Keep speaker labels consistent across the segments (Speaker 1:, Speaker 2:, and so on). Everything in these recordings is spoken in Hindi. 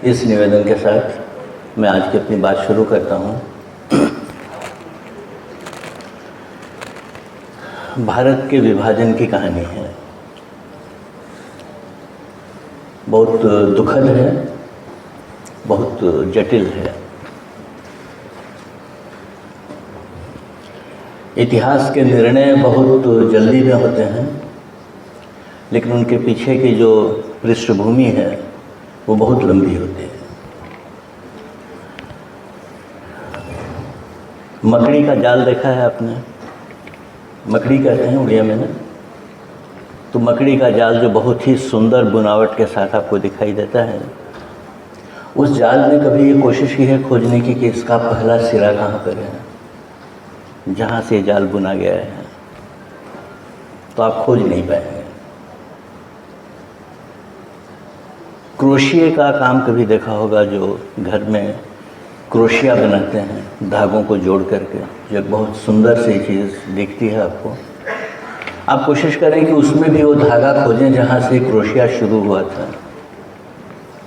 Speaker 1: इस निवेदन के साथ मैं आज की अपनी बात शुरू करता हूँ। भारत के विभाजन की कहानी है, बहुत दुखद है, बहुत जटिल है। इतिहास के निर्णय बहुत जल्दी में होते हैं, लेकिन उनके पीछे की जो पृष्ठभूमि है वो बहुत लंबी होती है। मकड़ी का जाल देखा है आपने? मकड़ी कहते हैं उड़िया में ना। तो मकड़ी का जाल जो बहुत ही सुंदर बुनावट के साथ आपको दिखाई देता है, उस जाल ने कभी ये कोशिश की है खोजने की कि इसका पहला सिरा कहाँ पर है, जहाँ से जाल बुना गया है? तो आप खोज नहीं पाएंगे। क्रोशिया का काम कभी देखा होगा, जो घर में क्रोशिया बनाते हैं धागों को जोड़ करके, जो एक बहुत सुंदर सी चीज़ दिखती है आपको। आप कोशिश करें कि उसमें भी वो धागा खोजें जहाँ से क्रोशिया शुरू हुआ था,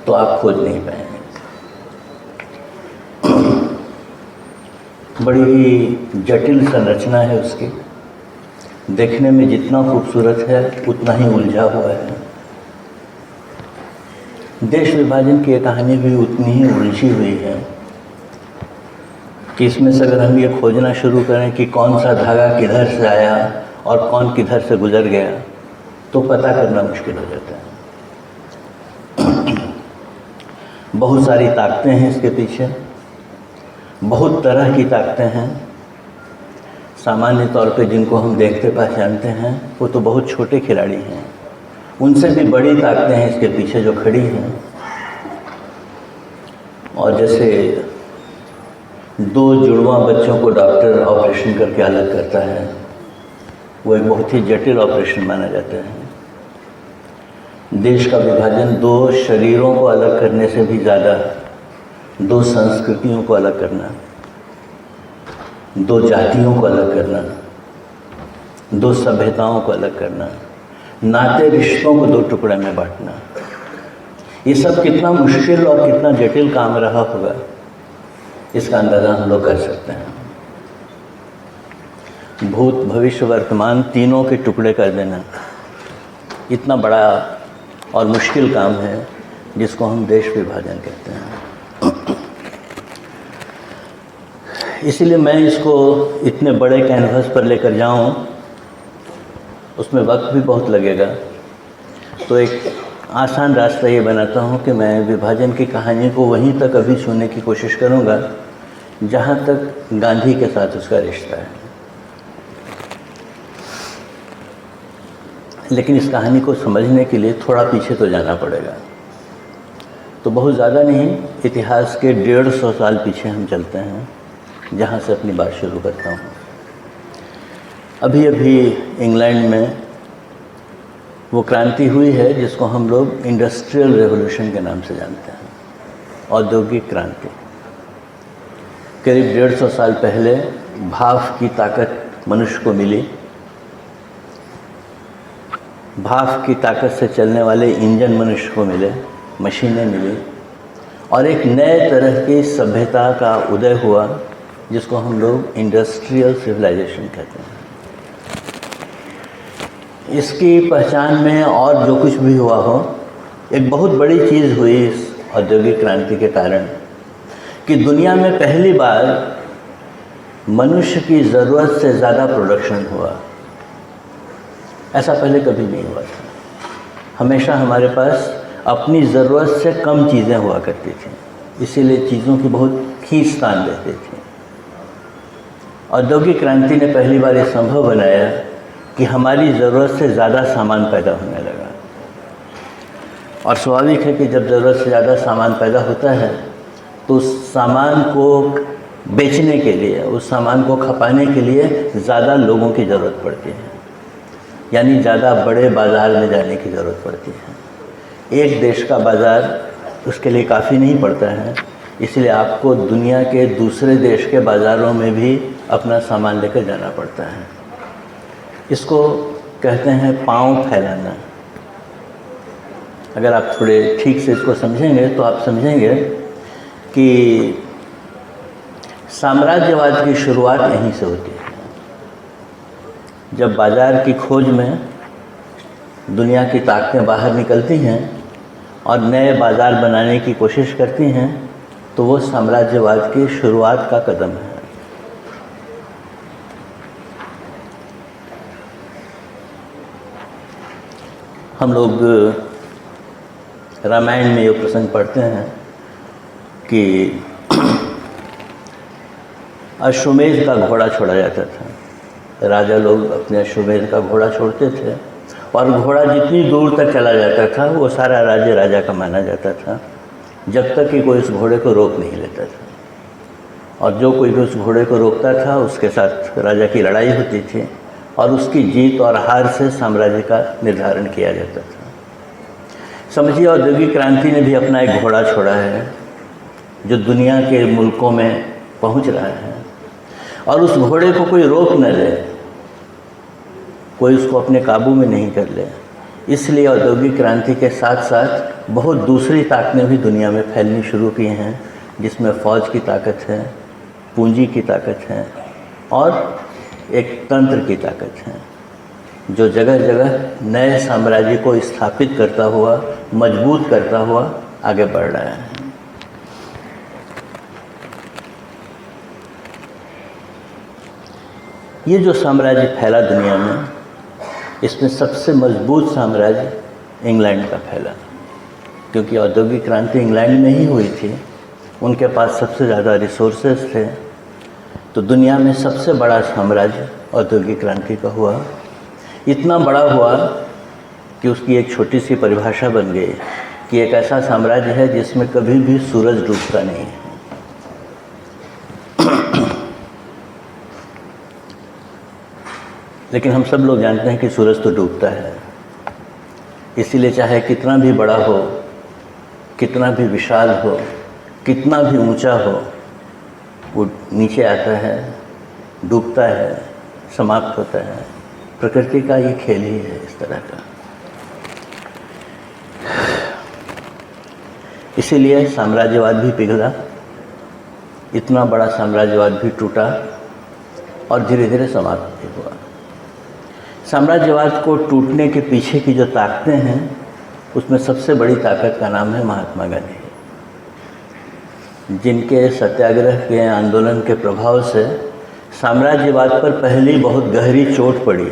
Speaker 1: तो आप खोज नहीं पाएंगे। बड़ी ही जटिल संरचना है उसकी, देखने में जितना खूबसूरत है उतना ही उलझा हुआ है। देश विभाजन की कहानी भी उतनी ही उलझी हुई है कि इसमें से अगर हम ये खोजना शुरू करें कि कौन सा धागा किधर से आया और कौन किधर से गुजर गया, तो पता करना मुश्किल हो जाता है। बहुत सारी ताकतें हैं इसके पीछे, बहुत तरह की ताकतें हैं। सामान्य तौर पे जिनको हम देखते पहचानते हैं वो तो बहुत छोटे खिलाड़ी हैं, उनसे भी बड़ी ताकतें हैं इसके पीछे जो खड़ी हैं। और जैसे दो जुड़वा बच्चों को डॉक्टर ऑपरेशन करके अलग करता है, वो एक बहुत ही जटिल ऑपरेशन माना जाता है। देश का विभाजन दो शरीरों को अलग करने से भी ज़्यादा, दो संस्कृतियों को अलग करना, दो जातियों को अलग करना, दो सभ्यताओं को अलग करना, नाते रिश्तों को दो टुकड़े में बांटना, ये सब कितना मुश्किल और कितना जटिल काम रहा होगा, इसका अंदाज़ा हम लोग कर सकते हैं। भूत भविष्य वर्तमान तीनों के टुकड़े कर देना इतना बड़ा और मुश्किल काम है, जिसको हम देश विभाजन कहते हैं। इसीलिए मैं इसको इतने बड़े कैनवस पर लेकर जाऊं, उसमें वक्त भी बहुत लगेगा। तो एक आसान रास्ता ये बनाता हूँ कि मैं विभाजन की कहानी को वहीं तक अभी छूने की कोशिश करूँगा जहाँ तक गांधी के साथ उसका रिश्ता है। लेकिन इस कहानी को समझने के लिए थोड़ा पीछे तो जाना पड़ेगा। तो बहुत ज़्यादा नहीं, इतिहास के 150 साल पीछे हम चलते हैं, जहाँ से अपनी बात शुरू करता हूँ। अभी अभी इंग्लैंड में वो क्रांति हुई है जिसको हम लोग इंडस्ट्रियल रेवोल्यूशन के नाम से जानते हैं, औद्योगिक क्रांति। करीब 150 साल पहले भाप की ताकत मनुष्य को मिली, भाप की ताकत से चलने वाले इंजन मनुष्य को मिले, मशीनें मिली, और एक नए तरह की सभ्यता का उदय हुआ जिसको हम लोग इंडस्ट्रियल सिविलाइजेशन कहते हैं। इसकी पहचान में और जो कुछ भी हुआ हो, एक बहुत बड़ी चीज़ हुई इस औद्योगिक क्रांति के कारण कि दुनिया में पहली बार मनुष्य की ज़रूरत से ज़्यादा प्रोडक्शन हुआ। ऐसा पहले कभी नहीं हुआ था। हमेशा हमारे पास अपनी ज़रूरत से कम चीज़ें हुआ करती थी, इसीलिए चीज़ों की बहुत खींचतान रहती थी। औद्योगिक क्रांति ने पहली बार ये संभव बनाया कि हमारी ज़रूरत से ज़्यादा सामान पैदा होने लगा। और स्वाभाविक है कि जब ज़रूरत से ज़्यादा सामान पैदा होता है तो उस सामान को बेचने के लिए, उस सामान को खपाने के लिए ज़्यादा लोगों की ज़रूरत पड़ती है, यानी ज़्यादा बड़े बाज़ार में जाने की ज़रूरत पड़ती है। एक देश का बाज़ार उसके लिए काफ़ी नहीं पड़ता है, इसलिए आपको दुनिया के दूसरे देश के बाज़ारों में भी अपना सामान लेकर जाना पड़ता है। इसको कहते हैं पाँव फैलाना। अगर आप थोड़े ठीक से इसको समझेंगे तो आप समझेंगे कि साम्राज्यवाद की शुरुआत यहीं से होती है। जब बाज़ार की खोज में दुनिया की ताकतें बाहर निकलती हैं और नए बाज़ार बनाने की कोशिश करती हैं, तो वो साम्राज्यवाद की शुरुआत का कदम है। हम लोग रामायण में ये प्रसंग पढ़ते हैं कि अश्वमेध का घोड़ा छोड़ा जाता था। राजा लोग अपने अश्वमेध का घोड़ा छोड़ते थे और घोड़ा जितनी दूर तक चला जाता था वो सारा राज्य राजा का माना जाता था, जब तक कि कोई उस घोड़े को रोक नहीं लेता था। और जो कोई भी उस घोड़े को रोकता था उसके साथ राजा की लड़ाई होती थी और उसकी जीत और हार से साम्राज्य का निर्धारण किया जाता था। समझिए, औद्योगिक क्रांति ने भी अपना एक घोड़ा छोड़ा है जो दुनिया के मुल्कों में पहुंच रहा है, और उस घोड़े को कोई रोक न ले, कोई उसको अपने काबू में नहीं कर ले। इसलिए औद्योगिक क्रांति के साथ साथ बहुत दूसरी ताकतें भी दुनिया में फैलनी शुरू की हैं, जिसमें फ़ौज की ताकत है, पूंजी की ताकत है और एक तंत्र की ताकत है, जो जगह जगह नए साम्राज्य को स्थापित करता हुआ, मजबूत करता हुआ आगे बढ़ रहा है। ये जो साम्राज्य फैला दुनिया में, इसमें सबसे मजबूत साम्राज्य इंग्लैंड का फैला, क्योंकि औद्योगिक क्रांति इंग्लैंड में ही हुई थी। उनके पास सबसे ज़्यादा रिसोर्सेज थे। तो दुनिया में सबसे बड़ा साम्राज्य औद्योगिक क्रांति का हुआ। इतना बड़ा हुआ कि उसकी एक छोटी सी परिभाषा बन गई कि एक ऐसा साम्राज्य है जिसमें कभी भी सूरज डूबता नहीं है। लेकिन हम सब लोग जानते हैं कि सूरज तो डूबता है, इसीलिए चाहे कितना भी बड़ा हो, कितना भी विशाल हो, कितना भी ऊंचा हो, वो नीचे आता है, डूबता है, समाप्त होता है। प्रकृति का ये खेल ही है इस तरह का। इसीलिए साम्राज्यवाद भी पिघला, इतना बड़ा साम्राज्यवाद भी टूटा और धीरे धीरे समाप्त भी हुआ। साम्राज्यवाद को टूटने के पीछे की जो ताकतें हैं, उसमें सबसे बड़ी ताकत का नाम है महात्मा गांधी, जिनके सत्याग्रह के आंदोलन के प्रभाव से साम्राज्यवाद पर पहली बहुत गहरी चोट पड़ी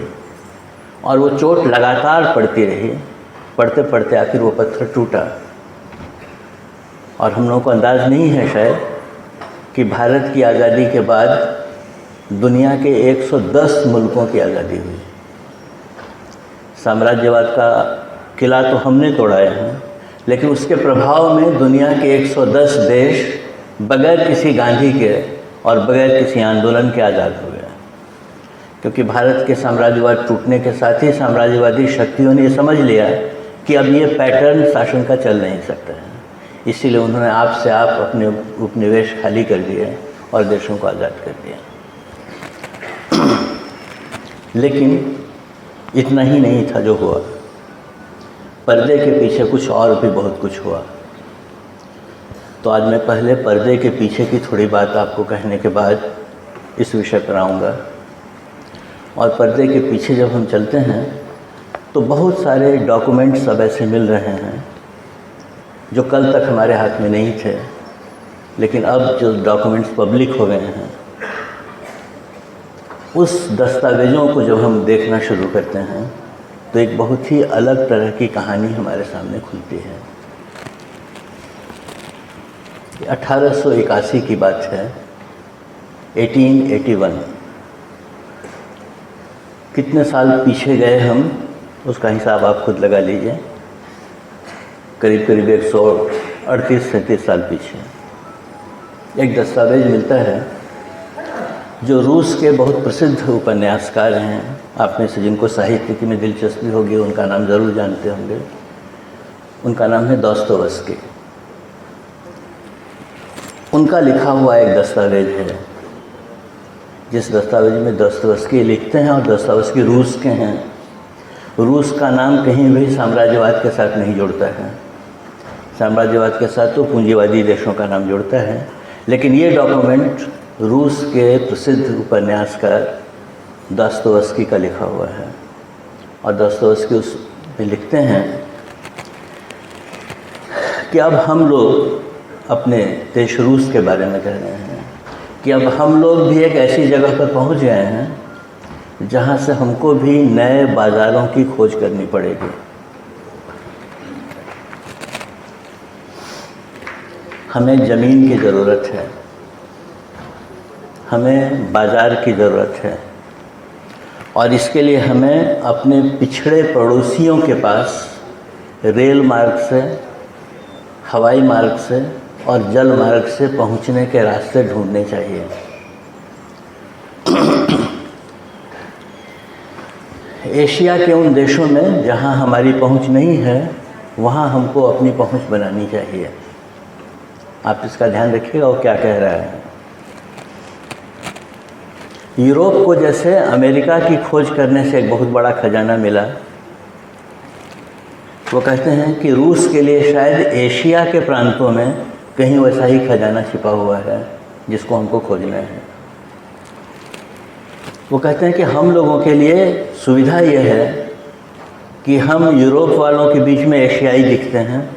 Speaker 1: और वो चोट लगातार पड़ती रही। पढ़ते पढ़ते आखिर वो पत्थर टूटा। और हम लोगों को अंदाज़ नहीं है शायद कि भारत की आज़ादी के बाद दुनिया के 110 मुल्कों की आज़ादी हुई। साम्राज्यवाद का किला तो हमने तोड़ाया है, लेकिन उसके प्रभाव में दुनिया के 110 देश बगैर किसी गांधी के और बगैर किसी आंदोलन के आज़ाद हो गए। क्योंकि भारत के साम्राज्यवाद टूटने के साथ ही साम्राज्यवादी शक्तियों ने ये समझ लिया कि अब ये पैटर्न शासन का चल नहीं सकता है। इसीलिए उन्होंने आप से आप अपने उपनिवेश खाली कर दिए और देशों को आज़ाद कर दिया। लेकिन इतना ही नहीं था जो हुआ, पर्दे के पीछे कुछ और भी बहुत कुछ हुआ। तो आज मैं पहले पर्दे के पीछे की थोड़ी बात आपको कहने के बाद इस विषय पर आऊँगा। और पर्दे के पीछे जब हम चलते हैं तो बहुत सारे डॉक्यूमेंट्स अब ऐसे मिल रहे हैं जो कल तक हमारे हाथ में नहीं थे, लेकिन अब जो डॉक्यूमेंट्स पब्लिक हो गए हैं, उस दस्तावेज़ों को जब हम देखना शुरू करते हैं तो एक बहुत ही अलग तरह की कहानी हमारे सामने खुलती है। 1881 की बात है, 1881। कितने साल पीछे गए हम, उसका हिसाब आप खुद लगा लीजिए। करीब करीब 138-37 साल पीछे एक दस्तावेज मिलता है जो रूस के बहुत प्रसिद्ध उपन्यासकार हैं। आप में से जिनको साहित्य की में दिलचस्पी होगी उनका नाम ज़रूर जानते होंगे। उनका नाम है दोस्तोयेवस्की। उनका लिखा हुआ एक दस्तावेज है, जिस दस्तावेज में दोस्तोयेवस्की लिखते हैं, और दोस्तोयेवस्की रूस के हैं। रूस का नाम कहीं भी साम्राज्यवाद के साथ नहीं जुड़ता है। साम्राज्यवाद के साथ तो पूंजीवादी देशों का नाम जुड़ता है। लेकिन ये डॉक्यूमेंट रूस के प्रसिद्ध उपन्यासकार दोस्तोयेवस्की का लिखा हुआ है, और दोस्तोयेवस्की उसमें लिखते हैं कि अब हम लोग अपने देश रूस के बारे में कह रहे हैं कि अब हम लोग भी एक ऐसी जगह पर पहुंच गए हैं जहां से हमको भी नए बाज़ारों की खोज करनी पड़ेगी। हमें ज़मीन की ज़रूरत है, हमें बाज़ार की ज़रूरत है, और इसके लिए हमें अपने पिछड़े पड़ोसियों के पास रेल मार्ग से, हवाई मार्ग से और जल मार्ग से पहुंचने के रास्ते ढूंढने चाहिए। एशिया के उन देशों में जहां हमारी पहुंच नहीं है, वहां हमको अपनी पहुंच बनानी चाहिए। आप इसका ध्यान रखिएगा वो क्या कह रहा है। यूरोप को जैसे अमेरिका की खोज करने से एक बहुत बड़ा खजाना मिला, वो कहते हैं कि रूस के लिए शायद एशिया के प्रांतों में कहीं वैसा ही खजाना छिपा हुआ है जिसको हमको खोजना है। वो कहते हैं कि हम लोगों के लिए सुविधा यह है कि हम यूरोप वालों के बीच में एशियाई दिखते हैं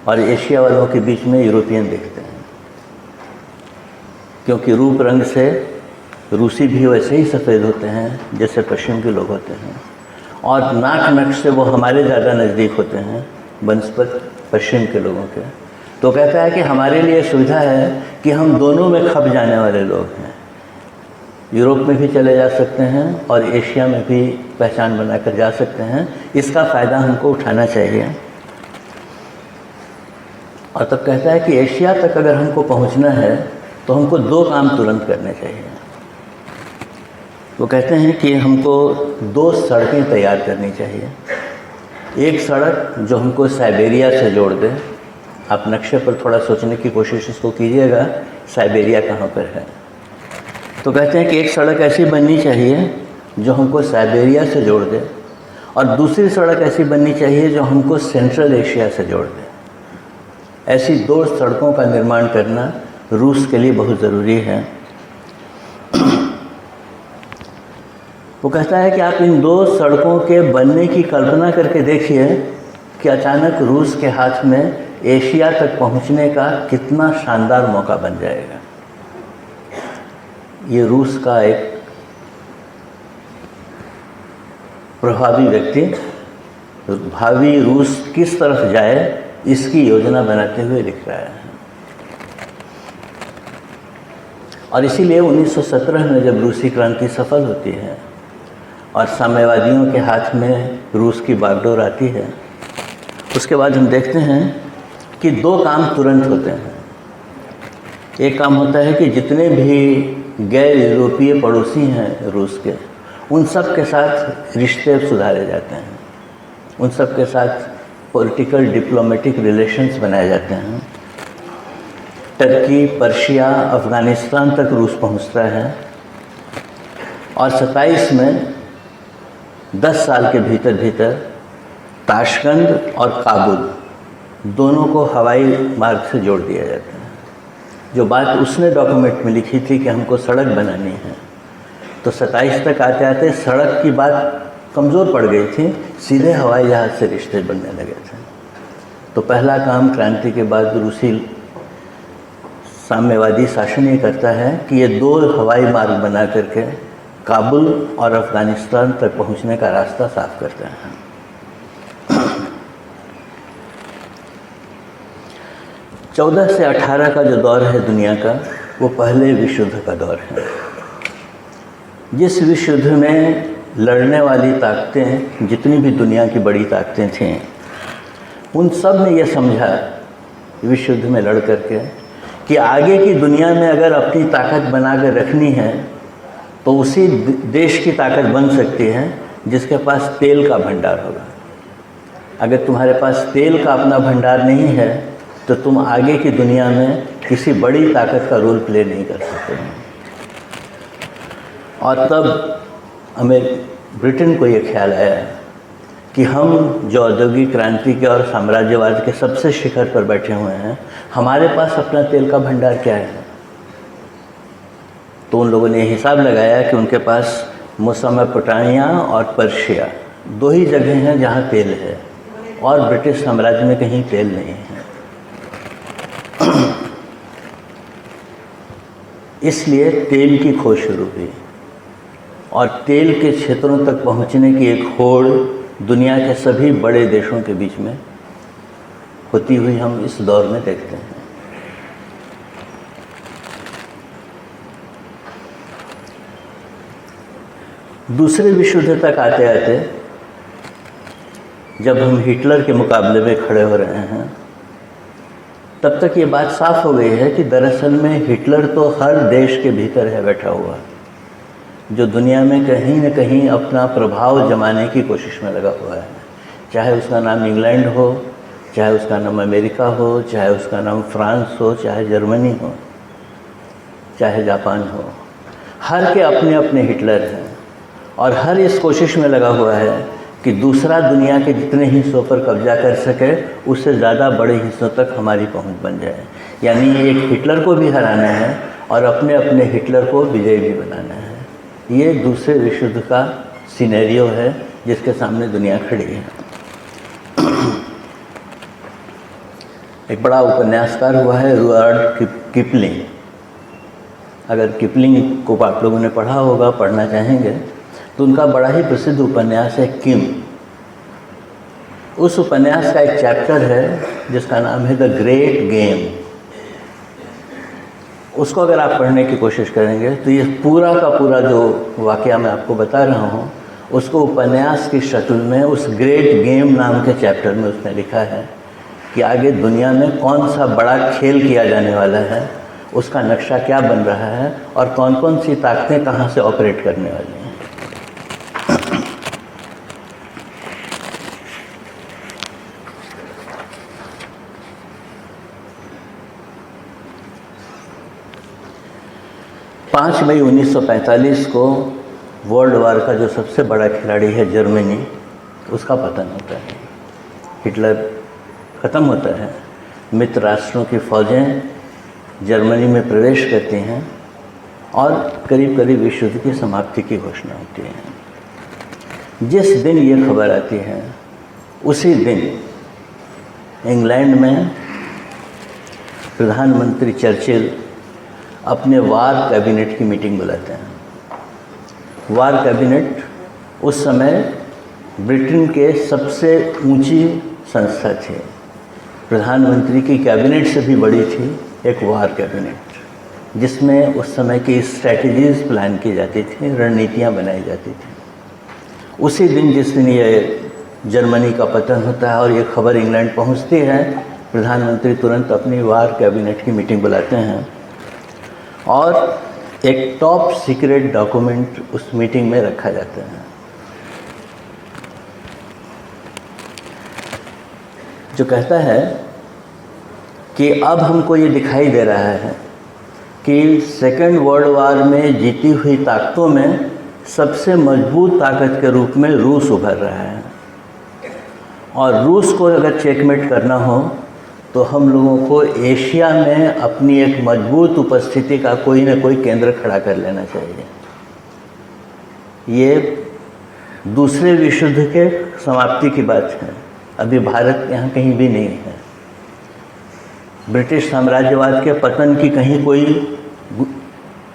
Speaker 1: और एशिया वालों के बीच में यूरोपियन दिखते हैं, क्योंकि रूप रंग से रूसी भी वैसे ही सफ़ेद होते हैं जैसे पश्चिम के लोग होते हैं, और नाक नक्श से वो हमारे ज़्यादा नज़दीक होते हैं बनस्पत पश्चिम के लोगों के। तो कहता है कि हमारे लिए सुविधा है कि हम दोनों में खप जाने वाले लोग हैं। यूरोप में भी चले जा सकते हैं और एशिया में भी पहचान बनाकर जा सकते हैं। इसका फ़ायदा हमको उठाना चाहिए। और तब कहता है कि एशिया तक अगर हमको पहुंचना है तो हमको दो काम तुरंत करने चाहिए। वो कहते हैं कि हमको दो सड़कें तैयार करनी चाहिए। एक सड़क जो हमको साइबेरिया से जोड़ दे। आप नक्शे पर थोड़ा सोचने की कोशिश इसको कीजिएगा, साइबेरिया कहाँ पर है। तो कहते हैं कि एक सड़क ऐसी बननी चाहिए जो हमको साइबेरिया से जोड़ दे, और दूसरी सड़क ऐसी बननी चाहिए जो हमको सेंट्रल एशिया से जोड़ दे। ऐसी दो सड़कों का निर्माण करना रूस के लिए बहुत ज़रूरी है। वो कहता है कि आप इन दो सड़कों के बनने की कल्पना करके देखिए कि अचानक रूस के हाथ में एशिया तक पहुंचने का कितना शानदार मौका बन जाएगा। ये रूस का एक प्रभावी व्यक्ति भावी रूस किस तरफ जाए इसकी योजना बनाते हुए लिख रहा है। और इसीलिए 1917 में जब रूसी क्रांति सफल होती है और साम्यवादियों के हाथ में रूस की बागडोर आती है, उसके बाद हम देखते हैं कि दो काम तुरंत होते हैं। एक काम होता है कि जितने भी गैर यूरोपीय पड़ोसी हैं रूस के, उन सब के साथ रिश्ते सुधारे जाते हैं, उन सब के साथ पॉलिटिकल डिप्लोमेटिक रिलेशंस बनाए जाते हैं। टर्की, पर्शिया, अफ़गानिस्तान तक रूस पहुंचता है, और 27 में 10 साल के भीतर भीतर ताशकंद और काबुल दोनों को हवाई मार्ग से जोड़ दिया जाता है। जो बात उसने डॉक्यूमेंट में लिखी थी कि हमको सड़क बनानी है, तो 27 तक आते आते सड़क की बात कमज़ोर पड़ गई थी, सीधे हवाई जहाज़ से रिश्ते बनने लगे थे। तो पहला काम क्रांति के बाद रूसी साम्यवादी शासन ये करता है कि ये दो हवाई मार्ग बना करके काबुल और अफ़गानिस्तान तक पहुंचने का रास्ता साफ करते हैं। 14 से 18 का जो दौर है दुनिया का, वो पहले विश्व युद्ध का दौर है। जिस विश्व युद्ध में लड़ने वाली ताकतें, जितनी भी दुनिया की बड़ी ताकतें थीं, उन सब ने यह समझा विश्व युद्ध में लड़ करके कि आगे की दुनिया में अगर अपनी ताकत बना कर रखनी है तो उसी देश की ताकत बन सकती है जिसके पास तेल का भंडार होगा। अगर तुम्हारे पास तेल का अपना भंडार नहीं है तो तुम आगे की दुनिया में किसी बड़ी ताकत का रोल प्ले नहीं कर सकते। और तब हमें ब्रिटेन को ये ख्याल आया कि हम जो औद्योगिक क्रांति के और साम्राज्यवाद के सबसे शिखर पर बैठे हुए हैं, हमारे पास अपना तेल का भंडार क्या है? तो उन लोगों ने हिसाब लगाया कि उनके पास मेसोपोटामिया और पर्शिया 2 ही जगह हैं जहाँ तेल है, और ब्रिटिश साम्राज्य में कहीं तेल नहीं है। इसलिए तेल की खोज शुरू हुई, और तेल के क्षेत्रों तक पहुंचने की एक होड़ दुनिया के सभी बड़े देशों के बीच में होती हुई हम इस दौर में देखते हैं। दूसरे विश्व युद्ध तक आते आते जब हम हिटलर के मुकाबले में खड़े हो रहे हैं, तब तक ये बात साफ हो गई है कि दरअसल में हिटलर तो हर देश के भीतर है बैठा हुआ, जो दुनिया में कहीं न कहीं अपना प्रभाव जमाने की कोशिश में लगा हुआ है। चाहे उसका नाम इंग्लैंड हो, चाहे उसका नाम अमेरिका हो, चाहे उसका नाम फ्रांस हो, चाहे जर्मनी हो, चाहे जापान हो, हर के अपने अपने हिटलर हैं, और हर इस कोशिश में लगा हुआ है कि दूसरा दुनिया के जितने हिस्सों पर कब्जा कर सके, उससे ज़्यादा बड़े हिस्सों तक हमारी पहुंच बन जाए। यानी एक हिटलर को भी हराना है और अपने अपने हिटलर को विजयी भी बनाना है। ये दूसरे विश्व युद्ध का सिनेरियो है जिसके सामने दुनिया खड़ी है। एक बड़ा उपन्यासकार हुआ है रुडयार्ड किपलिंग। अगर किपलिंग को आप लोगों ने पढ़ा होगा, पढ़ना चाहेंगे, तो उनका बड़ा ही प्रसिद्ध उपन्यास है किम। उस उपन्यास का एक चैप्टर है जिसका नाम है द ग्रेट गेम। उसको अगर आप पढ़ने की कोशिश करेंगे तो ये पूरा का पूरा जो वाकया मैं आपको बता रहा हूँ, उसको उपन्यास की शक्ल में उस ग्रेट गेम नाम के चैप्टर में उसने लिखा है कि आगे दुनिया में कौन सा बड़ा खेल किया जाने वाला है, उसका नक्शा क्या बन रहा है, और कौन कौन सी ताकतें कहाँ से ऑपरेट करने वाली हैं। पाँच मई 1945 को वर्ल्ड वार का जो सबसे बड़ा खिलाड़ी है जर्मनी, उसका पतन होता है। हिटलर ख़त्म होता है, मित्र राष्ट्रों की फ़ौजें जर्मनी में प्रवेश करती हैं और करीब करीब विश्व युद्ध की समाप्ति की घोषणा होती है। जिस दिन ये खबर आती है, उसी दिन इंग्लैंड में प्रधानमंत्री चर्चिल अपने वार कैबिनेट की मीटिंग बुलाते हैं। वार कैबिनेट उस समय ब्रिटेन के सबसे ऊंची संस्था थी, प्रधानमंत्री की कैबिनेट से भी बड़ी थी एक वार कैबिनेट, जिसमें उस समय की स्ट्रैटेजीज प्लान की जाती थी, रणनीतियाँ बनाई जाती थी। उसी दिन जिस दिन ये जर्मनी का पतन होता है और ये खबर इंग्लैंड पहुंचती है, प्रधानमंत्री तुरंत अपनी वार कैबिनेट की मीटिंग बुलाते हैं और एक टॉप सीक्रेट डॉक्यूमेंट उस मीटिंग में रखा जाता है, जो कहता है कि अब हमको ये दिखाई दे रहा है कि सेकेंड वर्ल्ड वार में जीती हुई ताकतों में सबसे मजबूत ताकत के रूप में रूस उभर रहा है, और रूस को अगर चेकमेट करना हो तो हम लोगों को एशिया में अपनी एक मजबूत उपस्थिति का कोई ना कोई केंद्र खड़ा कर लेना चाहिए। ये दूसरे विश्व युद्ध के समाप्ति की बात है, अभी भारत यहाँ कहीं भी नहीं है। ब्रिटिश साम्राज्यवाद के पतन की कहीं कोई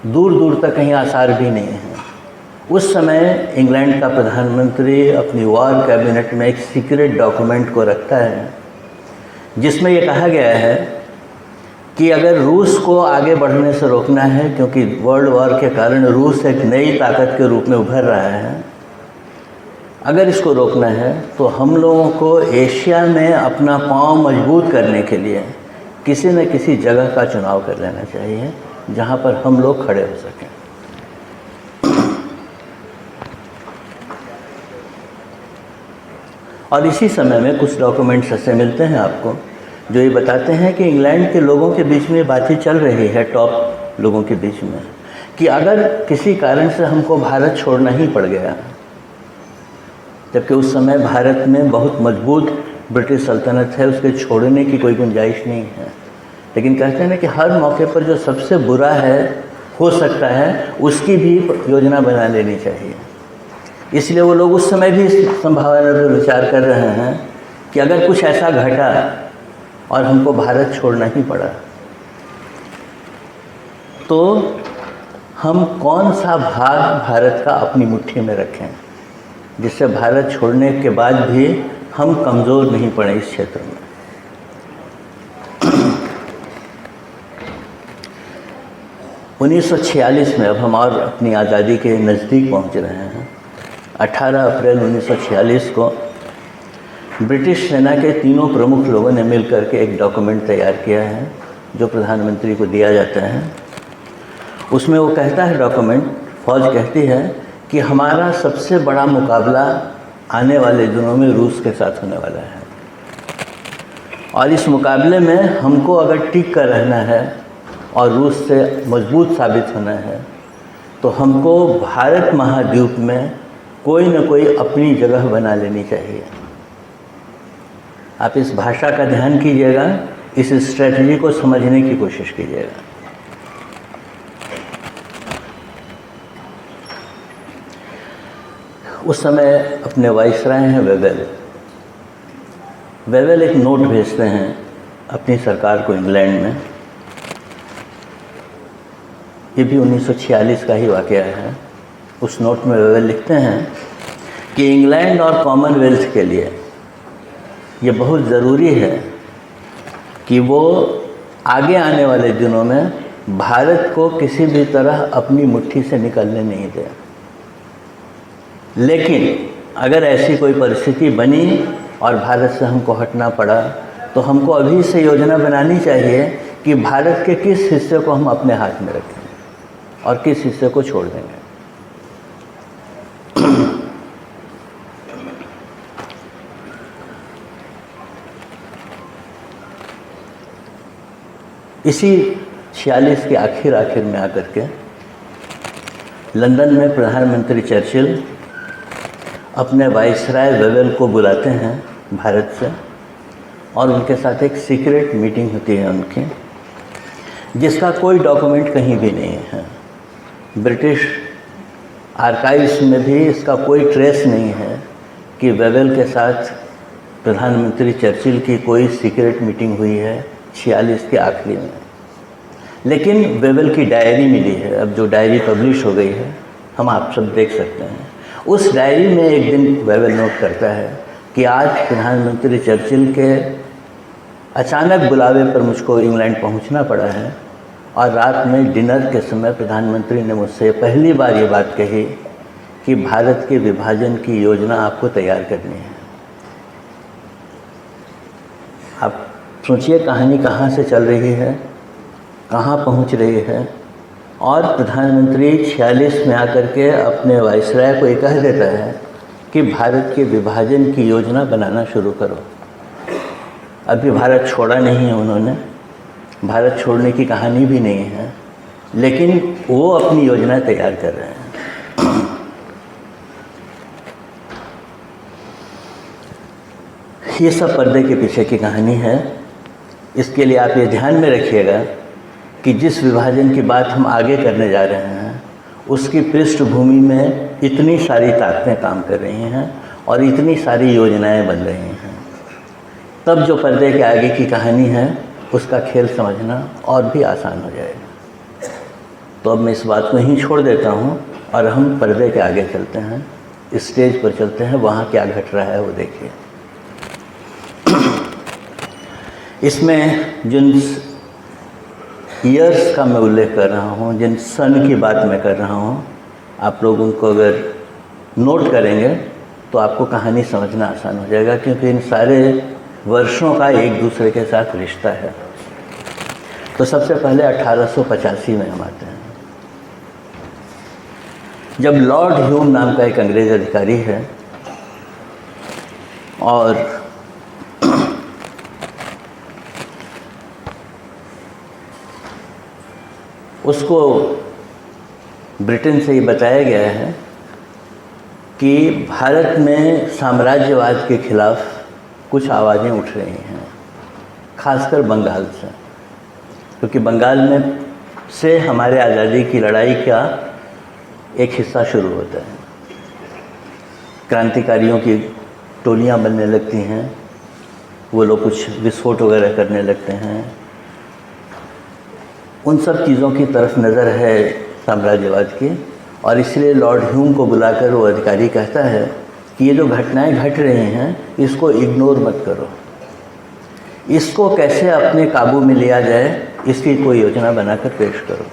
Speaker 1: दूर दूर तक कहीं आसार भी नहीं है। उस समय इंग्लैंड का प्रधानमंत्री अपनी वार कैबिनेट में एक सीक्रेट डॉक्यूमेंट को रखता है, जिसमें ये कहा गया है कि अगर रूस को आगे बढ़ने से रोकना है, क्योंकि वर्ल्ड वॉर के कारण रूस एक नई ताकत के रूप में उभर रहा है, अगर इसको रोकना है तो हम लोगों को एशिया में अपना पांव मजबूत करने के लिए किसी न किसी जगह का चुनाव कर लेना चाहिए जहां पर हम लोग खड़े हो सकें। और इसी समय में कुछ डॉक्यूमेंट्स ऐसे मिलते हैं आपको जो ये बताते हैं कि इंग्लैंड के लोगों के बीच में बातचीत चल रही है, टॉप लोगों के बीच में, कि अगर किसी कारण से हमको भारत छोड़ना ही पड़ गया जबकि उस समय भारत में बहुत मजबूत ब्रिटिश सल्तनत है, उसके छोड़ने की कोई गुंजाइश नहीं है। लेकिन कहते हैं ना कि हर मौके पर जो सबसे बुरा है हो सकता है, उसकी भी योजना बना लेनी चाहिए। इसलिए वो लोग उस समय भी इस संभावना पर विचार कर रहे हैं कि अगर कुछ ऐसा घटा और हमको भारत छोड़ना ही पड़ा, तो हम कौन सा भाग भारत का अपनी मुट्ठी में रखें जिससे भारत छोड़ने के बाद भी हम कमज़ोर नहीं पड़े इस क्षेत्र में। 1946 में, अब हम और अपनी आज़ादी के नज़दीक पहुंच रहे हैं, 18 अप्रैल 1946 को ब्रिटिश सेना के तीनों प्रमुख लोगों ने मिलकर के एक डॉक्यूमेंट तैयार किया है जो प्रधानमंत्री को दिया जाता है। उसमें वो कहता है, डॉक्यूमेंट, फौज कहती है कि हमारा सबसे बड़ा मुकाबला आने वाले दिनों में रूस के साथ होने वाला है, और इस मुकाबले में हमको अगर टिक कर रहना है और रूस से मजबूत साबित होना है, तो हमको भारत महाद्वीप में कोई न कोई अपनी जगह बना लेनी चाहिए। आप इस भाषा का ध्यान कीजिएगा, इस स्ट्रेटजी को समझने की कोशिश कीजिएगा। उस समय अपने वाइसराय हैं वेवेल। वेवेल एक नोट भेजते हैं अपनी सरकार को इंग्लैंड में। ये भी 1946 का ही वाक़या है। उस नोट में वेवेल लिखते हैं कि इंग्लैंड और कॉमनवेल्थ के लिए ये बहुत ज़रूरी है कि वो आगे आने वाले दिनों में भारत को किसी भी तरह अपनी मुट्ठी से निकलने नहीं दें। लेकिन अगर ऐसी कोई परिस्थिति बनी और भारत से हमको हटना पड़ा, तो हमको अभी से योजना बनानी चाहिए कि भारत के किस हिस्से को हम अपने हाथ में रखें और किस हिस्से को छोड़ देंगे। इसी 46 के आखिर में आकर के लंदन में प्रधानमंत्री चर्चिल अपने वाइसराय वेवेल को बुलाते हैं भारत से, और उनके साथ एक सीक्रेट मीटिंग होती है उनकी, जिसका कोई डॉक्यूमेंट कहीं भी नहीं है। ब्रिटिश आर्काइव्स में भी इसका कोई ट्रेस नहीं है कि वेवेल के साथ प्रधानमंत्री चर्चिल की कोई सीक्रेट मीटिंग हुई है 46 के आखिरी में। लेकिन वेवेल की डायरी मिली है, अब जो डायरी पब्लिश हो गई है, हम आप सब देख सकते हैं। उस डायरी में एक दिन वेवेल नोट करता है कि आज प्रधानमंत्री चर्चिल के अचानक बुलावे पर मुझको इंग्लैंड पहुंचना पड़ा है, और रात में डिनर के समय प्रधानमंत्री ने मुझसे पहली बार ये बात कही कि भारत के विभाजन की योजना आपको तैयार करनी है। आप सोचिए कहानी कहाँ से चल रही है, कहाँ पहुँच रही है, और प्रधानमंत्री 46 में आकर के अपने वाइसराय को ये कह देता है कि भारत के विभाजन की योजना बनाना शुरू करो। अभी भारत छोड़ा नहीं है उन्होंने, भारत छोड़ने की कहानी भी नहीं है, लेकिन वो अपनी योजना तैयार कर रहे हैं। ये सब पर्दे के पीछे की कहानी है। इसके लिए आप ये ध्यान में रखिएगा कि जिस विभाजन की बात हम आगे करने जा रहे हैं, उसकी पृष्ठभूमि में इतनी सारी ताकतें काम कर रही हैं और इतनी सारी योजनाएं बन रही हैं। तब जो पर्दे के आगे की कहानी है, उसका खेल समझना और भी आसान हो जाएगा। तो अब मैं इस बात को यहीं छोड़ देता हूँ और हम पर्दे के आगे चलते हैं, स्टेज पर चलते हैं, वहाँ क्या घट रहा है वो देखिए। इसमें जिन ईयर्स का मैं उल्लेख कर रहा हूँ, जिन सन की बात मैं कर रहा हूँ, आप लोग उनको अगर नोट करेंगे तो आपको कहानी समझना आसान हो जाएगा, क्योंकि इन सारे वर्षों का एक दूसरे के साथ रिश्ता है। तो सबसे पहले 1885 में हम आते हैं, जब लॉर्ड ह्यूम नाम का एक अंग्रेज़ अधिकारी है और उसको ब्रिटेन से ये बताया गया है कि भारत में साम्राज्यवाद के खिलाफ कुछ आवाज़ें उठ रही हैं, खासकर बंगाल से, क्योंकि बंगाल में से हमारे आज़ादी की लड़ाई का एक हिस्सा शुरू होता है। क्रांतिकारियों की टोलियां बनने लगती हैं, वो लोग कुछ विस्फोट वगैरह करने लगते हैं। उन सब चीज़ों की तरफ नज़र है साम्राज्यवाद की, और इसलिए लॉर्ड ह्यूम को बुलाकर वो अधिकारी कहता है कि ये जो घटनाएं घट रही हैं इसको इग्नोर मत करो, इसको कैसे अपने काबू में लिया जाए इसकी कोई योजना बनाकर पेश करो।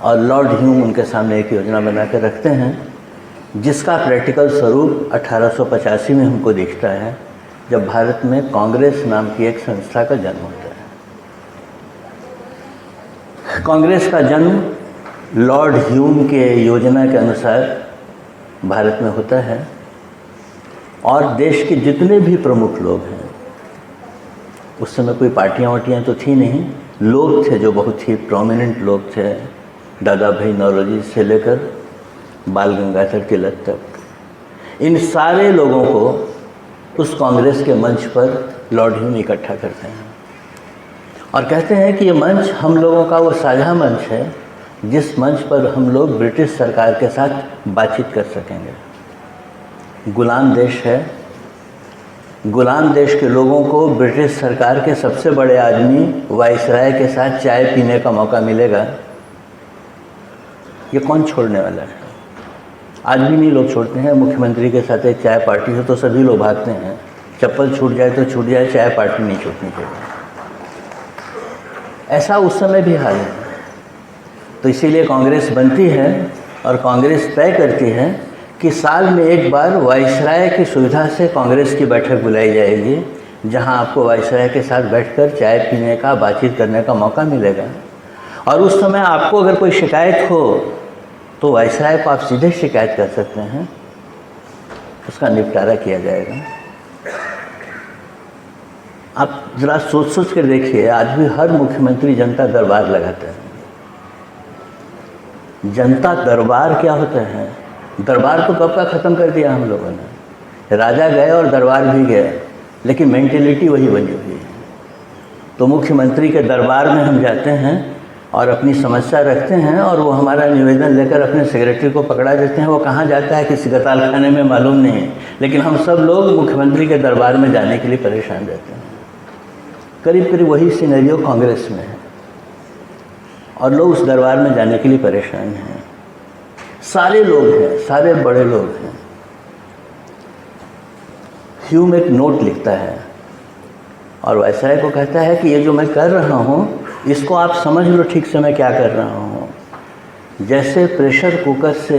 Speaker 1: और लॉर्ड ह्यूम उनके सामने एक योजना बनाकर रखते हैं, जिसका प्रैक्टिकल स्वरूप 1885 में हमको दिखता है, जब भारत में कांग्रेस नाम की एक संस्था का जन्म होता है। कांग्रेस का जन्म लॉर्ड ह्यूम के योजना के अनुसार भारत में होता है, और देश के जितने भी प्रमुख लोग हैं, उस समय कोई पार्टियां वार्टियां तो थी नहीं, लोग थे जो बहुत ही प्रोमिनेंट लोग थे, दादा भाई नौरोजी से लेकर बाल गंगाधर तिलक तक, इन सारे लोगों को उस कांग्रेस के मंच पर लॉर्ड ह्यूम इकट्ठा करते हैं और कहते हैं कि ये मंच हम लोगों का वो साझा मंच है जिस मंच पर हम लोग ब्रिटिश सरकार के साथ बातचीत कर सकेंगे। गुलाम देश है, गुलाम देश के लोगों को ब्रिटिश सरकार के सबसे बड़े आदमी वाइसराय के साथ चाय पीने का मौका मिलेगा, ये कौन छोड़ने वाला है? आज भी नहीं लोग छोड़ते हैं। मुख्यमंत्री के साथ एक चाय पार्टी हो तो सभी लोग भागते हैं, चप्पल छूट जाए तो छूट जाए, चाय पार्टी नहीं छूटनी चाहिए। ऐसा उस समय भी हाल है। तो इसीलिए कांग्रेस बनती है और कांग्रेस तय करती है कि साल में एक बार वाइसराय की सुविधा से कांग्रेस की बैठक बुलाई जाएगी, जहां आपको वाइसराय के साथ बैठकर चाय पीने का, बातचीत करने का मौका मिलेगा। और उस समय आपको अगर कोई शिकायत हो तो वाइसराय को आप सीधे शिकायत कर सकते हैं, उसका निपटारा किया जाएगा। आप ज़रा सोच सोच कर देखिए, आज भी हर मुख्यमंत्री जनता दरबार लगाता है। जनता दरबार क्या होता है? दरबार तो कब का ख़त्म कर दिया हम लोगों ने। राजा गए और दरबार भी गए, लेकिन मेंटेलिटी वही बनी हुई है। तो मुख्यमंत्री के दरबार में हम जाते हैं और अपनी समस्या रखते हैं, और वो हमारा निवेदन लेकर अपने सेक्रेटरी को पकड़ा देते हैं। वो कहाँ जाता है किसी गताल खाने में मालूम नहीं, लेकिन हम सब लोग मुख्यमंत्री के दरबार में जाने के लिए परेशान रहते हैं। करीब करीब वही सिनेरियो कांग्रेस में है, और लोग उस दरबार में जाने के लिए परेशान हैं। सारे लोग हैं, सारे बड़े लोग हैं। ह्यूम एक नोट लिखता है और वाइसराय को कहता है कि ये जो मैं कर रहा हूँ इसको आप समझ लो ठीक से मैं क्या कर रहा हूँ। जैसे प्रेशर कुकर से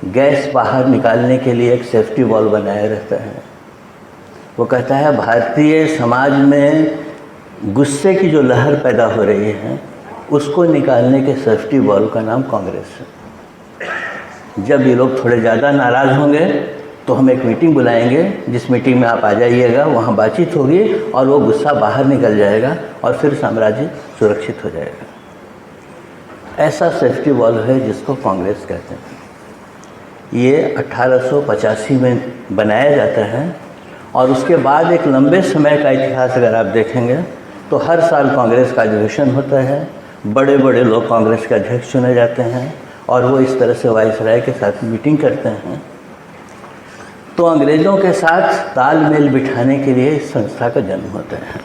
Speaker 1: गैस बाहर निकालने के लिए एक सेफ्टी वॉल्व बनाया रहता है, वो कहता है भारतीय समाज में गुस्से की जो लहर पैदा हो रही है उसको निकालने के सेफ्टी वॉल्व का नाम कांग्रेस है। जब ये लोग थोड़े ज़्यादा नाराज़ होंगे तो हम एक मीटिंग बुलाएंगे, जिस मीटिंग में आप आ जाइएगा, वहाँ बातचीत होगी और वो गुस्सा बाहर निकल जाएगा और फिर साम्राज्य सुरक्षित हो जाएगा। ऐसा सेफ्टी वॉल्व है जिसको कांग्रेस कहते हैं। ये 1885 में बनाया जाता है, और उसके बाद एक लंबे समय का इतिहास अगर आप देखेंगे तो हर साल कांग्रेस का अधिवेशन होता है, बड़े बड़े लोग कांग्रेस के अध्यक्ष चुने जाते हैं, और वो इस तरह से वाइसराय के साथ मीटिंग करते हैं। तो अंग्रेज़ों के साथ तालमेल बिठाने के लिए इस संस्था का जन्म होता है।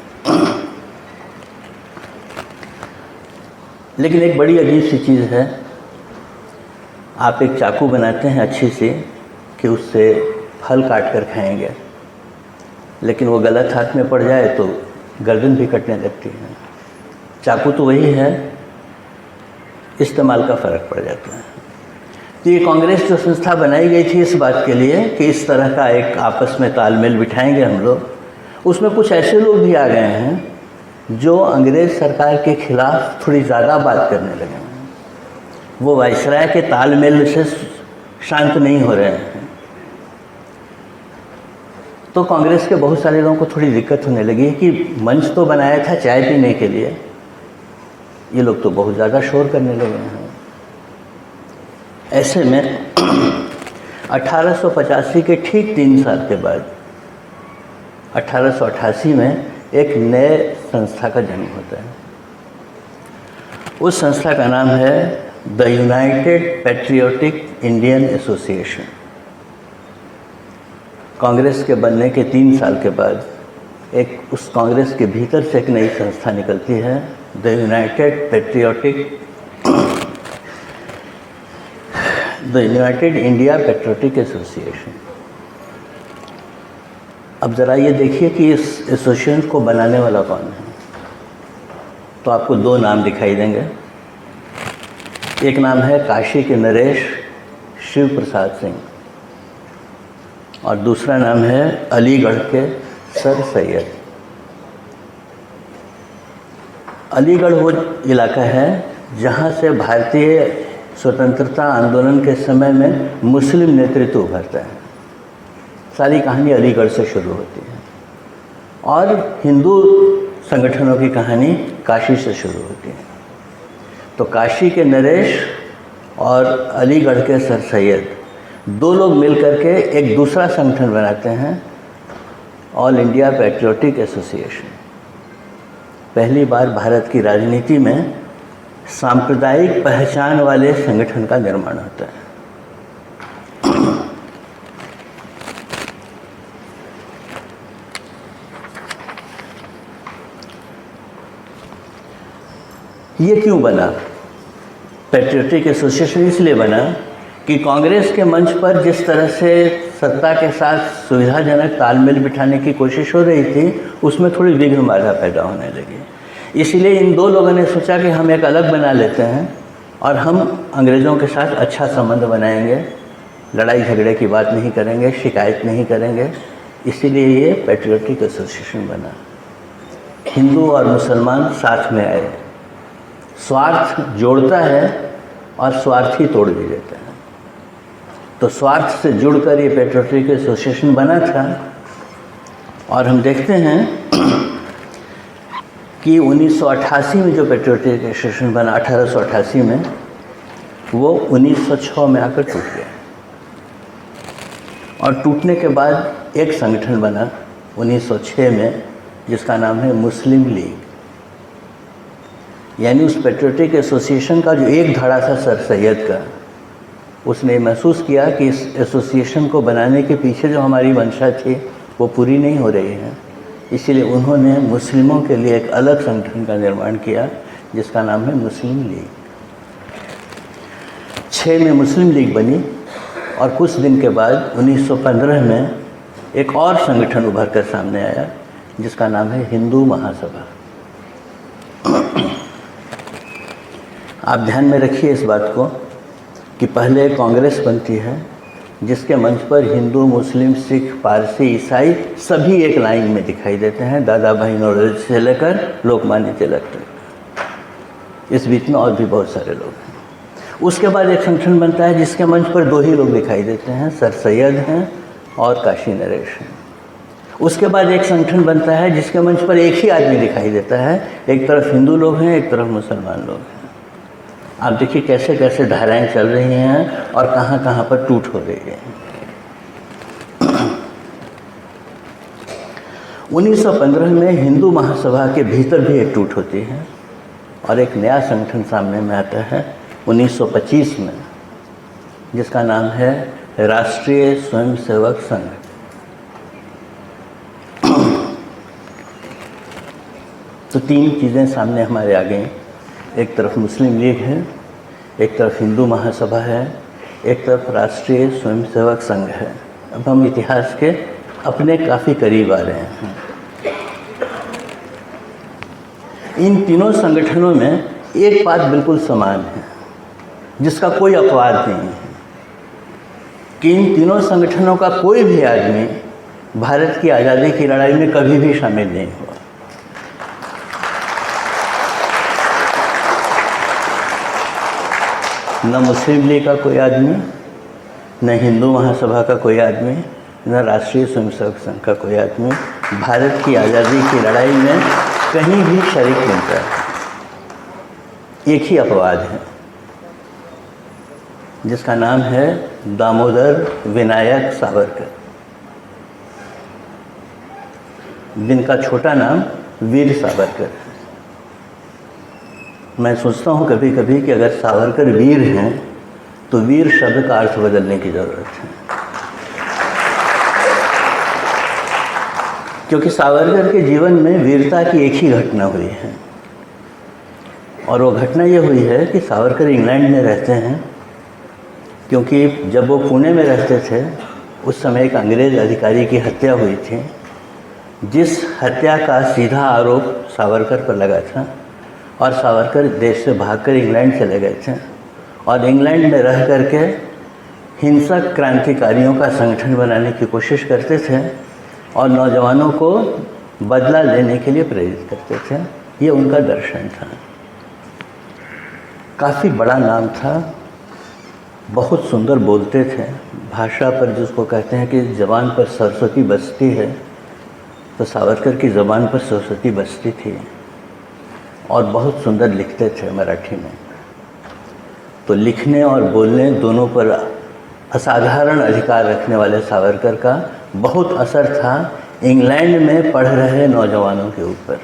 Speaker 1: लेकिन एक बड़ी अजीब सी चीज़ है, आप एक चाकू बनाते हैं अच्छी सी कि उससे फल काट कर खाएंगे, लेकिन वो गलत हाथ में पड़ जाए तो गर्दन भी कटने लगती है। चाकू तो वही है, इस्तेमाल का फ़र्क पड़ जाता है। तो ये कांग्रेस जो संस्था बनाई गई थी इस बात के लिए कि इस तरह का एक आपस में तालमेल बिठाएंगे हम लोग, उसमें कुछ ऐसे लोग भी आ गए हैं जो अंग्रेज़ सरकार के ख़िलाफ़ थोड़ी ज़्यादा बात करने लगे हैं। वो वाइसराय के तालमेल से शांत नहीं हो रहे हैं। तो कांग्रेस के बहुत सारे लोगों को थोड़ी दिक्कत होने लगी कि मंच तो बनाया था चाय पीने के लिए, ये लोग तो बहुत ज़्यादा शोर करने लगे हैं। ऐसे में 1885 के ठीक 3 साल के बाद 1888 में एक नए संस्था का जन्म होता है। उस संस्था का नाम है the United patriotic Indian association. Congress के बनने के 3 साल के बाद एक उस कांग्रेस के भीतर से एक नई संस्था निकलती है, the United India patriotic association. अब ज़रा ये देखिए कि इस एसोसिएशन को बनाने वाला कौन है। तो आपको 2 नाम दिखाई देंगे। एक नाम है काशी के नरेश शिव प्रसाद सिंह और दूसरा नाम है अलीगढ़ के सर सैयद। अलीगढ़ वो इलाका है जहाँ से भारतीय स्वतंत्रता आंदोलन के समय में मुस्लिम नेतृत्व उभरता है। सारी कहानी अलीगढ़ से शुरू होती है और हिंदू संगठनों की कहानी काशी से शुरू होती है। तो काशी के नरेश और अलीगढ़ के सर सैयद 2 लोग मिलकर के एक दूसरा संगठन बनाते हैं, ऑल इंडिया पैट्रियोटिक एसोसिएशन। पहली बार भारत की राजनीति में सांप्रदायिक पहचान वाले संगठन का निर्माण होता है। ये क्यों बना? पैट्रियोटिक एसोसिएशन इसलिए बना कि कांग्रेस के मंच पर जिस तरह से सत्ता के साथ सुविधाजनक तालमेल बिठाने की कोशिश हो रही थी, उसमें थोड़ी विघ्न बाधा पैदा होने लगी। इसलिए इन 2 लोगों ने सोचा कि हम एक अलग बना लेते हैं और हम अंग्रेज़ों के साथ अच्छा संबंध बनाएंगे, लड़ाई झगड़े की बात नहीं करेंगे, शिकायत नहीं करेंगे। इसीलिए ये पैट्रियोटिक एसोसिएशन बना। हिंदू और मुसलमान साथ में आए। स्वार्थ जोड़ता है और स्वार्थी तोड़ भी देता है। तो स्वार्थ से जुड़कर ये पैट्रियोटिक एसोसिएशन बना था और हम देखते हैं कि 1988 में जो पैट्रियोटिक एसोसिएशन बना, 1888 में, वो 1906 में आकर टूट गया और टूटने के बाद एक संगठन बना 1906 में जिसका नाम है मुस्लिम लीग। यानी उस पैट्रियोटिक एसोसिएशन का जो एक धड़ा था सर सैयद का, उसने महसूस किया कि इस एसोसिएशन को बनाने के पीछे जो हमारी मंशा थी वो पूरी नहीं हो रही है। इसीलिए उन्होंने मुस्लिमों के लिए एक अलग संगठन का निर्माण किया जिसका नाम है मुस्लिम लीग। 6 में मुस्लिम लीग बनी और कुछ दिन के बाद 1915 में एक और संगठन उभर कर सामने आया जिसका नाम है हिंदू महासभा। आप ध्यान में रखिए इस बात को कि पहले कांग्रेस बनती है जिसके मंच पर हिंदू, मुस्लिम, सिख, पारसी, ईसाई सभी एक लाइन में दिखाई देते हैं, दादा भाई नौरोजी से लेकर लोकमान्य तिलक तक। इस बीच में और भी बहुत सारे लोग हैं। उसके बाद एक संगठन बनता है जिसके मंच पर 2 ही लोग दिखाई देते हैं, सर सैयद हैं और काशी नरेश हैं। उसके बाद एक संगठन बनता है जिसके मंच पर एक ही आदमी दिखाई देता है, एक तरफ हिंदू लोग हैं, एक तरफ मुसलमान लोग हैं। आप देखिए कैसे कैसे धाराएं चल रही हैं और कहाँ कहाँ पर टूट हो रही है। 1915 में हिंदू महासभा के भीतर भी एक टूट होती है और एक नया संगठन सामने में आता है 1925 में जिसका नाम है राष्ट्रीय स्वयंसेवक संघ। तो 3 चीज़ें सामने हमारे आ गई। एक तरफ मुस्लिम लीग है, एक तरफ हिंदू महासभा है, एक तरफ राष्ट्रीय स्वयंसेवक संघ है। अब हम इतिहास के अपने काफ़ी करीब आ रहे हैं। इन तीनों संगठनों में एक बात बिल्कुल समान है जिसका कोई अपवाद नहीं है कि इन तीनों संगठनों का कोई भी आदमी भारत की आज़ादी की लड़ाई में कभी भी शामिल नहीं हुआ। न मुस्लिम लीग का कोई आदमी, न हिंदू महासभा का कोई आदमी, न राष्ट्रीय स्वयंसेवक संघ का कोई आदमी भारत की आज़ादी की लड़ाई में कहीं भी शरीक नहीं रहा। एक ही अपवाद है, जिसका नाम है दामोदर विनायक सावरकर, जिनका छोटा नाम वीर सावरकर है। मैं सोचता हूँ कभी कभी कि अगर सावरकर वीर हैं तो वीर शब्द का अर्थ बदलने की ज़रूरत है, क्योंकि सावरकर के जीवन में वीरता की एक ही घटना हुई है, और वो घटना ये हुई है कि सावरकर इंग्लैंड में रहते हैं, क्योंकि जब वो पुणे में रहते थे उस समय एक अंग्रेज़ अधिकारी की हत्या हुई थी, जिस हत्या का सीधा आरोप सावरकर पर लगा था, और सावरकर देश से भागकर इंग्लैंड चले गए थे और इंग्लैंड में रह करके हिंसक क्रांतिकारियों का संगठन बनाने की कोशिश करते थे और नौजवानों को बदला लेने के लिए प्रेरित करते थे। ये उनका दर्शन था। काफ़ी बड़ा नाम था, बहुत सुंदर बोलते थे, भाषा पर जिसको कहते हैं कि ज़बान पर सरस्वती बसती है, तो सावरकर की ज़बान पर सरस्वती बसती थी और बहुत सुंदर लिखते थे मराठी में। तो लिखने और बोलने दोनों पर असाधारण अधिकार रखने वाले सावरकर का बहुत असर था इंग्लैंड में पढ़ रहे नौजवानों के ऊपर,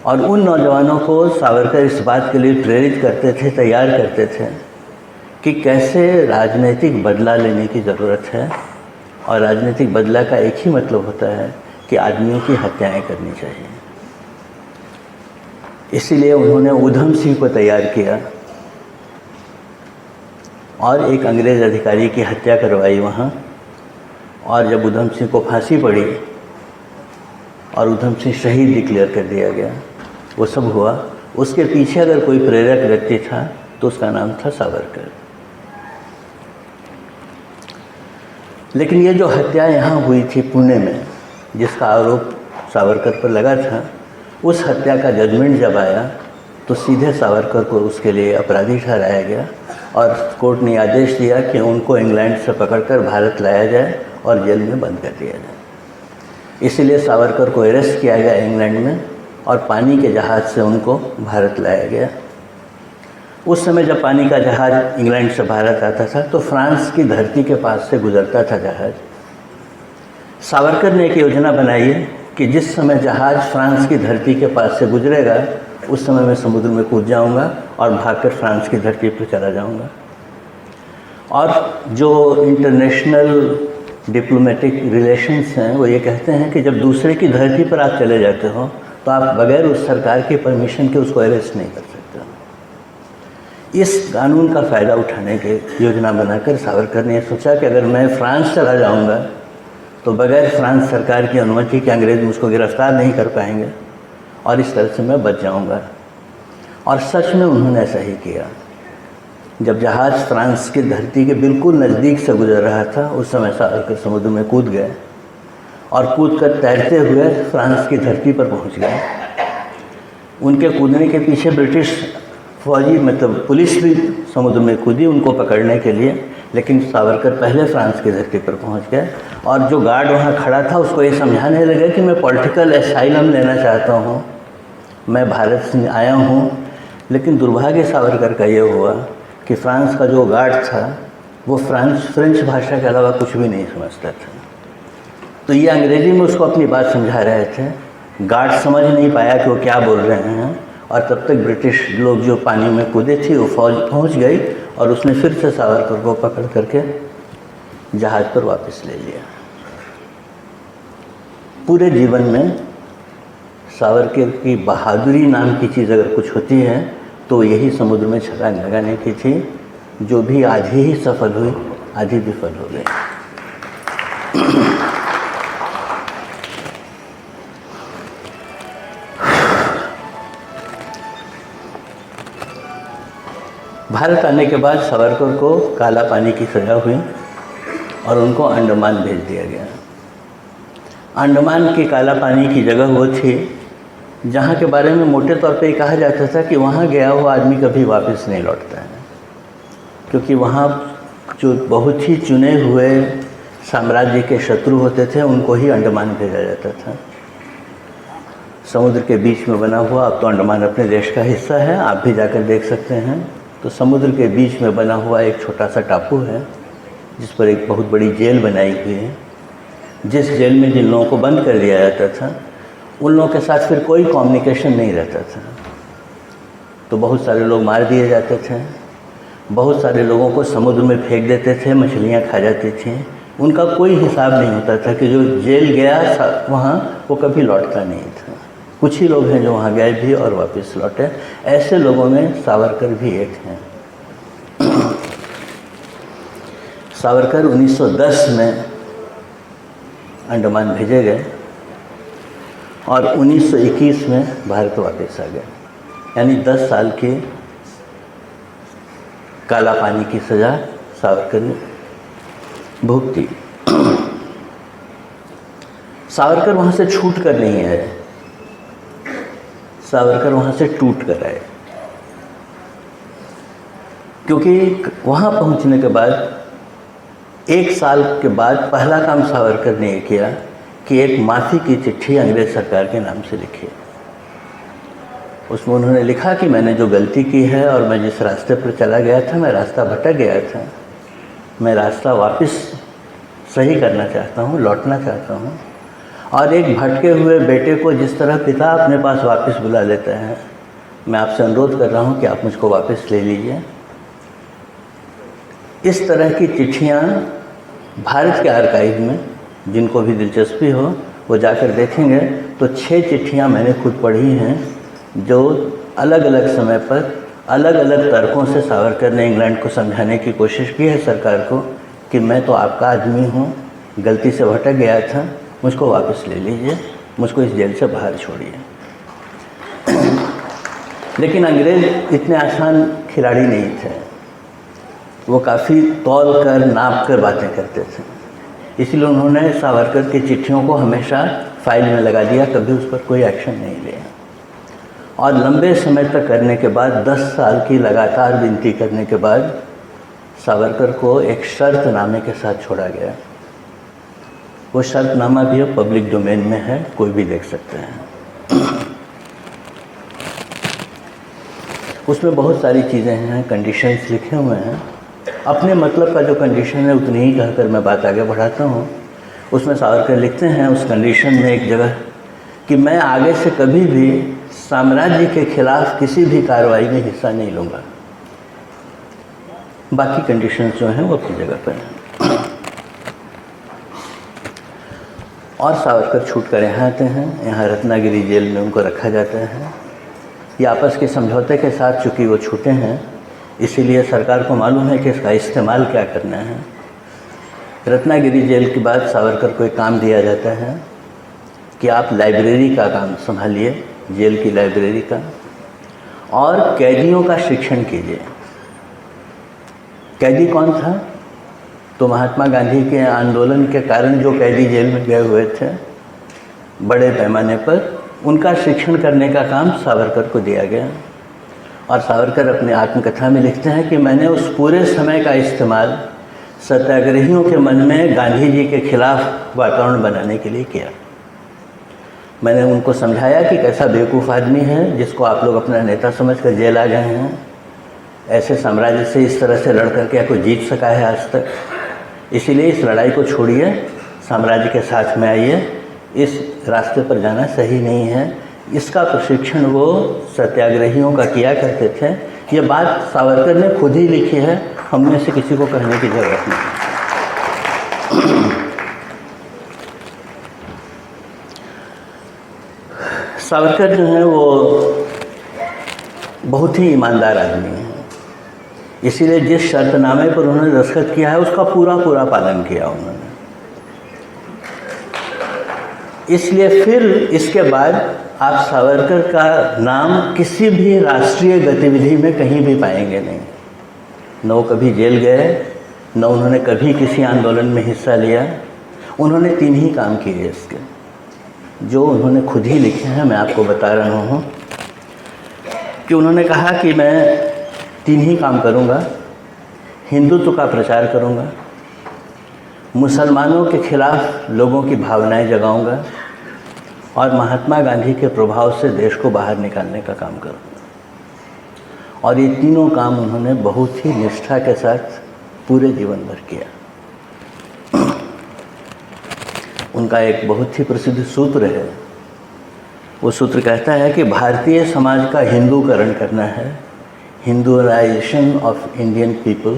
Speaker 1: और उन नौजवानों को सावरकर इस बात के लिए प्रेरित करते थे, तैयार करते थे कि कैसे राजनीतिक बदला लेने की ज़रूरत है, और राजनीतिक बदला का एक ही मतलब होता है कि आदमियों की हत्याएं करनी चाहिए। इसीलिए उन्होंने ऊधम सिंह को तैयार किया और एक अंग्रेज़ अधिकारी की हत्या करवाई वहाँ, और जब ऊधम सिंह को फांसी पड़ी और ऊधम सिंह शहीद डिक्लेयर कर दिया गया, वो सब हुआ। उसके पीछे अगर कोई प्रेरक व्यक्ति था तो उसका नाम था सावरकर। लेकिन ये जो हत्या यहाँ हुई थी पुणे में, जिसका आरोप सावरकर पर लगा था, उस हत्या का जजमेंट जब आया तो सीधे सावरकर को उसके लिए अपराधी ठहराया गया और कोर्ट ने आदेश दिया कि उनको इंग्लैंड से पकड़कर भारत लाया जाए और जेल में बंद कर दिया जाए। इसीलिए सावरकर को अरेस्ट किया गया इंग्लैंड में और पानी के जहाज़ से उनको भारत लाया गया। उस समय जब पानी का जहाज़ इंग्लैंड से भारत आता था तो फ्रांस की धरती के पास से गुजरता था जहाज़। सावरकर ने एक योजना बनाई है कि जिस समय जहाज़ फ्रांस की धरती के पास से गुजरेगा उस समय मैं समुद्र में कूद जाऊंगा और भागकर फ्रांस की धरती पर चला जाऊंगा। और जो इंटरनेशनल डिप्लोमेटिक रिलेशंस हैं वो ये कहते हैं कि जब दूसरे की धरती पर आप चले जाते हो तो आप बगैर उस सरकार की परमिशन के उसको अरेस्ट नहीं कर सकते। इस कानून का फ़ायदा उठाने की योजना बनाकर सावरकर ने सोचा कि अगर मैं फ्रांस चला जाऊंगा तो बगैर फ्रांस सरकार की अनुमति के अंग्रेज़ मुझको गिरफ्तार नहीं कर पाएंगे और इस तरह से मैं बच जाऊंगा। और सच में उन्होंने ऐसा ही किया। जब जहाज़ फ्रांस की धरती के बिल्कुल नज़दीक से गुजर रहा था उस समय सावरकर समुद्र में कूद गए और कूदकर तैरते हुए फ्रांस की धरती पर पहुंच गए। उनके कूदने के पीछे ब्रिटिश फौजी मतलब पुलिस भी समुद्र में कूदी उनको पकड़ने के लिए, लेकिन सावरकर पहले फ्रांस की धरती पर पहुंच गए और जो गार्ड वहाँ खड़ा था उसको ये समझाने लगे कि मैं पॉलिटिकल एसाइलम लेना चाहता हूँ, मैं भारत से आया हूँ। लेकिन दुर्भाग्य सावरकर का ये हुआ कि फ्रांस का जो गार्ड था वो फ्रेंच भाषा के अलावा कुछ भी नहीं समझता था। तो ये अंग्रेज़ी में उसको अपनी बात समझा रहे थे, गार्ड समझ नहीं पाया कि वो क्या बोल रहे हैं, और तब तक ब्रिटिश लोग जो पानी में कूदे थे वो फौज पहुंच गई और उसने फिर से सावरकर को पकड़ करके जहाज़ पर वापस ले लिया। पूरे जीवन में सावरकर की बहादुरी नाम की चीज़ अगर कुछ होती है तो यही समुद्र में छलांग लगाने की थी, जो भी आधी ही सफल हुई आधी विफल हो गई। भारत आने के बाद सावरकर को काला पानी की सज़ा हुई और उनको अंडमान भेज दिया गया। अंडमान की काला पानी की जगह वो थी जहाँ के बारे में मोटे तौर पे कहा जाता था कि वहाँ गया हुआ आदमी कभी वापस नहीं लौटता है, क्योंकि वहाँ जो बहुत ही चुने हुए साम्राज्य के शत्रु होते थे उनको ही अंडमान भेजा जाता था। समुद्र के बीच में बना हुआ, अब तो अंडमान अपने देश का हिस्सा है, आप भी जाकर देख सकते हैं। तो समुद्र के बीच में बना हुआ एक छोटा सा टापू है जिस पर एक बहुत बड़ी जेल बनाई हुई है। जिस जेल में जिन लोगों को बंद कर दिया जाता था उन लोगों के साथ फिर कोई कम्युनिकेशन नहीं रहता था। तो बहुत सारे लोग मार दिए जाते थे, बहुत सारे लोगों को समुद्र में फेंक देते थे, मछलियाँ खा जाती थी। उनका कोई हिसाब नहीं होता था कि जो जेल गया वहाँ वो कभी लौटता नहीं था। कुछ ही लोग हैं जो वहाँ गए भी और वापस लौटे। ऐसे लोगों में सावरकर भी एक हैं। सावरकर 1910 में अंडमान भेजे गए और 1921 में भारत वापस आ गए, यानी 10 साल की काला पानी की सज़ा सावरकर ने भुगती। सावरकर वहाँ से छूट कर नहीं आए, सावरकर वहाँ से टूट कर आए। क्योंकि वहाँ पहुँचने के बाद 1 साल के बाद पहला काम सावरकर ने किया कि एक माफ़ी की चिट्ठी अंग्रेज़ सरकार के नाम से लिखी। उसमें उन्होंने लिखा कि मैंने जो गलती की है और मैं जिस रास्ते पर चला गया था, मैं रास्ता भटक गया था, मैं रास्ता वापस सही करना चाहता हूँ, लौटना चाहता हूँ। और एक भटके हुए बेटे को जिस तरह पिता अपने पास वापस बुला लेता है, मैं आपसे अनुरोध कर रहा हूँ कि आप मुझको वापस ले लीजिए। इस तरह की चिट्ठियाँ भारत के आर्काइव में, जिनको भी दिलचस्पी हो वो जाकर देखेंगे तो 6 चिट्ठियाँ मैंने खुद पढ़ी हैं जो अलग अलग समय पर अलग अलग तर्कों से सावरकर ने इंग्लैंड को समझाने की कोशिश की है सरकार को कि मैं तो आपका आदमी हूँ, गलती से भटक गया था, मुझको वापस ले लीजिए, मुझको इस जेल से बाहर छोड़िए। लेकिन अंग्रेज़ इतने आसान खिलाड़ी नहीं थे, वो काफ़ी तौल कर नाप कर बातें करते थे। इसलिए उन्होंने सावरकर की चिट्ठियों को हमेशा फाइल में लगा दिया, कभी उस पर कोई एक्शन नहीं लिया। और लंबे समय तक करने के बाद 10 साल की लगातार विनती करने के बाद सावरकर को एक शर्तनामे के साथ छोड़ा गया। वो शर्तनामा भी अब पब्लिक डोमेन में है, कोई भी देख सकते हैं। उसमें बहुत सारी चीज़ें हैं, कंडीशंस लिखे हुए हैं। अपने मतलब का जो कंडीशन है उतनी ही कहकर मैं बात आगे बढ़ाता हूँ। उसमें सावरकर लिखते हैं उस कंडीशन में एक जगह कि मैं आगे से कभी भी साम्राज्य के खिलाफ किसी भी कार्रवाई में हिस्सा नहीं लूँगा। बाकी कंडीशंस जो हैं वो अपनी जगह पर हैं। और सावरकर छूट कर यहाँ आते हैं, यहाँ रत्नागिरी जेल में उनको रखा जाता है। ये आपस के समझौते के साथ चूँकि वो छूटे हैं, इसीलिए सरकार को मालूम है कि इसका इस्तेमाल क्या करना है। रत्नागिरी जेल के बाद सावरकर को एक काम दिया जाता है कि आप लाइब्रेरी का काम संभालिए, जेल की लाइब्रेरी का, और कैदियों का शिक्षण कीजिए। कैदी कौन था? तो महात्मा गांधी के आंदोलन के कारण जो कैदी जेल में गए हुए थे बड़े पैमाने पर, उनका शिक्षण करने का काम सावरकर को दिया गया। और सावरकर अपने आत्मकथा में लिखते हैं कि मैंने उस पूरे समय का इस्तेमाल सत्याग्रहियों के मन में गांधी जी के खिलाफ वातावरण बनाने के लिए किया। मैंने उनको समझाया कि कैसा बेवकूफ़ आदमी है जिसको आप लोग अपना नेता समझकर जेल आ गए हैं। ऐसे साम्राज्य से इस तरह से लड़ कर क्या कोई जीत सका है आज तक? इसीलिए इस लड़ाई को छोड़िए, साम्राज्य के साथ में आइए, इस रास्ते पर जाना सही नहीं है। इसका प्रशिक्षण वो सत्याग्रहियों का किया करते थे। ये बात सावरकर ने खुद ही लिखी है, हम में से किसी को कहने की ज़रूरत नहीं। सावरकर जो है वो बहुत ही ईमानदार आदमी है, इसीलिए जिस शर्तनामे पर उन्होंने दस्तखत किया है उसका पूरा पूरा पालन किया उन्होंने। इसलिए फिर इसके बाद आप सावरकर का नाम किसी भी राष्ट्रीय गतिविधि में कहीं भी पाएंगे नहीं। न वो कभी जेल गए, न उन्होंने कभी किसी आंदोलन में हिस्सा लिया। उन्होंने 3 ही काम किए इसके, जो उन्होंने खुद ही लिखे हैं। मैं आपको बता रहा हूँ कि उन्होंने कहा कि मैं 3 ही काम करूँगा। हिंदुत्व का प्रचार करूँगा, मुसलमानों के खिलाफ लोगों की भावनाएं जगाऊंगा, और महात्मा गांधी के प्रभाव से देश को बाहर निकालने का काम करूँगा। और ये तीनों काम उन्होंने बहुत ही निष्ठा के साथ पूरे जीवन भर किया। उनका एक बहुत ही प्रसिद्ध सूत्र है, वो सूत्र कहता है कि भारतीय समाज का हिंदूकरण करना है, हिंदुअलाइजेशन ऑफ इंडियन पीपल।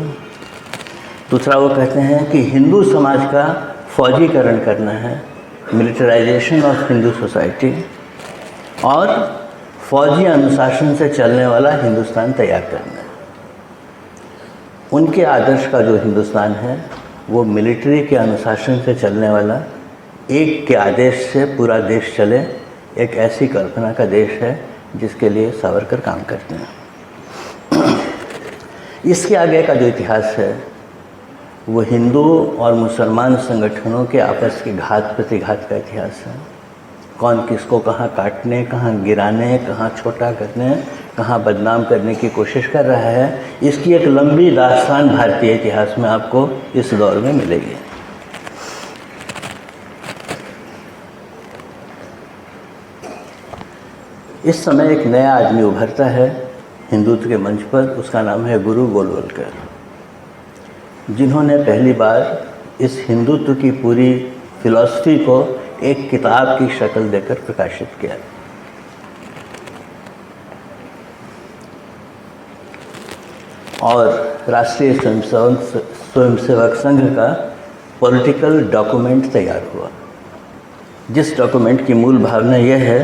Speaker 1: दूसरा वो कहते हैं कि हिंदू समाज का फौजीकरण करना है, मिलिटराइजेशन ऑफ हिंदू सोसाइटी, और फौजी अनुशासन से चलने वाला हिंदुस्तान तैयार करना है। उनके आदर्श का जो हिंदुस्तान है वो मिलिट्री के अनुशासन से चलने वाला, एक के आदेश से पूरा देश चले, एक ऐसी कल्पना का देश है जिसके लिए सावरकर काम करते हैं। इसके आगे का जो इतिहास है वो हिंदू और मुसलमान संगठनों के आपस के घात प्रतिघात का इतिहास है। कौन किसको कहाँ काटने, कहाँ गिराने, कहाँ छोटा करने, कहाँ बदनाम करने की कोशिश कर रहा है, इसकी एक लंबी दास्तान भारतीय इतिहास में आपको इस दौर में मिलेगी। इस समय एक नया आदमी उभरता है हिंदुत्व के मंच पर, उसका नाम है गुरु गोलवलकर, जिन्होंने पहली बार इस हिंदुत्व की पूरी फिलॉसफी को एक किताब की शक्ल देकर प्रकाशित किया। और राष्ट्रीय स्वयंसेवक संघ का पॉलिटिकल डॉक्यूमेंट तैयार हुआ, जिस डॉक्यूमेंट की मूल भावना यह है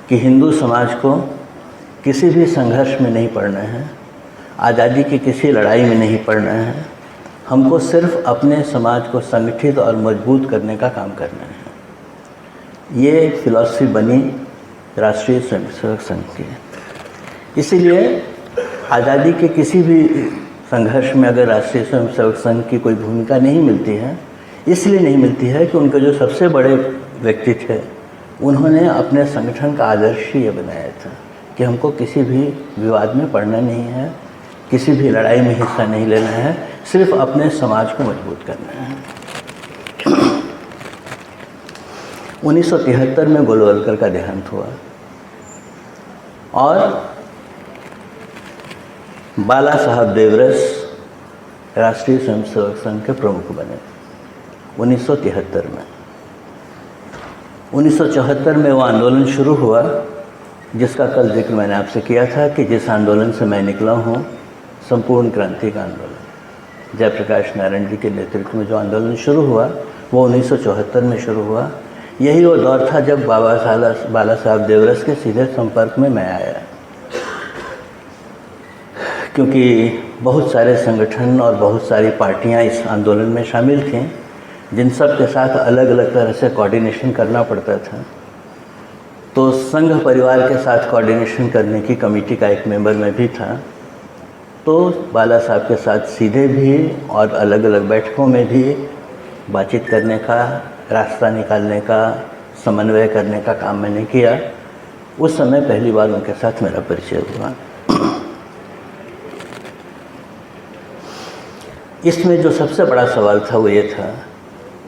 Speaker 1: कि हिंदू समाज को किसी भी संघर्ष में नहीं पड़ना है, आज़ादी की किसी लड़ाई में नहीं पड़ना है, हमको सिर्फ अपने समाज को संगठित और मजबूत करने का काम करना है। ये फिलॉसफी बनी राष्ट्रीय स्वयंसेवक संघ की। इसीलिए आज़ादी के किसी भी संघर्ष में अगर राष्ट्रीय स्वयंसेवक संघ की कोई भूमिका नहीं मिलती है, इसलिए नहीं मिलती है कि उनके जो सबसे बड़े व्यक्ति थे उन्होंने अपने संगठन का आदर्श ही ये बनाया था कि हमको किसी भी विवाद में पड़ना नहीं है, किसी भी लड़ाई में हिस्सा नहीं लेना है, सिर्फ अपने समाज को मजबूत करना है। 1973 में गोलवलकर का देहांत हुआ और बाला साहब देवरस राष्ट्रीय स्वयंसेवक संघ के प्रमुख बने 1973 में। 1974 में वो आंदोलन शुरू हुआ जिसका कल जिक्र मैंने आपसे किया था कि जिस आंदोलन से मैं निकला हूँ, संपूर्ण क्रांति का आंदोलन। जयप्रकाश नारायण जी के नेतृत्व में जो आंदोलन शुरू हुआ वो 1974 में शुरू हुआ। यही वो दौर था जब बाला साहब देवरस के सीधे संपर्क में मैं आया, क्योंकि बहुत सारे संगठन और बहुत सारी पार्टियां इस आंदोलन में शामिल थीं, जिन सब के साथ अलग अलग तरह से कोऑर्डिनेशन करना पड़ता था। तो संघ परिवार के साथ कोऑर्डिनेशन करने की कमेटी का एक मेंबर मैं भी था। तो बाला साहब के साथ सीधे भी और अलग अलग बैठकों में भी बातचीत करने का, रास्ता निकालने का, समन्वय करने का काम मैंने किया। उस समय पहली बार उनके साथ मेरा परिचय हुआ। इसमें जो सबसे बड़ा सवाल था वो ये था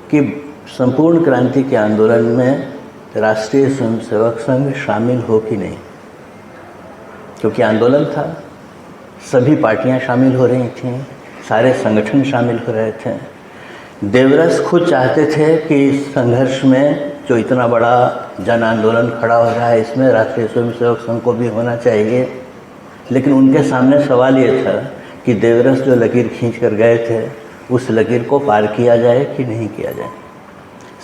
Speaker 1: कि संपूर्ण क्रांति के आंदोलन में राष्ट्रीय स्वयंसेवक संघ शामिल हो कि नहीं, क्योंकि आंदोलन था, सभी पार्टियां शामिल हो रही थीं, सारे संगठन शामिल हो रहे थे। देवरस खुद चाहते थे कि इस संघर्ष में जो इतना बड़ा जन आंदोलन खड़ा हो रहा है इसमें राष्ट्रीय स्वयंसेवक संघ को भी होना चाहिए, लेकिन उनके सामने सवाल ये था कि देवरस जो लकीर खींच कर गए थे उस लकीर को पार किया जाए कि नहीं किया जाए।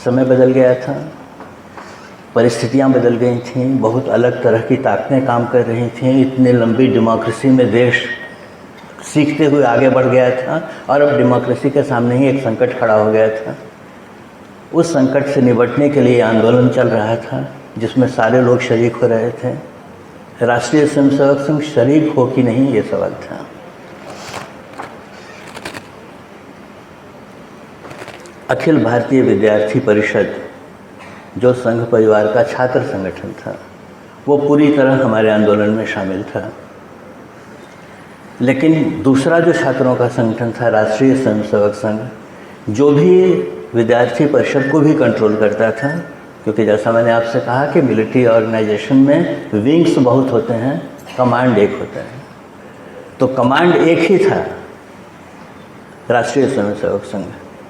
Speaker 1: समय बदल गया था, परिस्थितियां बदल गई थीं, बहुत अलग तरह की ताकतें काम कर रही थीं। इतनी लंबी डेमोक्रेसी में देश सीखते हुए आगे बढ़ गया था और अब डेमोक्रेसी के सामने ही एक संकट खड़ा हो गया था। उस संकट से निपटने के लिए आंदोलन चल रहा था जिसमें सारे लोग शरीक हो रहे थे। राष्ट्रीय स्वयंसेवक संघ शरीक हो कि नहीं, ये सवाल था। अखिल भारतीय विद्यार्थी परिषद जो संघ परिवार का छात्र संगठन था वो पूरी तरह हमारे आंदोलन में शामिल था, लेकिन दूसरा जो छात्रों का संगठन था राष्ट्रीय स्वयंसेवक संघ, जो भी विद्यार्थी परिषद को भी कंट्रोल करता था, क्योंकि जैसा मैंने आपसे कहा कि मिलिट्री ऑर्गेनाइजेशन में विंग्स बहुत होते हैं, कमांड एक होता है। तो कमांड एक ही था, राष्ट्रीय स्वयंसेवक संघ,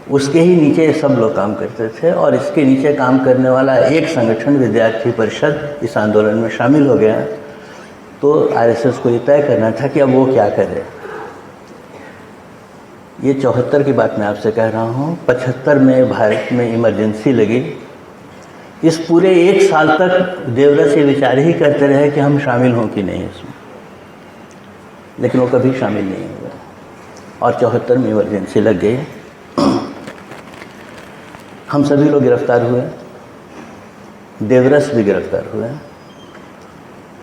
Speaker 1: उसके ही नीचे सब लोग काम करते थे। और इसके नीचे काम करने वाला एक संगठन विद्यार्थी परिषद इस आंदोलन में शामिल हो गया। तो आरएसएस को ये तय करना था कि अब वो क्या करे। ये 74 की बात मैं आपसे कह रहा हूँ। 75 में भारत में इमरजेंसी लगी। इस पूरे 1 साल तक देवरस ये विचार ही करते रहे कि हम शामिल हों कि नहीं इसमें, लेकिन वो कभी शामिल नहीं हुआ। और 74 में इमरजेंसी लग गई। हम सभी लोग गिरफ्तार हुए, देवरस भी गिरफ्तार हुए।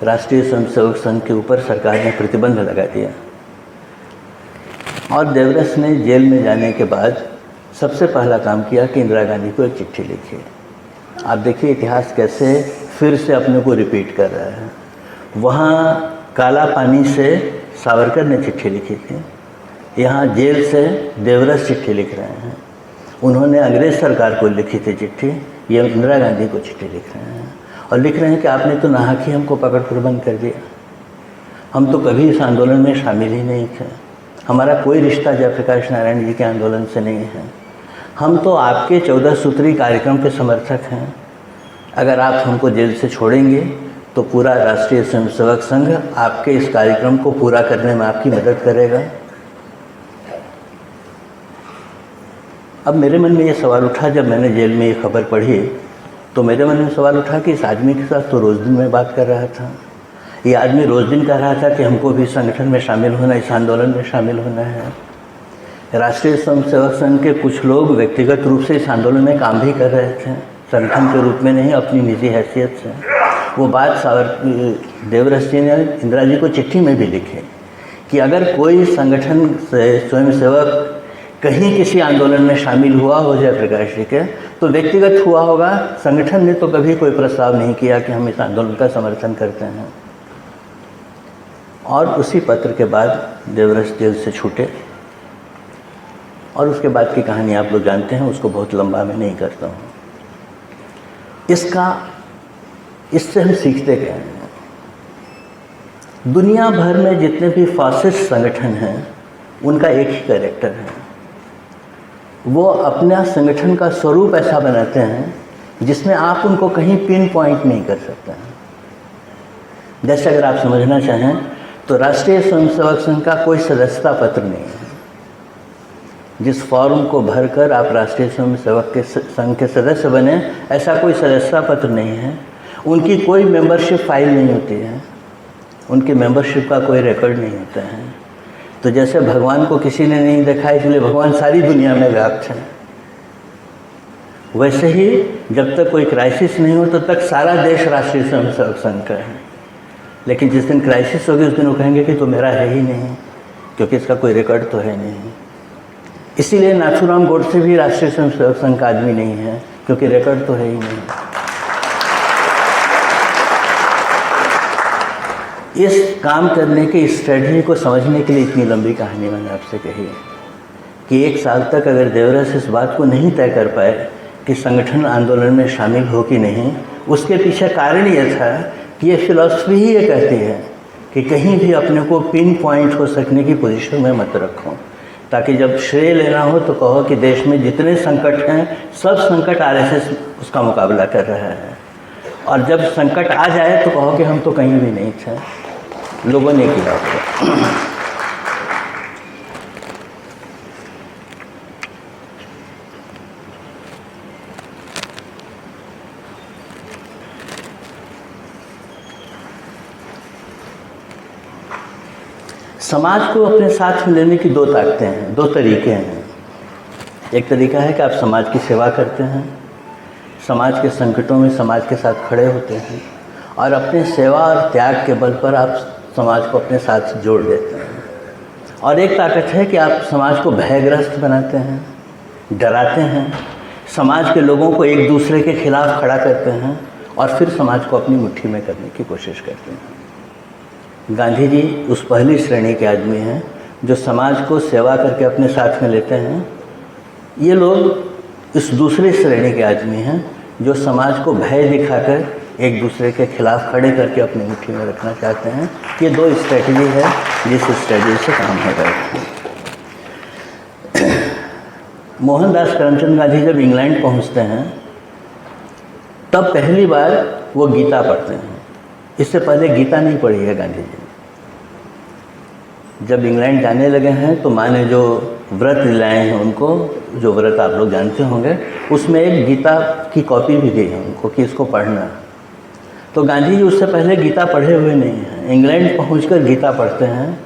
Speaker 1: राष्ट्रीय स्वयंसेवक संघ के ऊपर सरकार ने प्रतिबंध लगा दिया। और देवरस ने जेल में जाने के बाद सबसे पहला काम किया कि इंदिरा गांधी को एक चिट्ठी लिखी। आप देखिए इतिहास कैसे फिर से अपने को रिपीट कर रहा है। वहाँ काला पानी से सावरकर ने चिट्ठी लिखी थी, यहाँ जेल से देवरस चिट्ठी लिख रहे हैं। उन्होंने अंग्रेज़ सरकार को लिखी थी चिट्ठी, ये इंदिरा गांधी को चिट्ठी लिख रहे हैं। और लिख रहे हैं कि आपने तो नाहक ही हमको पकड़ कर बंद कर दिया। हम तो कभी इस आंदोलन में शामिल ही नहीं थे। हमारा कोई रिश्ता जयप्रकाश नारायण जी के आंदोलन से नहीं है। हम तो आपके 14 सूत्री कार्यक्रम के समर्थक हैं। अगर आप हमको जेल से छोड़ेंगे तो पूरा राष्ट्रीय स्वयंसेवक संघ आपके इस कार्यक्रम को पूरा करने में आपकी मदद करेगा। अब मेरे मन में ये सवाल उठा, जब मैंने जेल में ये खबर पढ़ी तो मेरे मन में सवाल उठा कि इस आदमी के साथ तो रोज़ दिन में बात कर रहा था। ये आदमी रोज़ दिन कह रहा था कि हमको भी संगठन में शामिल होना, इस आंदोलन में शामिल होना है। राष्ट्रीय स्वयंसेवक संघ के कुछ लोग व्यक्तिगत रूप से इस आंदोलन में काम भी कर रहे थे, संगठन के रूप में नहीं, अपनी निजी हैसियत से। वो बात देवरस जी ने इंदिरा जी को चिट्ठी में भी लिखी कि अगर कोई संगठन से स्वयंसेवक कहीं किसी आंदोलन में शामिल हुआ हो जयप्रकाश जी के, तो व्यक्तिगत हुआ होगा। संगठन ने तो कभी कोई प्रस्ताव नहीं किया कि हम इस आंदोलन का समर्थन करते हैं। और उसी पत्र के बाद देवरस जेल से छूटे। और उसके बाद की कहानी आप लोग जानते हैं, उसको बहुत लंबा मैं नहीं करता हूँ। इससे हम सीखते क्या हैं? दुनिया भर में जितने भी फासिस्ट संगठन हैं उनका एक ही कैरेक्टर है, वो अपना संगठन का स्वरूप ऐसा बनाते हैं जिसमें आप उनको कहीं पिन पॉइंट नहीं कर सकते हैं। जैसे अगर आप समझना चाहें तो राष्ट्रीय स्वयंसेवक संघ का कोई सदस्यता पत्र नहीं है। जिस फॉर्म को भरकर आप राष्ट्रीय स्वयंसेवक के संघ के सदस्य बने, ऐसा कोई सदस्यता पत्र नहीं है। उनकी कोई मेंबरशिप फाइल नहीं होती है, उनकी मेंबरशिप का कोई रिकॉर्ड नहीं होता है। तो जैसे भगवान को किसी ने नहीं देखा इसलिए भगवान सारी दुनिया में व्याप्त है, वैसे ही जब तक कोई क्राइसिस नहीं हो तब तक सारा देश राष्ट्रीय स्वयंसेवक संघ का है। लेकिन जिस दिन क्राइसिस होगी उस दिन वो कहेंगे कि तो मेरा है ही नहीं, क्योंकि इसका कोई रिकॉर्ड तो है नहीं। इसीलिए नाथूराम गोडसे भी राष्ट्रीय स्वयंसेवक संघ का आदमी नहीं है, क्योंकि रिकॉर्ड तो है ही नहीं। इस काम करने की स्ट्रेटजी को समझने के लिए इतनी लंबी कहानी मैंने आपसे कही है कि 1 साल तक अगर देवरस इस बात को नहीं तय कर पाए कि संगठन आंदोलन में शामिल हो कि नहीं, उसके पीछे कारण ये था कि ये फिलॉसफी ही ये कहती है कि कहीं भी अपने को पिन पॉइंट हो सकने की पोजीशन में मत रखो, ताकि जब श्रेय लेना हो तो कहो कि देश में जितने संकट हैं सब संकट आरएसएस उसका मुकाबला कर रहा है, और जब संकट आ जाए तो कहो कि हम तो कहीं भी नहीं थे, लोगों ने किया। समाज को अपने साथ में लेने की 2 ताकतें हैं, 2 तरीके हैं। एक तरीका है कि आप समाज की सेवा करते हैं, समाज के संकटों में समाज के साथ खड़े होते हैं, और अपने सेवा और त्याग के बल पर आप समाज को अपने साथ जोड़ देते हैं। और एक ताकत है कि आप समाज को भयग्रस्त बनाते हैं, डराते हैं, समाज के लोगों को एक दूसरे के खिलाफ खड़ा करते हैं और फिर समाज को अपनी मुट्ठी में करने की कोशिश करते हैं। गांधी जी उस पहली श्रेणी के आदमी हैं जो समाज को सेवा करके अपने साथ में लेते हैं। ये लोग इस दूसरी श्रेणी के आदमी हैं जो समाज को भय दिखाकर एक दूसरे के खिलाफ खड़े करके अपनी मुट्ठी में रखना चाहते हैं। ये दो स्ट्रेटजी है जिस स्ट्रेटजी से काम हो रहा है। मोहनदास करमचंद गांधी जब इंग्लैंड पहुंचते हैं तब पहली बार वो गीता पढ़ते हैं। इससे पहले गीता नहीं पढ़ी है गांधी जी। जब इंग्लैंड जाने लगे हैं तो माँ ने जो व्रत दिलाए हैं उनको, जो व्रत आप लोग जानते होंगे, उसमें एक गीता की कॉपी भी दी है उनको कि इसको पढ़ना। तो गांधी जी उससे पहले गीता पढ़े हुए नहीं हैं। इंग्लैंड पहुंचकर गीता पढ़ते हैं,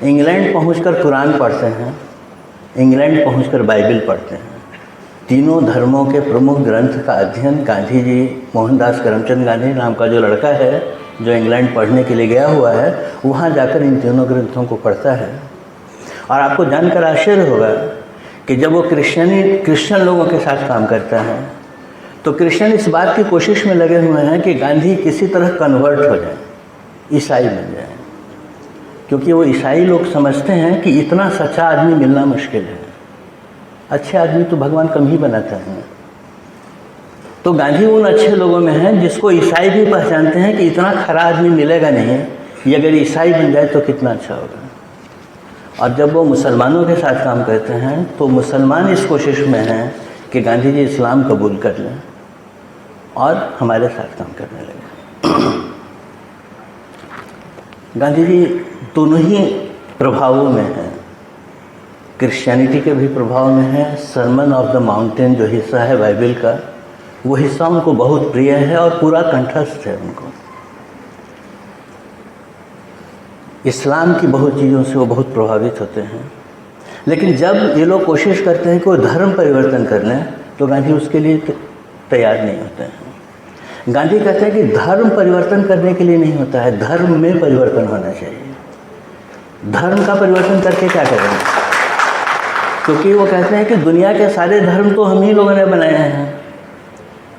Speaker 1: इंग्लैंड पहुंचकर कुरान पढ़ते हैं, इंग्लैंड पहुंचकर बाइबल पढ़ते हैं। तीनों धर्मों के प्रमुख ग्रंथ का अध्ययन गांधी जी, मोहनदास करमचंद गांधी नाम का जो लड़का है जो इंग्लैंड पढ़ने के लिए गया हुआ है, वहाँ जाकर इन तीनों ग्रंथों को पढ़ता है। और आपको जानकर आश्चर्य होगा कि जब वो क्रिश्चियन लोगों के साथ काम करता है तो क्रिश्चियन इस बात की कोशिश में लगे हुए हैं कि गांधी किसी तरह कन्वर्ट हो जाए, ईसाई बन जाए, क्योंकि वो ईसाई लोग समझते हैं कि इतना सच्चा आदमी मिलना मुश्किल है। अच्छे आदमी तो भगवान कम ही बनाता है। तो गांधी उन अच्छे लोगों में हैं जिसको ईसाई भी पहचानते हैं कि इतना खरा आदमी मिलेगा नहीं, ये अगर ईसाई बन जाए तो कितना अच्छा होगा। और जब वो मुसलमानों के साथ काम करते हैं तो मुसलमान इस कोशिश में हैं कि गांधी जी इस्लाम कबूल कर लें और हमारे साथ काम करने लगे। गांधी जी दोनों ही प्रभावों में हैं, क्रिश्चियनिटी के भी प्रभाव में है। सरमन ऑफ द माउंटेन जो हिस्सा है बाइबल का, वो हिस्सा उनको बहुत प्रिय है और पूरा कंठस्थ है उनको। इस्लाम की बहुत चीज़ों से वो बहुत प्रभावित होते हैं। लेकिन जब ये लोग कोशिश करते हैं कि वो धर्म परिवर्तन कर लें तो गांधी उसके लिए तैयार नहीं होते हैं। गांधी कहते हैं कि धर्म परिवर्तन करने के लिए नहीं होता है, धर्म में परिवर्तन होना चाहिए। धर्म का परिवर्तन करके क्या करेंगे? क्योंकि वो कहते हैं कि दुनिया के सारे धर्म तो हम ही लोगों ने बनाए हैं।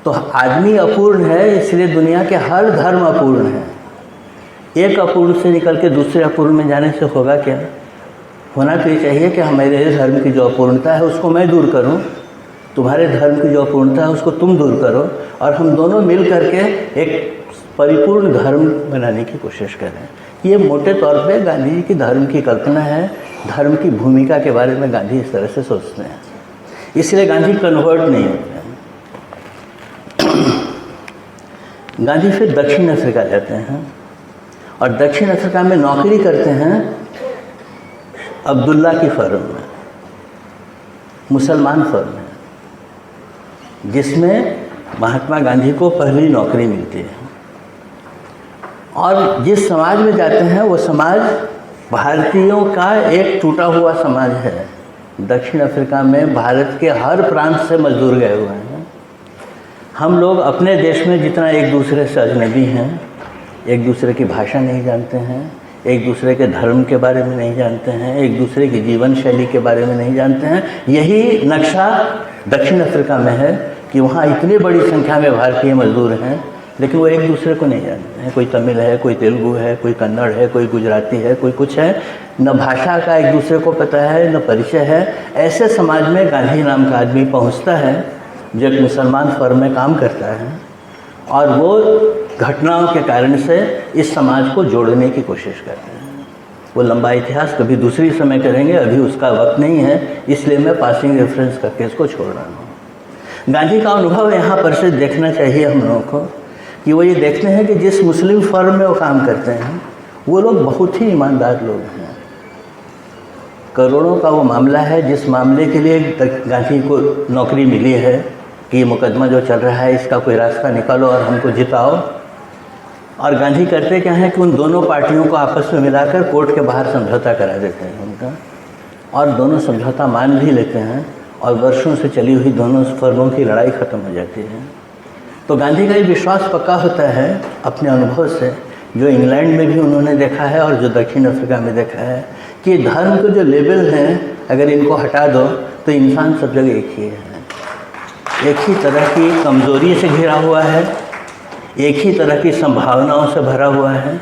Speaker 1: तो आदमी अपूर्ण है, इसलिए दुनिया के हर धर्म अपूर्ण है। एक अपूर्ण से निकल के दूसरे अपूर्ण में जाने से होगा क्या? होना तो ये चाहिए कि हमारे धर्म की जो अपूर्णता है उसको मैं दूर करूं, तुम्हारे धर्म की जो अपूर्णता है उसको तुम दूर करो, और हम दोनों मिल करके एक परिपूर्ण धर्म बनाने की कोशिश करें। ये मोटे तौर पे गांधी जी की धर्म की कल्पना है। धर्म की भूमिका के बारे में गांधी इस तरह से सोचते हैं, इसलिए गांधी कन्वर्ट नहीं होते हैं। गांधी फिर दक्षिण अफ्रीका जाते हैं और दक्षिण अफ्रीका में नौकरी करते हैं अब्दुल्ला की फर्म में, मुसलमान फर्म है, जिसमें महात्मा गांधी को पहली नौकरी मिलती है। और जिस समाज में जाते हैं वो समाज भारतीयों का एक टूटा हुआ समाज है। दक्षिण अफ्रीका में भारत के हर प्रांत से मजदूर गए हुए हैं। हम लोग अपने देश में जितना एक दूसरे से अजनबी हैं, एक दूसरे की भाषा नहीं जानते हैं, एक दूसरे के धर्म के बारे में नहीं जानते हैं, एक दूसरे की जीवन शैली के बारे में नहीं जानते हैं। यही नक्शा दक्षिण अफ्रीका में है कि वहाँ इतनी बड़ी संख्या में भारतीय मजदूर हैं, लेकिन वो एक दूसरे को नहीं जानते हैं। कोई तमिल है, कोई तेलुगु है, कोई कन्नड़ है, कोई गुजराती है, कोई कुछ है। न भाषा का एक दूसरे को पता है, न परिचय है। ऐसे समाज में गांधी नाम का आदमी पहुंचता है जो एक मुसलमान फर्म में काम करता है, और वो घटनाओं के कारण से इस समाज को जोड़ने की कोशिश करते हैं। वो लंबा इतिहास कभी दूसरी समय करेंगे, अभी उसका वक्त नहीं है, इसलिए मैं पासिंग रेफरेंस करके इसको छोड़ रहा हूँ। गांधी का अनुभव यहाँ पर से देखना चाहिए हम लोगों को कि वो ये देखते हैं कि जिस मुस्लिम फर्म में वो काम करते हैं वो लोग बहुत ही ईमानदार लोग हैं। करोड़ों का वो मामला है जिस मामले के लिए गांधी को नौकरी मिली है कि ये मुकदमा जो चल रहा है इसका कोई रास्ता निकालो और हमको जिताओ। और गांधी करते क्या है कि उन दोनों पार्टियों को आपस में मिलाकर कोर्ट के बाहर समझौता करा देते हैं उनका, और दोनों समझौता मान भी लेते हैं, और वर्षों से चली हुई दोनों फर्मों की लड़ाई ख़त्म हो जाती है। तो गांधी का ये विश्वास पक्का होता है अपने अनुभव से, जो इंग्लैंड में भी उन्होंने देखा है और जो दक्षिण अफ्रीका में देखा है, कि धर्म के जो लेबल हैं अगर इनको हटा दो तो इंसान सब जगह एक ही है, एक ही तरह की कमज़ोरी से घिरा हुआ है, एक ही तरह की संभावनाओं से भरा हुआ है।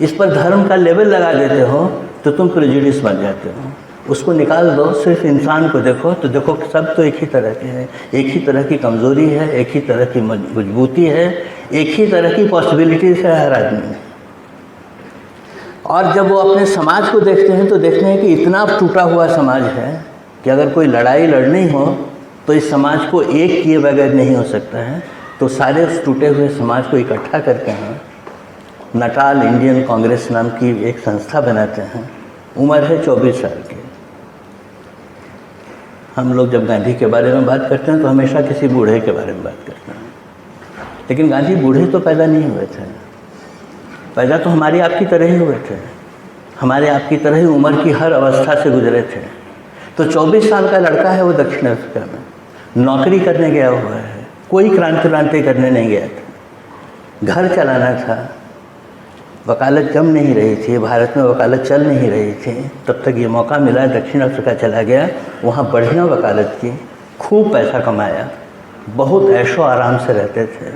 Speaker 1: इस पर धर्म का लेबल लगा देते हो तो तुम प्रेजुडिस बन जाते हो। उसको निकाल दो, सिर्फ इंसान को देखो तो देखो कि सब तो एक ही तरह के हैं, एक ही तरह की कमज़ोरी है, एक ही तरह की मजबूती है, एक ही तरह की पॉसिबिलिटीज़ है हर आदमी में। और जब वो अपने समाज को देखते हैं तो देखते हैं कि इतना टूटा हुआ समाज है कि अगर कोई लड़ाई लड़नी हो तो इस समाज को एक किए बगैर नहीं हो सकता है। तो सारे उस टूटे हुए समाज को इकट्ठा करके हैं, नटाल इंडियन कांग्रेस नाम की एक संस्था बनाते हैं। उम्र है 24 साल की। हम लोग जब गांधी के बारे में बात करते हैं तो हमेशा किसी बूढ़े के बारे में बात करते हैं, लेकिन गांधी बूढ़े तो पैदा नहीं हुए थे, पैदा तो हमारी आपकी तरह ही हुए थे, हमारे आपकी तरह ही उम्र की हर अवस्था से गुजरे थे। तो 24 साल का लड़का है, वो दक्षिण अफ्रीका में नौकरी करने गया हुआ है, कोई क्रांति करने नहीं गया था, घर चलाना था, वकालत जम नहीं रही थी, भारत में वकालत चल नहीं रही थी। तब तक ये मौका मिला, दक्षिण अफ्रीका चला गया, वहाँ बढ़िया वकालत की, खूब पैसा कमाया, बहुत ऐशो आराम से रहते थे।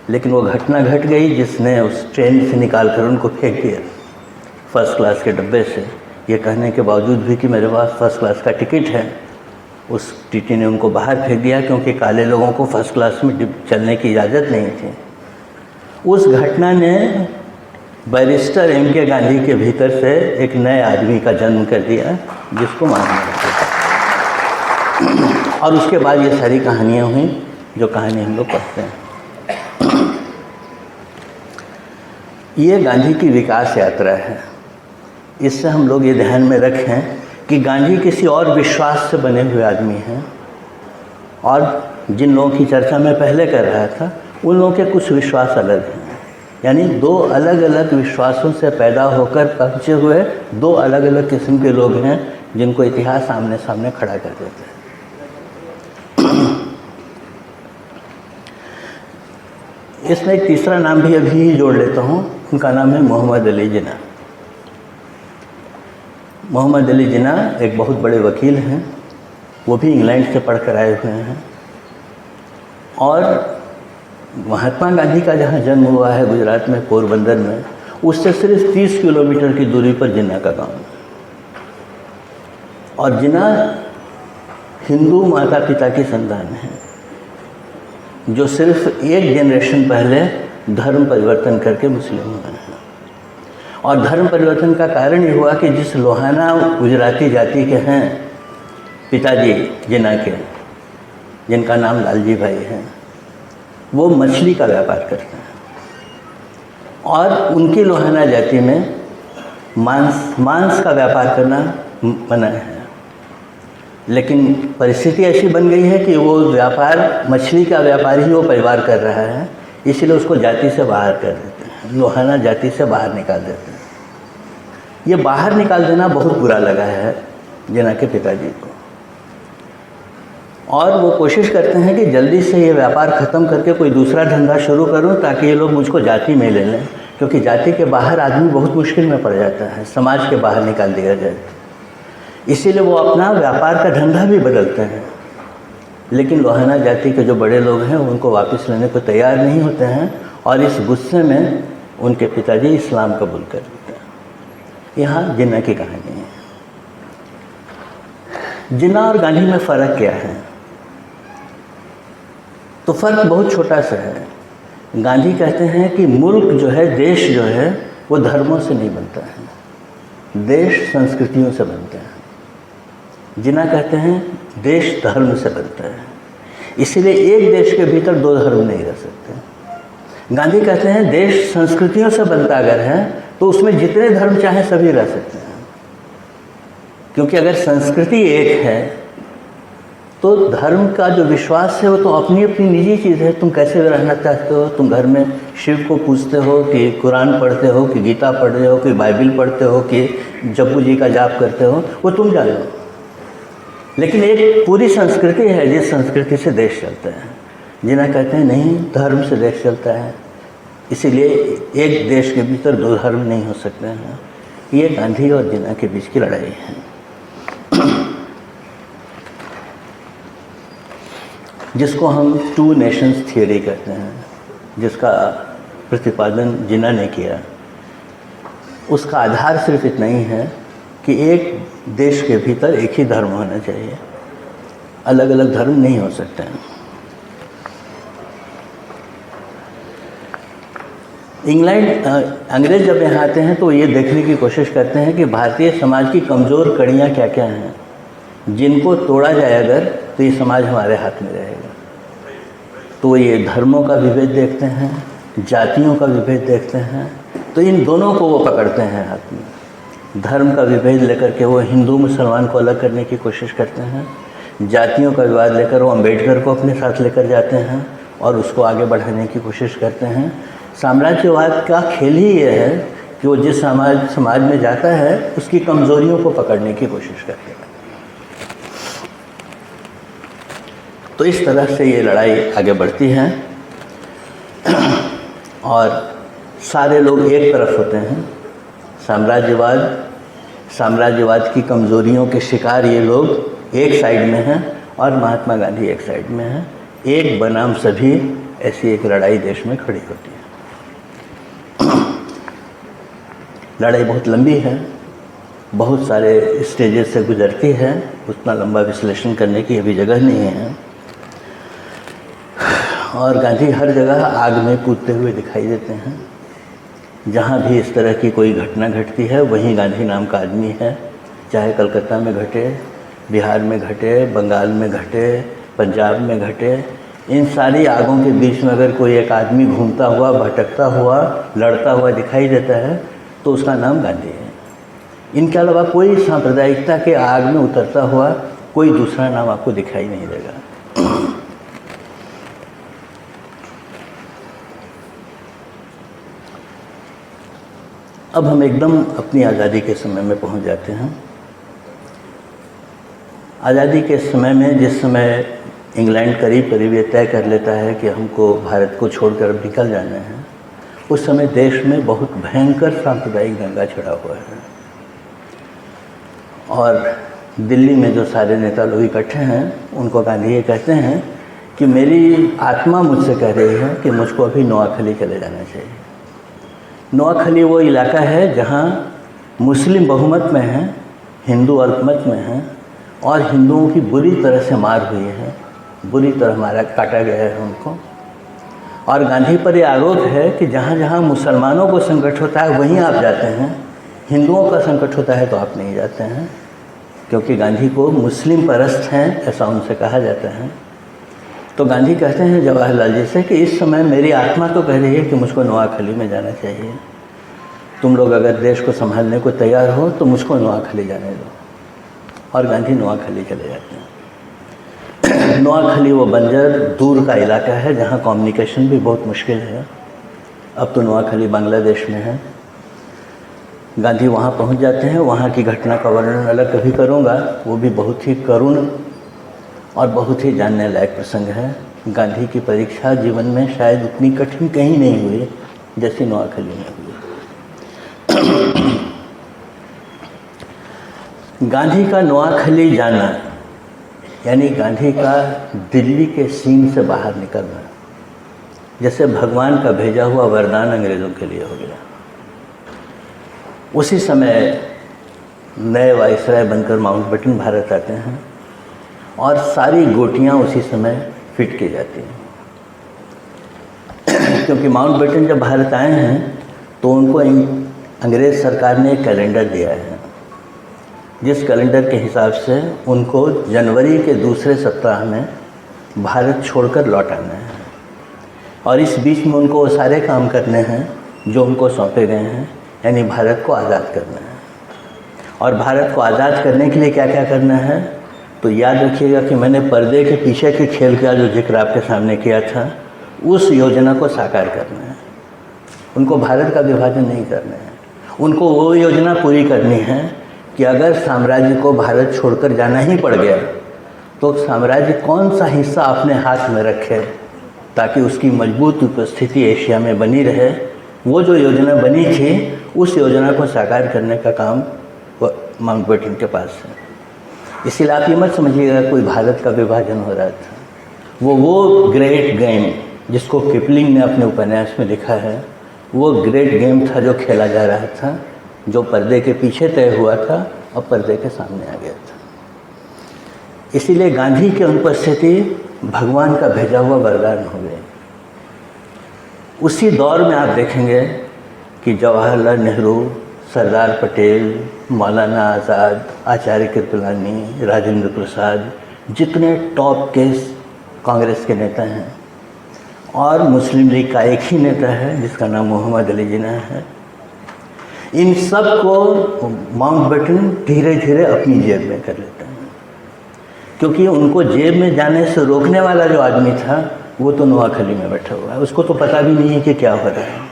Speaker 1: लेकिन वो घटना घट गई जिसने उस ट्रेन से निकाल कर उनको फेंक दिया फर्स्ट क्लास के डब्बे से, ये कहने के बावजूद भी कि मेरे पास फर्स्ट क्लास का टिकट है। उस टीटी ने उनको बाहर फेंक दिया क्योंकि काले लोगों को फर्स्ट क्लास में चलने की इजाज़त नहीं थी। उस घटना ने बैरिस्टर M.K. गांधी के भीतर से एक नए आदमी का जन्म कर दिया जिसको महात्मा कहते हैं। और उसके बाद ये सारी कहानियाँ हुई जो कहानी हम लोग पढ़ते हैं। ये गांधी की विकास यात्रा है। इससे हम लोग ये ध्यान में रखें कि गांधी किसी और विश्वास से बने हुए आदमी हैं, और जिन लोगों की चर्चा मैं पहले कर रहा था उन लोगों के कुछ विश्वास अलग हैं। यानी दो अलग अलग विश्वासों से पैदा होकर पहुँचे हुए दो अलग अलग किस्म के लोग हैं जिनको इतिहास आमने सामने खड़ा कर देते हैं। इसमें एक तीसरा नाम भी अभी जोड़ लेता हूँ, उनका नाम है मोहम्मद अली जिन्ना। मोहम्मद अली जिन्ना एक बहुत बड़े वकील हैं, वो भी इंग्लैंड से पढ़ कर आए हुए हैं। और महात्मा गांधी का जहाँ जन्म हुआ है गुजरात में पोरबंदर में, उससे सिर्फ 30 किलोमीटर की दूरी पर जिन्ना का गांव है। और जिन्ना हिंदू माता पिता की संतान है जो सिर्फ एक जनरेशन पहले धर्म परिवर्तन करके मुस्लिम हुए हैं। और धर्म परिवर्तन का कारण ये हुआ कि जिस लोहाना गुजराती जाति के हैं पिताजी जिन्ना के, जिनका नाम लालजी भाई है, वो मछली का व्यापार करते हैं। और उनकी लोहाना जाति में मांस का व्यापार करना मना है। लेकिन परिस्थिति ऐसी बन गई है कि वो व्यापार, मछली का व्यापार ही वो परिवार कर रहा है, इसलिए उसको जाति से बाहर कर देते हैं, लोहाना जाति से बाहर निकाल देते हैं। ये बाहर निकाल देना बहुत बुरा लगा है जिन्ना के पिताजी को, और वो कोशिश करते हैं कि जल्दी से ये व्यापार ख़त्म करके कोई दूसरा धंधा शुरू करूं ताकि ये लोग मुझको जाति में ले लें, क्योंकि जाति के बाहर आदमी बहुत मुश्किल में पड़ जाता है, समाज के बाहर निकाल दिया जाए। इसीलिए वो अपना व्यापार का धंधा भी बदलते हैं। लेकिन लोहाना जाति के जो बड़े लोग हैं उनको वापस लेने को तैयार नहीं होते हैं, और इस गुस्से में उनके पिताजी इस्लाम कबूल कर लेते हैं। यहाँ जिन्ना की कहानी है। जिन्ना और गांधी में फ़र्क क्या है? तो फ़र्क बहुत छोटा सा है। गांधी कहते हैं कि मुल्क जो है, देश जो है, वो धर्मों से नहीं बनता है, देश संस्कृतियों से बनता है। जिन्ना कहते हैं देश धर्म से बनता है, इसीलिए एक देश के भीतर दो धर्म नहीं रह सकते। गांधी कहते हैं देश संस्कृतियों से बनता अगर है तो उसमें जितने धर्म चाहें सभी रह सकते हैं, क्योंकि अगर संस्कृति एक है तो धर्म का जो विश्वास है वो तो अपनी अपनी निजी चीज़ है। तुम कैसे रहना चाहते हो, तुम घर में शिव को पूजते हो कि कुरान पढ़ते हो कि गीता पढ़ते हो कि बाइबिल पढ़ते हो कि जप्पू जी का जाप करते हो, वो तुम जानो। लेकिन एक पूरी संस्कृति है जिस संस्कृति से देश चलता है। जिन्ना कहते हैं नहीं, धर्म से देश चलता है, इसीलिए एक देश के भीतर दो धर्म नहीं हो सकते हैं। ये गांधी और जिन्ना के बीच की लड़ाई है, जिसको हम टू नेशंस थियोरी कहते हैं, जिसका प्रतिपादन जिन्ना ने किया। उसका आधार सिर्फ इतना ही है कि एक देश के भीतर एक ही धर्म होना चाहिए, अलग अलग धर्म नहीं हो सकते हैं। इंग्लैंड अंग्रेज जब यहाँ आते हैं तो ये देखने की कोशिश करते हैं कि भारतीय समाज की कमज़ोर कड़ियाँ क्या क्या हैं, जिनको तोड़ा जाए अगर तो ये समाज हमारे हाथ में रहेगा। तो ये धर्मों का विभेद देखते हैं, जातियों का विभेद देखते हैं, तो इन दोनों को वो पकड़ते हैं हाथ में। धर्म का विभेद लेकर के वो हिंदू मुसलमान को अलग करने की कोशिश करते हैं, जातियों का विवाद लेकर वो अम्बेडकर को अपने साथ लेकर जाते हैं और उसको आगे बढ़ाने की कोशिश करते हैं। साम्राज्यवाद का खेल ही ये है कि वो जिस समाज में जाता है उसकी कमज़ोरियों को पकड़ने की कोशिश करते हैं। तो इस तरह से ये लड़ाई आगे बढ़ती है और सारे लोग एक तरफ होते हैं। साम्राज्यवाद की कमज़ोरियों के शिकार ये लोग एक साइड में हैं और महात्मा गांधी एक साइड में हैं। एक बनाम सभी, ऐसी एक लड़ाई देश में खड़ी होती है। लड़ाई बहुत लंबी है, बहुत सारे स्टेजेस से गुजरती है, उतना लंबा विश्लेषण करने की अभी जगह नहीं है। और गांधी हर जगह आग में कूदते हुए दिखाई देते हैं। जहाँ भी इस तरह की कोई घटना घटती है वहीं गांधी नाम का आदमी है, चाहे कलकत्ता में घटे, बिहार में घटे, बंगाल में घटे, पंजाब में घटे। इन सारी आगों के बीच में अगर कोई एक आदमी घूमता हुआ, भटकता हुआ, लड़ता हुआ दिखाई देता है तो उसका नाम गांधी है। इनके अलावा कोई सांप्रदायिकता के आग में उतरता हुआ कोई दूसरा नाम आपको दिखाई नहीं देगा। अब हम एकदम अपनी आज़ादी के समय में पहुंच जाते हैं। आज़ादी के समय में, जिस समय इंग्लैंड करीब करीब ये तय कर लेता है कि हमको भारत को छोड़कर अब निकल जाना है, उस समय देश में बहुत भयंकर सांप्रदायिक दंगा छिड़ा हुआ है। और दिल्ली में जो सारे नेता लोग इकट्ठे हैं उनको गांधी ये कहते हैं कि मेरी आत्मा मुझसे कह रही है कि मुझको अभी नोआखली चले जाना चाहिए। नोआखली वो इलाका है जहाँ मुस्लिम बहुमत में हैं, हिंदू अल्पमत में हैं और हिंदुओं की बुरी तरह से मार हुई है, बुरी तरह मारा काटा गया है उनको। और गांधी पर ये आरोप है कि जहाँ जहाँ मुसलमानों को संकट होता है वहीं आप जाते हैं, हिंदुओं का संकट होता है तो आप नहीं जाते हैं, क्योंकि गांधी को मुस्लिम परस्त हैं ऐसा उनसे कहा जाता है। तो गांधी कहते हैं जवाहरलाल जी से कि इस समय मेरी आत्मा तो कह रही है कि मुझको नोआखली में जाना चाहिए, तुम लोग अगर देश को संभालने को तैयार हो तो मुझको नोआखली जाने दो। और गांधी नोआखली चले जाते हैं। नोआखली वो बंजर दूर का इलाका है जहाँ कम्युनिकेशन भी बहुत मुश्किल है। अब तो नोआखली बांग्लादेश में है। गांधी वहाँ पहुँच जाते हैं। वहाँ की घटना का वर्णन अलग कभी करूँगा, वो भी बहुत ही करुण और बहुत ही जानने लायक प्रसंग है। गांधी की परीक्षा जीवन में शायद उतनी कठिन कहीं नहीं हुई जैसी नोआखली में हुई। गांधी का नोआखली जाना यानी गांधी का दिल्ली के सीन से बाहर निकलना जैसे भगवान का भेजा हुआ वरदान अंग्रेज़ों के लिए हो गया। उसी समय नए वाइसराय बनकर माउंटबेटन भारत आते हैं और सारी गोटियां उसी समय फिट की जाती हैं। क्योंकि माउंटबेटन जब भारत आए हैं तो उनको अंग्रेज़ सरकार ने एक कैलेंडर दिया है, जिस कैलेंडर के हिसाब से उनको जनवरी के दूसरे सप्ताह में भारत छोड़कर लौट आना है। और इस बीच में उनको वो सारे काम करने हैं जो उनको सौंपे गए हैं, यानी भारत को आज़ाद करना है। और भारत को आज़ाद करने के लिए क्या क्या करना है, तो याद रखिएगा कि मैंने पर्दे के पीछे के खेल का जो जिक्र आपके सामने किया था, उस योजना को साकार करना है। उनको भारत का विभाजन नहीं करना है, उनको वो योजना पूरी करनी है कि अगर साम्राज्य को भारत छोड़कर जाना ही पड़ गया तो साम्राज्य कौन सा हिस्सा अपने हाथ में रखे ताकि उसकी मजबूत उपस्थिति एशिया में बनी रहे। वो जो योजना बनी थी उस योजना को साकार करने का काम माउंटबेटन के पास है। इसीलिए आप ये मत समझिएगा कोई भारत का विभाजन हो रहा था। वो ग्रेट गेम जिसको किपलिंग ने अपने उपन्यास में लिखा है, वो ग्रेट गेम था जो खेला जा रहा था, जो पर्दे के पीछे तय हुआ था और पर्दे के सामने आ गया था। इसीलिए गांधी की अनुपस्थिति भगवान का भेजा हुआ वरदान हो गई। उसी दौर में आप देखेंगे कि जवाहरलाल नेहरू, सरदार पटेल, मौलाना आज़ाद, आचार्य कृपलानी, राजेंद्र प्रसाद, जितने टॉप के कांग्रेस के नेता हैं, और मुस्लिम लीग का एक ही नेता है जिसका नाम मोहम्मद अली जिन्ना है, इन सब को माउंटबेटन धीरे धीरे अपनी जेब में कर लेता है, क्योंकि उनको जेब में जाने से रोकने वाला जो आदमी था वो तो नोआखली में बैठा हुआ है, उसको तो पता भी नहीं है कि क्या हो रहा है।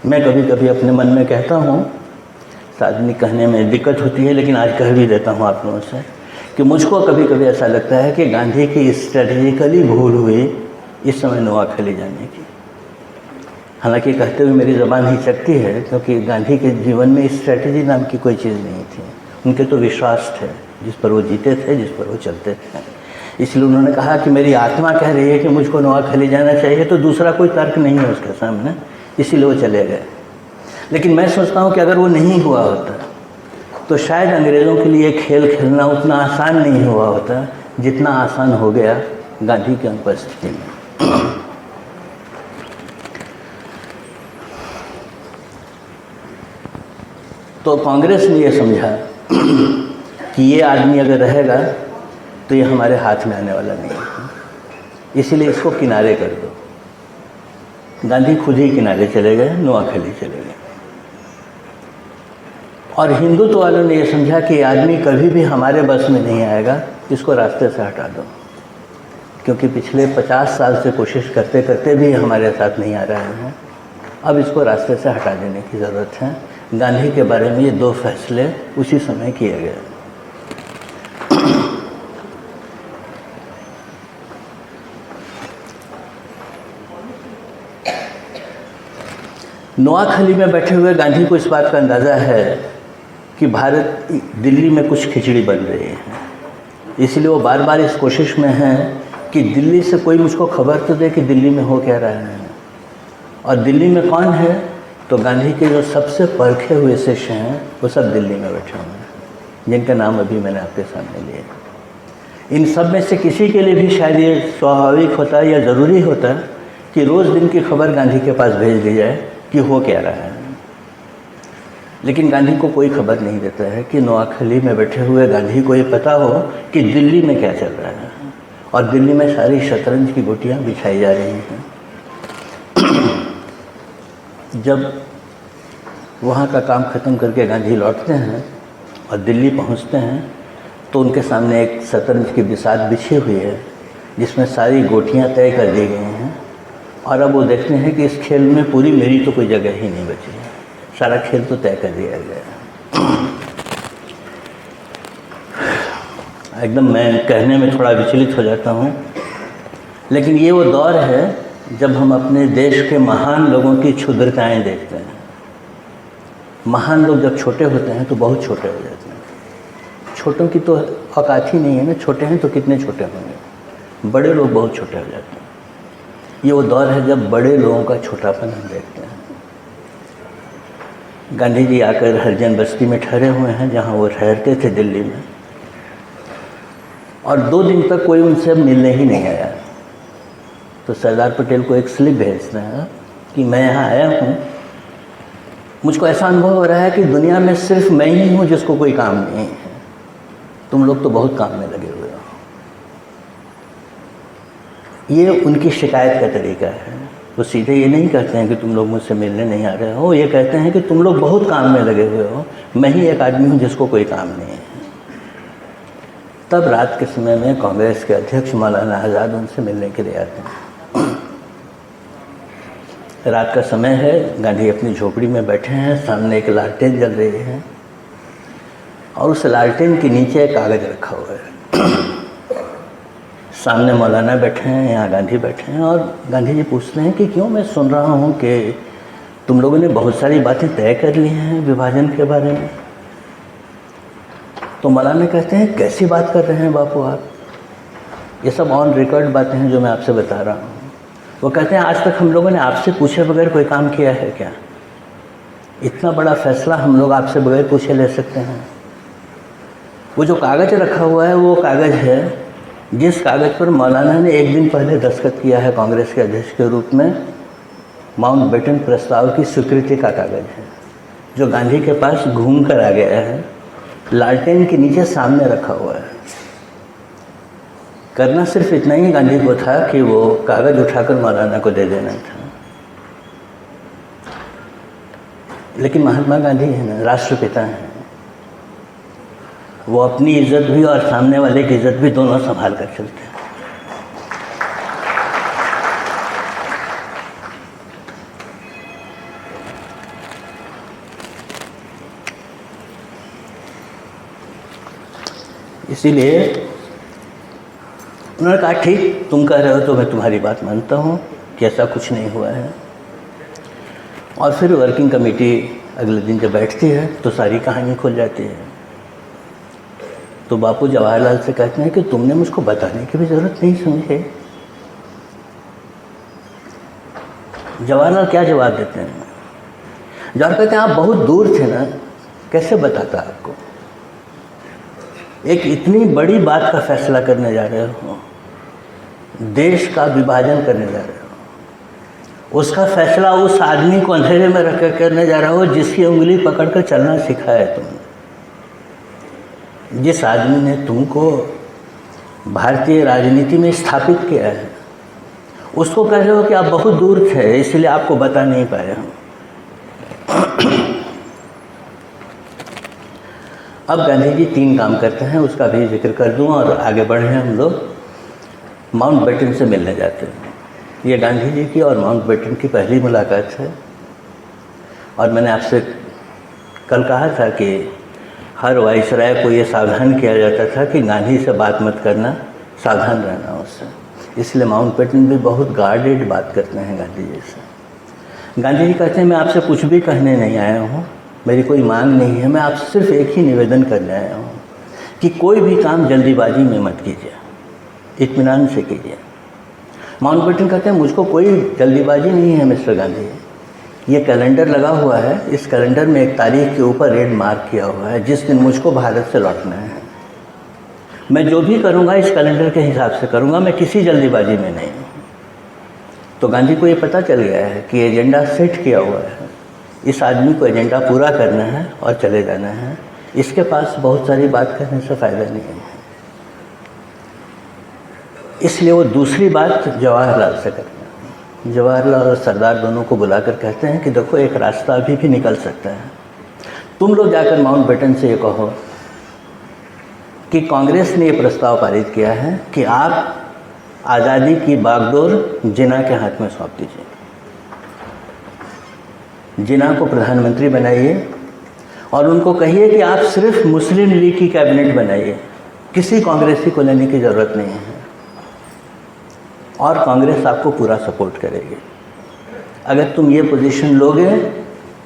Speaker 1: मैं कभी कभी अपने मन में कहता हूँ, सार्वजनिक कहने में दिक्कत होती है लेकिन आज कह भी देता हूँ आप लोगों से, कि मुझको कभी कभी ऐसा लगता है कि गांधी की स्ट्रेटेजिकली भूल हुई इस समय नोआखली जाने की। हालांकि कहते हुए मेरी ज़बान ही चकती है, क्योंकि गांधी के जीवन में स्ट्रेटेजी नाम की कोई चीज़ नहीं थी। उनके तो विश्वास थे, जिस पर वो जीते थे, जिस पर वो चलते थे। इसलिए उन्होंने कहा कि मेरी आत्मा कह रही है कि मुझको नोआखली जाना चाहिए, तो दूसरा कोई तर्क नहीं है उसके सामने, इसीलिए वो चले गए। लेकिन मैं सोचता हूँ कि अगर वो नहीं हुआ होता तो शायद अंग्रेज़ों के लिए खेल खेलना उतना आसान नहीं हुआ होता जितना आसान हो गया गांधी की अनुपस्थिति में। तो कांग्रेस ने ये समझा कि ये आदमी अगर रहेगा तो ये हमारे हाथ में आने वाला नहीं है, इसीलिए इसको किनारे कर दो। गांधी खुद ही किनारे चले गए, नोआखली चले गए। और हिंदुत्व वालों ने ये समझा कि ये आदमी कभी भी हमारे बस में नहीं आएगा, इसको रास्ते से हटा दो, क्योंकि पिछले 50 साल से कोशिश करते करते भी हमारे साथ नहीं आ रहे हैं, अब इसको रास्ते से हटा देने की ज़रूरत है। गांधी के बारे में ये 2 फैसले उसी समय किए गए। नोआखली में बैठे हुए गांधी को इस बात का अंदाज़ा है कि भारत दिल्ली में कुछ खिचड़ी बन रही है, इसलिए वो बार बार इस कोशिश में हैं कि दिल्ली से कोई मुझको खबर तो दे कि दिल्ली में हो क्या रहा है। और दिल्ली में कौन है? तो गांधी के जो सबसे परखे हुए शिष्य हैं वो सब दिल्ली में बैठे हुए हैं, जिनका नाम अभी मैंने आपके सामने लिया। इन सब में से किसी के लिए भी शायद ये स्वाभाविक होता है या ज़रूरी होता है कि रोज़ दिन की खबर गांधी के पास भेज दी जाए कि हो क्या रहा है। लेकिन गांधी को कोई खबर नहीं देता है कि नोआखली में बैठे हुए गांधी को ये पता हो कि दिल्ली में क्या चल रहा है, और दिल्ली में सारी शतरंज की गोटियाँ बिछाई जा रही हैं। जब वहाँ का काम ख़त्म करके गांधी लौटते हैं और दिल्ली पहुँचते हैं तो उनके सामने एक शतरंज की बिसात बिछी हुई है जिसमें सारी गोटियाँ तय कर दी गई हैं, और अब वो देखते हैं कि इस खेल में पूरी मेरी तो कोई जगह ही नहीं बची है, सारा खेल तो तय कर दिया गया। एकदम मैं कहने में थोड़ा विचलित हो जाता हूँ, लेकिन ये वो दौर है जब हम अपने देश के महान लोगों की क्षुद्रताएं देखते हैं। महान लोग जब छोटे होते हैं तो बहुत छोटे हो जाते हैं। छोटों की तो औकात ही नहीं है ना, छोटे हैं तो कितने छोटे होंगे। बड़े लोग बहुत छोटे हो जाते हैं। ये वो दौर है जब बड़े लोगों का छोटापन हम देखते हैं। गांधी जी आकर हरिजन बस्ती में ठहरे हुए हैं जहाँ वो ठहरते थे दिल्ली में, और 2 दिन तक कोई उनसे मिलने ही नहीं आया। तो सरदार पटेल को एक स्लिप भेजते हैं कि मैं यहाँ आया हूँ, मुझको ऐसा अनुभव हो रहा है कि दुनिया में सिर्फ मैं ही हूँ जिसको कोई काम नहीं है, तुम लोग तो बहुत काम में लगे हुए हो। ये उनकी शिकायत का तरीका है। वो सीधे ये नहीं कहते हैं कि तुम लोग मुझसे मिलने नहीं आ रहे हो, ये कहते हैं कि तुम लोग बहुत काम में लगे हुए हो, मैं ही एक आदमी हूँ जिसको कोई काम नहीं है। तब रात के समय में कांग्रेस के अध्यक्ष मौलाना आज़ाद उनसे मिलने के लिए आते हैं। रात का समय है, गांधी अपनी झोपड़ी में बैठे हैं, सामने एक लालटेन जल रही है और उस लालटेन के नीचे एक कागज़ रखा हुआ है। सामने मौलाना बैठे हैं, यहाँ गांधी बैठे हैं, और गांधी जी पूछते हैं कि क्यों? मैं सुन रहा हूँ कि तुम लोगों ने बहुत सारी बातें तय कर ली हैं विभाजन के बारे में। तो मौलाना कहते हैं कैसी बात कर रहे हैं बापू आप, ये सब ऑन रिकॉर्ड बातें हैं जो मैं आपसे बता रहा हूँ। वो कहते हैं आज तक हम लोगों ने आपसे पूछे बगैर कोई काम किया है क्या? इतना बड़ा फैसला हम लोग आपसे बगैर पूछे ले सकते हैं? वो जो कागज़ रखा हुआ है वो कागज़ है जिस कागज़ पर मौलाना ने एक दिन पहले दस्तखत किया है कांग्रेस के अध्यक्ष के रूप में, माउंटबेटन प्रस्ताव की स्वीकृति का कागज़ है, जो गांधी के पास घूम कर आ गया है, लालटेन के नीचे सामने रखा हुआ है। करना सिर्फ इतना ही गांधी को था कि वो कागज़ उठाकर मौलाना को दे देना था। लेकिन महात्मा गांधी है ना, राष्ट्रपिता हैं, वो अपनी इज्जत भी और सामने वाले की इज्जत भी दोनों संभाल कर चलते हैं। इसीलिए उन्होंने कहा ठीक तुम कह रहे हो तो मैं तुम्हारी बात मानता हूँ कि ऐसा कुछ नहीं हुआ है। और फिर वर्किंग कमेटी अगले दिन जब बैठती है तो सारी कहानी खुल जाती है। तो बापू जवाहरलाल से कहते हैं कि तुमने मुझको बताने की भी ज़रूरत नहीं समझे। जवाहरलाल क्या जवाब देते हैं? जवाहर कहते हैं आप बहुत दूर थे ना, कैसे बताता आपको? एक इतनी बड़ी बात का फैसला करने जा रहे हो, देश का विभाजन करने जा रहे हो, उसका फैसला उस आदमी को अंधेरे में रख कर करने जा रहे हो जिसकी उंगली पकड़कर चलना सिखाया है तुमने, जिस आदमी ने तुमको भारतीय राजनीति में स्थापित किया है, उसको कह रहे हो कि आप बहुत दूर थे इसलिए आपको बता नहीं पाए हम। अब गांधी जी 3 काम करते हैं, उसका भी जिक्र कर दूं और आगे बढ़े। हम लोग माउंटबेटन से मिलने जाते हैं। ये गांधी जी की और माउंटबेटन की पहली मुलाकात है। और मैंने आपसे कल कहा था कि हर वाइसराय को ये सावधान किया जाता था कि गांधी से बात मत करना, सावधान रहना उससे। इसलिए माउंटबेटन भी बहुत गार्डेड बात करते हैं गांधी जी से। गांधी जी कहते हैं मैं आपसे कुछ भी कहने नहीं आया हूँ, मेरी कोई मांग नहीं है, मैं आपसे सिर्फ एक ही निवेदन करने आया हूँ कि कोई भी काम जल्दीबाजी में मत कीजिए, इत्मीनान से कीजिए। माउंटबेटन कहते हैं मुझको कोई जल्दीबाजी नहीं है मिस्टर गांधी, ये कैलेंडर लगा हुआ है, इस कैलेंडर में एक तारीख के ऊपर रेड मार्क किया हुआ है जिस दिन मुझको भारत से लौटना है। मैं जो भी करूँगा इस कैलेंडर के हिसाब से करूँगा, मैं किसी जल्दीबाजी में नहीं हूँ। तो गांधी को ये पता चल गया है कि एजेंडा सेट किया हुआ है, इस आदमी को एजेंडा पूरा करना है और चले जाना है, इसके पास बहुत सारी बात करने से फ़ायदा नहीं है। इसलिए वो दूसरी बात जवाहरलाल से करते हैं। जवाहरलाल और सरदार दोनों को बुलाकर कहते हैं कि देखो एक रास्ता अभी भी निकल सकता है, तुम लोग जाकर माउंटबेटन से ये कहो कि कांग्रेस ने ये प्रस्ताव पारित किया है कि आप आज़ादी की बागडोर जिन्ना के हाथ में सौंप दीजिए, जिन्ना को प्रधानमंत्री बनाइए और उनको कहिए कि आप सिर्फ मुस्लिम लीग की कैबिनेट बनाइए, किसी कांग्रेसी को लेने की ज़रूरत नहीं है और कांग्रेस आपको पूरा सपोर्ट करेगी। अगर तुम ये पोजीशन लोगे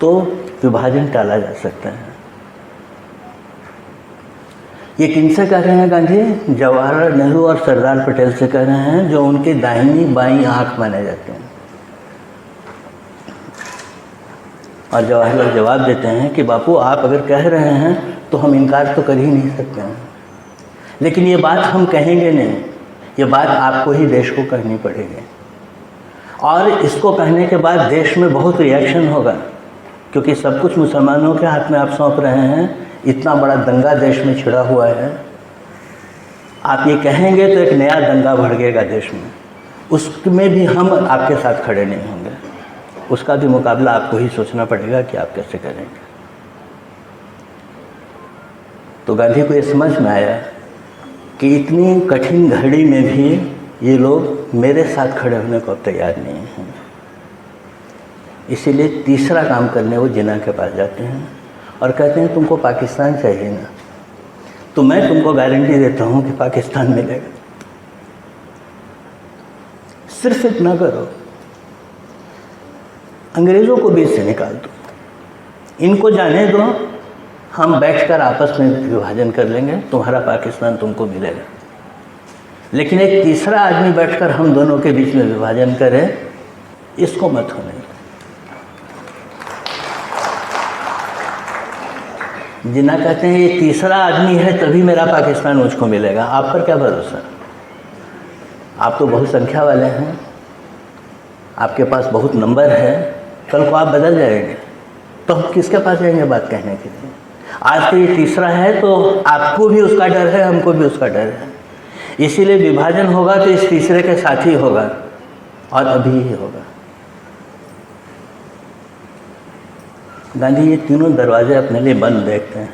Speaker 1: तो विभाजन टाला जा सकता है। ये किनसे कह रहे हैं गांधी? जवाहरलाल नेहरू और सरदार पटेल से कह रहे हैं, जो उनके दाहिनी बाईं आँख माने जाते हैं। और जवाहरलाल जवाब देते हैं कि बापू आप अगर कह रहे हैं तो हम इनकार तो कर ही नहीं सकते हैं, लेकिन ये बात हम कहेंगे नहीं, ये बात आपको ही देश को कहनी पड़ेगी। और इसको कहने के बाद देश में बहुत रिएक्शन होगा, क्योंकि सब कुछ मुसलमानों के हाथ में आप सौंप रहे हैं, इतना बड़ा दंगा देश में छिड़ा हुआ है। आप ये कहेंगे तो एक नया दंगा भड़केगा देश में, उसमें भी हम आपके साथ खड़े नहीं होंगे, उसका भी मुकाबला आपको ही सोचना पड़ेगा कि आप कैसे करेंगे। तो गांधी को ये समझ में आया कि इतनी कठिन घड़ी में भी ये लोग मेरे साथ खड़े होने को तैयार नहीं हैं। इसीलिए तीसरा काम करने वो जिन्ना के पास जाते हैं और कहते हैं तुमको पाकिस्तान चाहिए ना, तो मैं तुमको गारंटी देता हूँ कि पाकिस्तान मिलेगा, सिर्फ इतना करो, अंग्रेज़ों को बीच से निकाल दो, इनको जाने दो, हम बैठकर आपस में विभाजन कर लेंगे, तुम्हारा पाकिस्तान तुमको मिलेगा। लेकिन एक तीसरा आदमी बैठकर हम दोनों के बीच में विभाजन करे, इसको मत होने दो। जिन्ना कहते हैं ये तीसरा आदमी है तभी मेरा पाकिस्तान मुझको मिलेगा। आप पर क्या भरोसा? आप तो बहुत संख्या वाले हैं, आपके पास बहुत नंबर है, कल को आप बदल जाएंगे तो हम किसके पास जाएंगे बात कहने के लिए? आज तो ये तीसरा है तो आपको भी उसका डर है, हमको भी उसका डर है। इसीलिए विभाजन होगा तो इस तीसरे के साथ ही होगा और अभी ही होगा। गांधी ये तीनों दरवाजे अपने लिए बंद देखते हैं,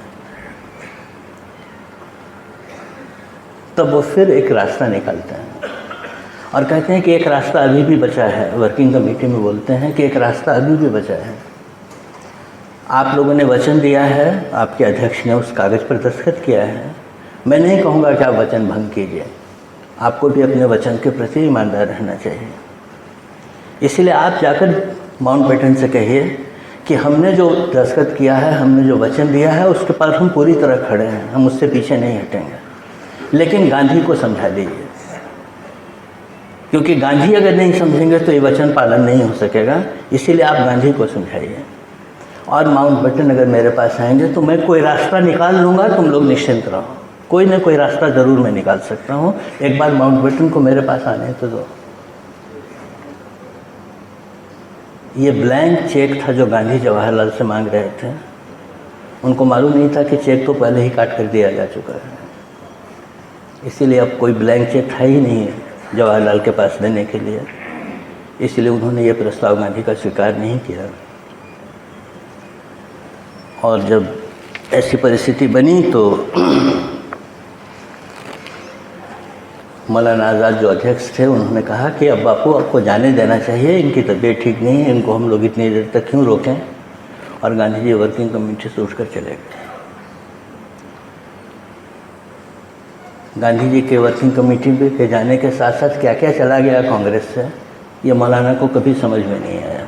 Speaker 1: तब वो फिर एक रास्ता निकालते हैं और कहते हैं कि एक रास्ता अभी भी बचा है। वर्किंग कमेटी में बोलते हैं कि एक रास्ता अभी भी बचा है। आप लोगों ने वचन दिया है, आपके अध्यक्ष ने उस कागज़ पर दस्तखत किया है। मैं नहीं कहूँगा कि आप वचन भंग कीजिए, आपको भी अपने वचन के प्रति ईमानदार रहना चाहिए। इसलिए आप जाकर माउंटबेटन से कहिए कि हमने जो दस्तखत किया है, हमने जो वचन दिया है, उसके पास हम पूरी तरह खड़े हैं, हम उससे पीछे नहीं हटेंगे। लेकिन गांधी को समझा दीजिए, क्योंकि गांधी अगर नहीं समझेंगे तो ये वचन पालन नहीं हो सकेगा। इसीलिए आप गांधी को समझाइए। और माउंटबेटन अगर मेरे पास आएंगे तो मैं कोई रास्ता निकाल लूँगा, तुम लोग निश्चिंत रहो। कोई ना कोई रास्ता ज़रूर मैं निकाल सकता हूँ। एक बार माउंटबेटन को मेरे पास आने तो दो। ये ब्लैंक चेक था जो गांधी जवाहरलाल से मांग रहे थे। उनको मालूम नहीं था कि चेक तो पहले ही काट कर दिया जा चुका है। इसीलिए अब कोई ब्लैंक चेक था ही नहीं है जवाहरलाल के पास देने के लिए। इसलिए उन्होंने ये प्रस्ताव गांधी का स्वीकार नहीं किया। और जब ऐसी परिस्थिति बनी तो मौलाना आज़ाद जो अध्यक्ष थे, उन्होंने कहा कि अब बापू आपको जाने देना चाहिए, इनकी तबीयत ठीक नहीं है, इनको हम लोग इतनी देर तक क्यों रोकें। और गांधी जी वर्किंग कमेटी से उठकर चले गए। गांधी जी के वर्किंग कमेटी पे जाने के साथ साथ क्या क्या चला गया कांग्रेस से, ये मौलाना को कभी समझ में नहीं आया।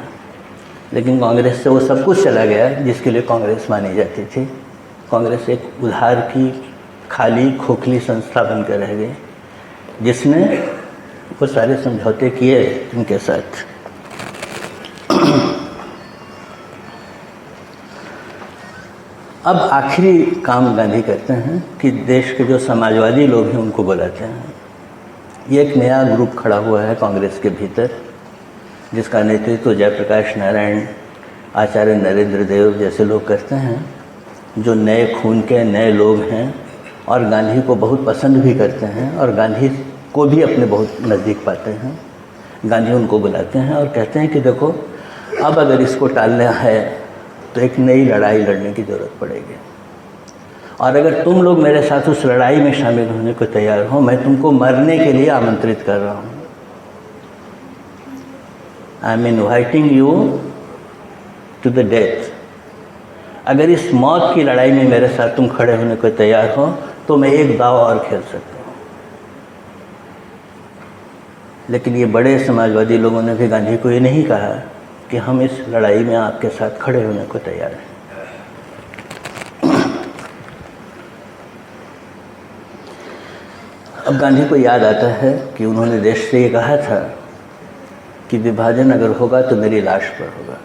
Speaker 1: लेकिन कांग्रेस से वो सब कुछ चला गया जिसके लिए कांग्रेस मानी जाती थी। कांग्रेस एक उधार की खाली खोखली संस्था बनकर रह गई, जिसने वो सारे समझौते किए इनके साथ। अब आखिरी काम गांधी करते हैं कि देश के जो समाजवादी लोग हैं उनको बुलाते हैं। ये एक नया ग्रुप खड़ा हुआ है कांग्रेस के भीतर, जिसका नेतृत्व जयप्रकाश नारायण, आचार्य नरेंद्र देव जैसे लोग करते हैं, जो नए खून के नए लोग हैं और गांधी को बहुत पसंद भी करते हैं और गांधी को भी अपने बहुत नज़दीक पाते हैं। गांधी उनको बुलाते हैं और कहते हैं कि देखो, अब अगर इसको टालना है तो एक नई लड़ाई लड़ने की ज़रूरत पड़ेगी, और अगर तुम लोग मेरे साथ उस लड़ाई में शामिल होने को तैयार हो, मैं तुमको मरने के लिए आमंत्रित कर रहा हूँ। I am inviting you to the death. अगर इस मौत की लड़ाई में मेरे साथ तुम खड़े होने को तैयार हो तो मैं एक दाव और खेल सकता हूँ। लेकिन ये बड़े समाजवादी लोगों ने भी गांधी को ये नहीं कहा कि हम इस लड़ाई में आपके साथ खड़े होने को तैयार हैं। अब गांधी को याद आता है कि उन्होंने देश से ये कहा था कि विभाजन अगर होगा तो मेरी लाश पर होगा,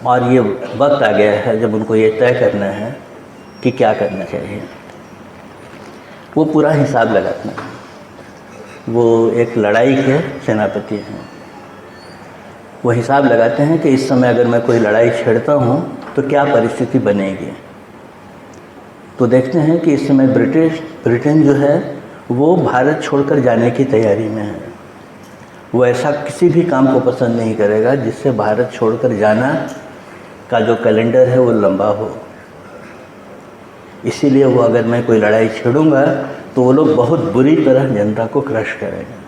Speaker 1: और ये वक्त आ गया है जब उनको ये तय करना है कि क्या करना चाहिए। वो पूरा हिसाब लगाते हैं। वो एक लड़ाई के सेनापति हैं। वो हिसाब लगाते हैं कि इस समय अगर मैं कोई लड़ाई छेड़ता हूँ तो क्या परिस्थिति बनेगी। तो देखते हैं कि इस समय ब्रिटेन जो है वो भारत छोड़कर जाने की तैयारी में है। वो ऐसा किसी भी काम को पसंद नहीं करेगा जिससे भारत छोड़कर जाना का जो कैलेंडर है वो लंबा हो। इसीलिए वो अगर मैं कोई लड़ाई छेड़ूंगा तो वो लोग बहुत बुरी तरह जनता को क्रश करेंगे।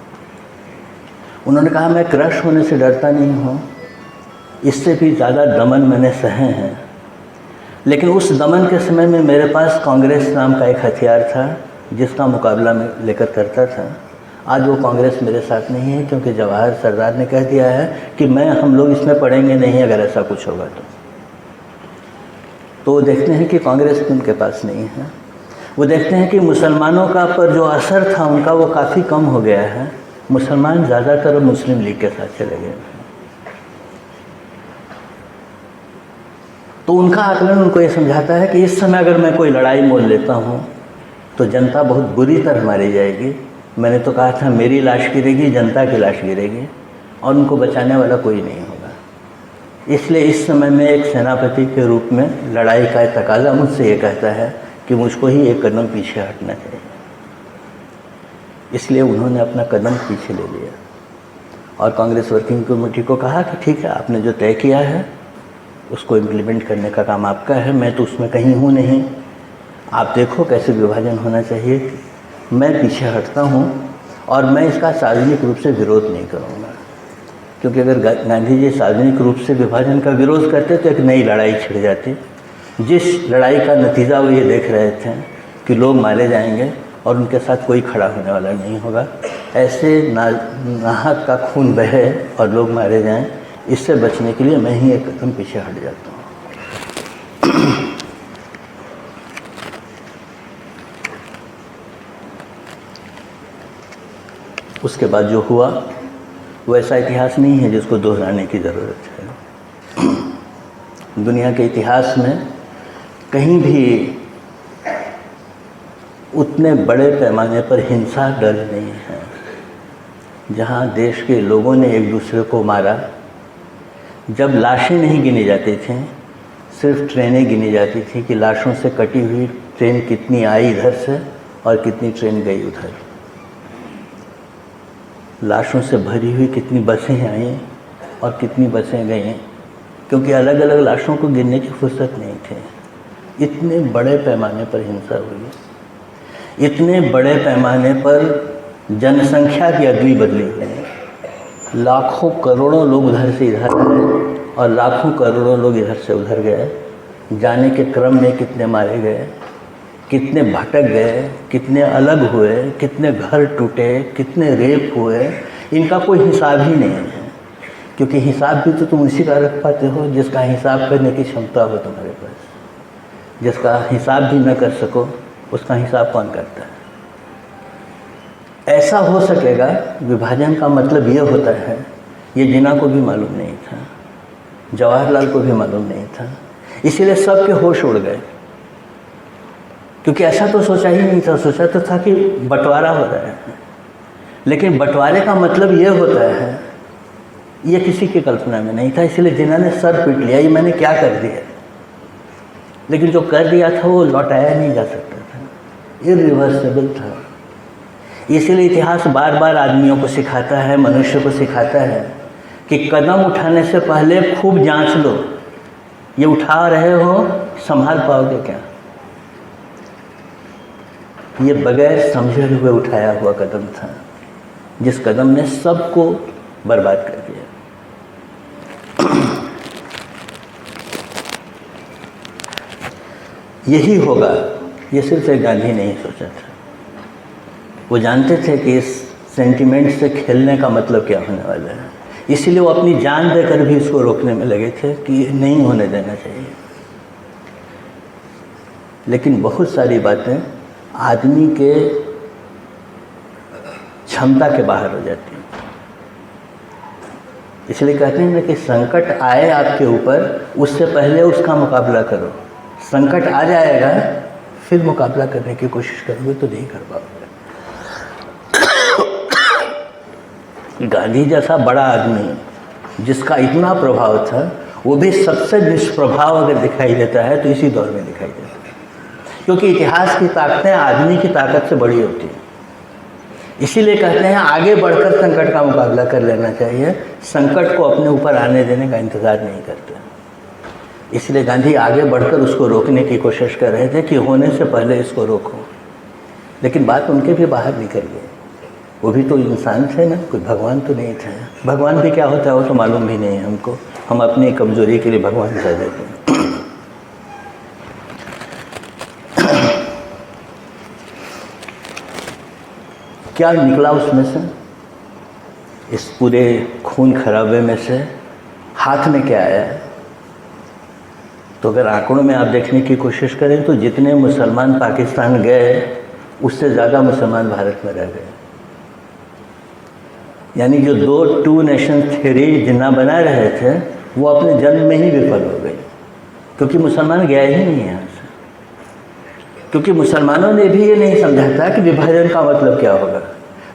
Speaker 1: उन्होंने कहा, मैं क्रश होने से डरता नहीं हूँ, इससे भी ज़्यादा दमन मैंने सहे हैं, लेकिन उस दमन के समय में मेरे पास कांग्रेस नाम का एक हथियार था जिसका मुकाबला मैं लेकर करता था। आज वो कांग्रेस मेरे साथ नहीं है, क्योंकि जवाहर सरदार ने कह दिया है कि हम लोग इसमें पड़ेंगे नहीं अगर ऐसा कुछ होगा तो वो देखते हैं कि कांग्रेस भी उनके पास नहीं है। वो देखते हैं कि मुसलमानों का पर जो असर था उनका वो काफ़ी कम हो गया है। मुसलमान ज़्यादातर मुस्लिम लीग के साथ चले गए। तो उनका आकलन उनको ये समझाता है कि इस समय अगर मैं कोई लड़ाई मोल लेता हूँ तो जनता बहुत बुरी तरह मारी जाएगी। मैंने तो कहा था मेरी लाश गिरेगी, जनता की लाश गिरेगी और उनको बचाने वाला कोई नहीं होगा। इसलिए इस समय में एक सेनापति के रूप में लड़ाई का तकाजा मुझसे ये कहता है कि मुझको ही एक कदम पीछे हटना चाहिए। इसलिए उन्होंने अपना कदम पीछे ले लिया और कांग्रेस वर्किंग कमेटी को कहा कि ठीक है, आपने जो तय किया है उसको इम्प्लीमेंट करने का काम आपका है, मैं तो उसमें कहीं हूँ नहीं, आप देखो कैसे विभाजन होना चाहिए। मैं पीछे हटता हूँ और मैं इसका सार्वजनिक रूप से विरोध नहीं करूँगा, क्योंकि अगर गांधी जी सार्वजनिक रूप से विभाजन का विरोध करते तो एक नई लड़ाई छिड़ जाती। जिस लड़ाई का नतीजा वो ये देख रहे थे कि लोग मारे जाएंगे और उनके साथ कोई खड़ा होने वाला नहीं होगा, ऐसे नाहक का खून बहे और लोग मारे जाएं, इससे बचने के लिए मैं ही एक कदम पीछे हट जाता हूँ। उसके बाद जो हुआ वो ऐसा इतिहास नहीं है जिसको दोहराने की ज़रूरत है। दुनिया के इतिहास में कहीं भी उतने बड़े पैमाने पर हिंसा दर्ज नहीं है जहाँ देश के लोगों ने एक दूसरे को मारा। जब लाशें नहीं गिनी जाती थीं, सिर्फ ट्रेनें गिनी जाती थी कि लाशों से कटी हुई ट्रेन कितनी आई इधर से और कितनी ट्रेन गई उधर। लाशों से भरी हुई कितनी बसें आईं और कितनी बसें गईं, क्योंकि अलग अलग लाशों को गिनने की फुर्सत नहीं थी। इतने बड़े पैमाने पर हिंसा हुई, इतने बड़े पैमाने पर जनसंख्या की अदली बदली हुई। लाखों करोड़ों लोग उधर से इधर आए और लाखों करोड़ों लोग इधर से उधर गए। जाने के क्रम में कितने मारे गए, कितने भटक गए, कितने अलग हुए, कितने घर टूटे, कितने रेप हुए, इनका कोई हिसाब ही नहीं है। क्योंकि हिसाब भी तो तुम उसी का रख पाते हो जिसका हिसाब करने की क्षमता हो तुम्हारे पास। जिसका हिसाब भी न कर सको उसका हिसाब कौन करता है। ऐसा हो सकेगा, विभाजन का मतलब ये होता है, ये जिन्ना को भी मालूम नहीं था, जवाहरलाल को भी मालूम नहीं था। इसीलिए सबके होश उड़ गए, क्योंकि ऐसा तो सोचा ही नहीं था। सोचा तो था कि बंटवारा हो रहा है, लेकिन बंटवारे का मतलब ये होता है, ये किसी की कल्पना में नहीं था। इसलिए जिन्ना ने सर पीट लिया, ये मैंने क्या कर दिया। लेकिन जो कर दिया था वो लौटाया नहीं जा सकता था, इरिवर्सिबल था। इसलिए इतिहास बार बार आदमियों को सिखाता है, मनुष्य को सिखाता है कि कदम उठाने से पहले खूब जांच लो, ये उठा रहे हो संभाल पाओगे क्या। ये बगैर समझे हुए उठाया हुआ कदम था, जिस कदम ने सबको बर्बाद कर दिया। यही होगा, ये सिर्फ एक गांधी नहीं सोचा था। वो जानते थे कि इस सेंटिमेंट से खेलने का मतलब क्या होने वाला है। इसीलिए वो अपनी जान देकर भी इसको रोकने में लगे थे कि नहीं होने देना चाहिए। लेकिन बहुत सारी बातें आदमी के क्षमता के बाहर हो जाती हैं। इसलिए कहते हैं ना कि संकट आए आपके ऊपर, उससे पहले उसका मुकाबला करो। संकट आ जाएगा, फिर मुकाबला करने की कोशिश करोगे तो नहीं कर पाओगे। गांधी जैसा बड़ा आदमी जिसका इतना प्रभाव था, वो भी सबसे निष्प्रभाव अगर दिखाई देता है तो इसी दौर में दिखाई देता है। क्योंकि इतिहास की ताकतें आदमी की ताकत से बड़ी होती हैं। इसीलिए कहते हैं आगे बढ़कर संकट का मुकाबला कर लेना चाहिए, संकट को अपने ऊपर आने देने का इंतज़ार नहीं करते। इसलिए गांधी आगे बढ़कर उसको रोकने की कोशिश कर रहे थे कि होने से पहले इसको रोको। लेकिन बात उनके भी बाहर निकल गई। वो भी तो इंसान थे ना, कोई भगवान तो नहीं थे। भगवान भी क्या होता है वो तो मालूम भी नहीं है हमको। हम अपनी कमजोरी के लिए भगवान कह देते हैं। क्या निकला उसमें से, इस पूरे खून खराबे में से हाथ में क्या आया। तो अगर आंकड़ों में आप देखने की कोशिश करें तो जितने मुसलमान पाकिस्तान गए उससे ज़्यादा मुसलमान भारत में रह गए। यानी जो दो टू नेशन थ्योरी जिन्ना बना रहे थे वो अपने जन्म में ही विफल हो गई। क्योंकि मुसलमान गया ही नहीं है यहाँ से। क्योंकि मुसलमानों ने भी ये नहीं समझा था कि विभाजन का मतलब क्या होगा।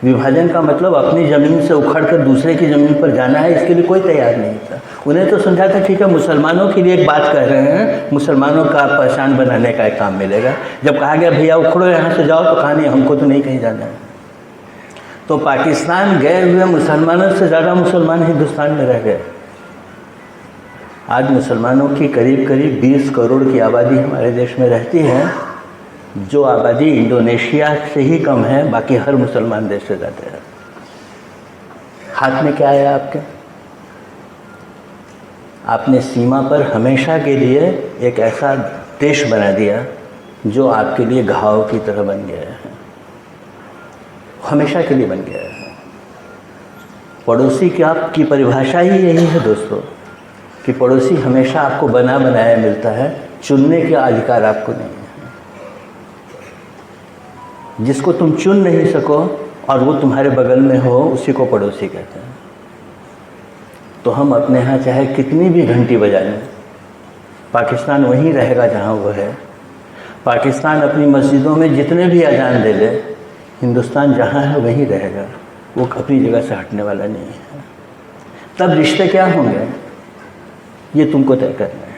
Speaker 1: विभाजन का मतलब अपनी ज़मीन से उखड़ कर दूसरे की ज़मीन पर जाना है, इसके लिए कोई तैयार नहीं था। उन्हें तो समझा था ठीक है मुसलमानों के लिए एक बात कह रहे हैं, मुसलमानों का पहचान बनाने का एक काम मिलेगा। जब कहा गया भैया उखड़ो यहाँ से जाओ, तो कहा नहीं हमको तो नहीं कहीं जाना है। तो पाकिस्तान गए हुए मुसलमानों से ज़्यादा मुसलमान हिंदुस्तान में रह गए। आज मुसलमानों की करीब करीब 20 करोड़ की आबादी हमारे देश में रहती है, जो आबादी इंडोनेशिया से ही कम है, बाकी हर मुसलमान देश से ज़्यादा है। हाथ में क्या है आपके? आपने सीमा पर हमेशा के लिए एक ऐसा देश बना दिया जो आपके लिए घाव की तरह बन गया है, हमेशा के लिए बन गया है। पड़ोसी की आपकी परिभाषा ही यही है दोस्तों, कि पड़ोसी हमेशा आपको बना बनाया मिलता है, चुनने का अधिकार आपको नहीं है। जिसको तुम चुन नहीं सको और वो तुम्हारे बगल में हो, उसी को पड़ोसी कहते हैं। तो हम अपने यहाँ चाहे कितनी भी घंटी बजा लें, पाकिस्तान वहीं रहेगा जहाँ वो है। पाकिस्तान अपनी मस्जिदों में जितने भी अजान दे ले, हिंदुस्तान जहाँ है वहीं रहेगा, वो अपनी जगह से हटने वाला नहीं है। तब रिश्ते क्या होंगे ये तुमको तय करना है,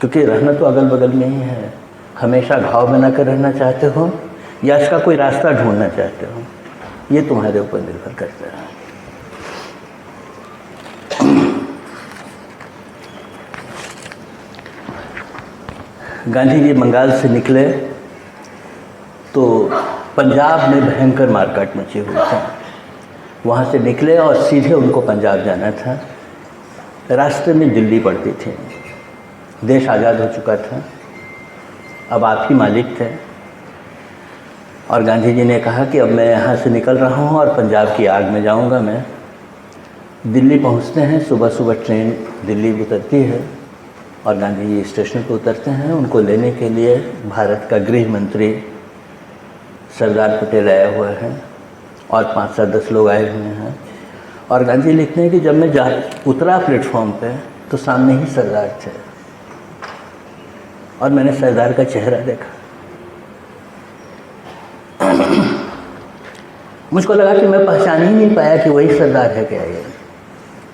Speaker 1: क्योंकि रहना तो अगल बगल में ही है। हमेशा घाव बना कर रहना चाहते हो या इसका कोई रास्ता ढूंढना चाहते हो, ये तुम्हारे ऊपर निर्भर करता है। गांधी जी बंगाल से निकले तो पंजाब में भयंकर मारकाट मची हुई थी। वहाँ से निकले और सीधे उनको पंजाब जाना था। रास्ते में दिल्ली पड़ती थी। देश आज़ाद हो चुका था, अब आप ही मालिक थे। और गांधी जी ने कहा कि अब मैं यहाँ से निकल रहा हूँ और पंजाब की आग में जाऊँगा मैं। दिल्ली पहुँचते हैं, सुबह सुबह ट्रेन दिल्ली उतरती है और गांधी जी स्टेशन पर उतरते हैं। उनको लेने के लिए भारत का गृह मंत्री सरदार पटेल आया हुआ है और 5-10 लोग आए हुए हैं। और गांधी लिखते हैं कि जब मैं उतरा प्लेटफॉर्म पे तो सामने ही सरदार थे और मैंने सरदार का चेहरा देखा। मुझको लगा कि मैं पहचान ही नहीं पाया कि वही सरदार है क्या ये,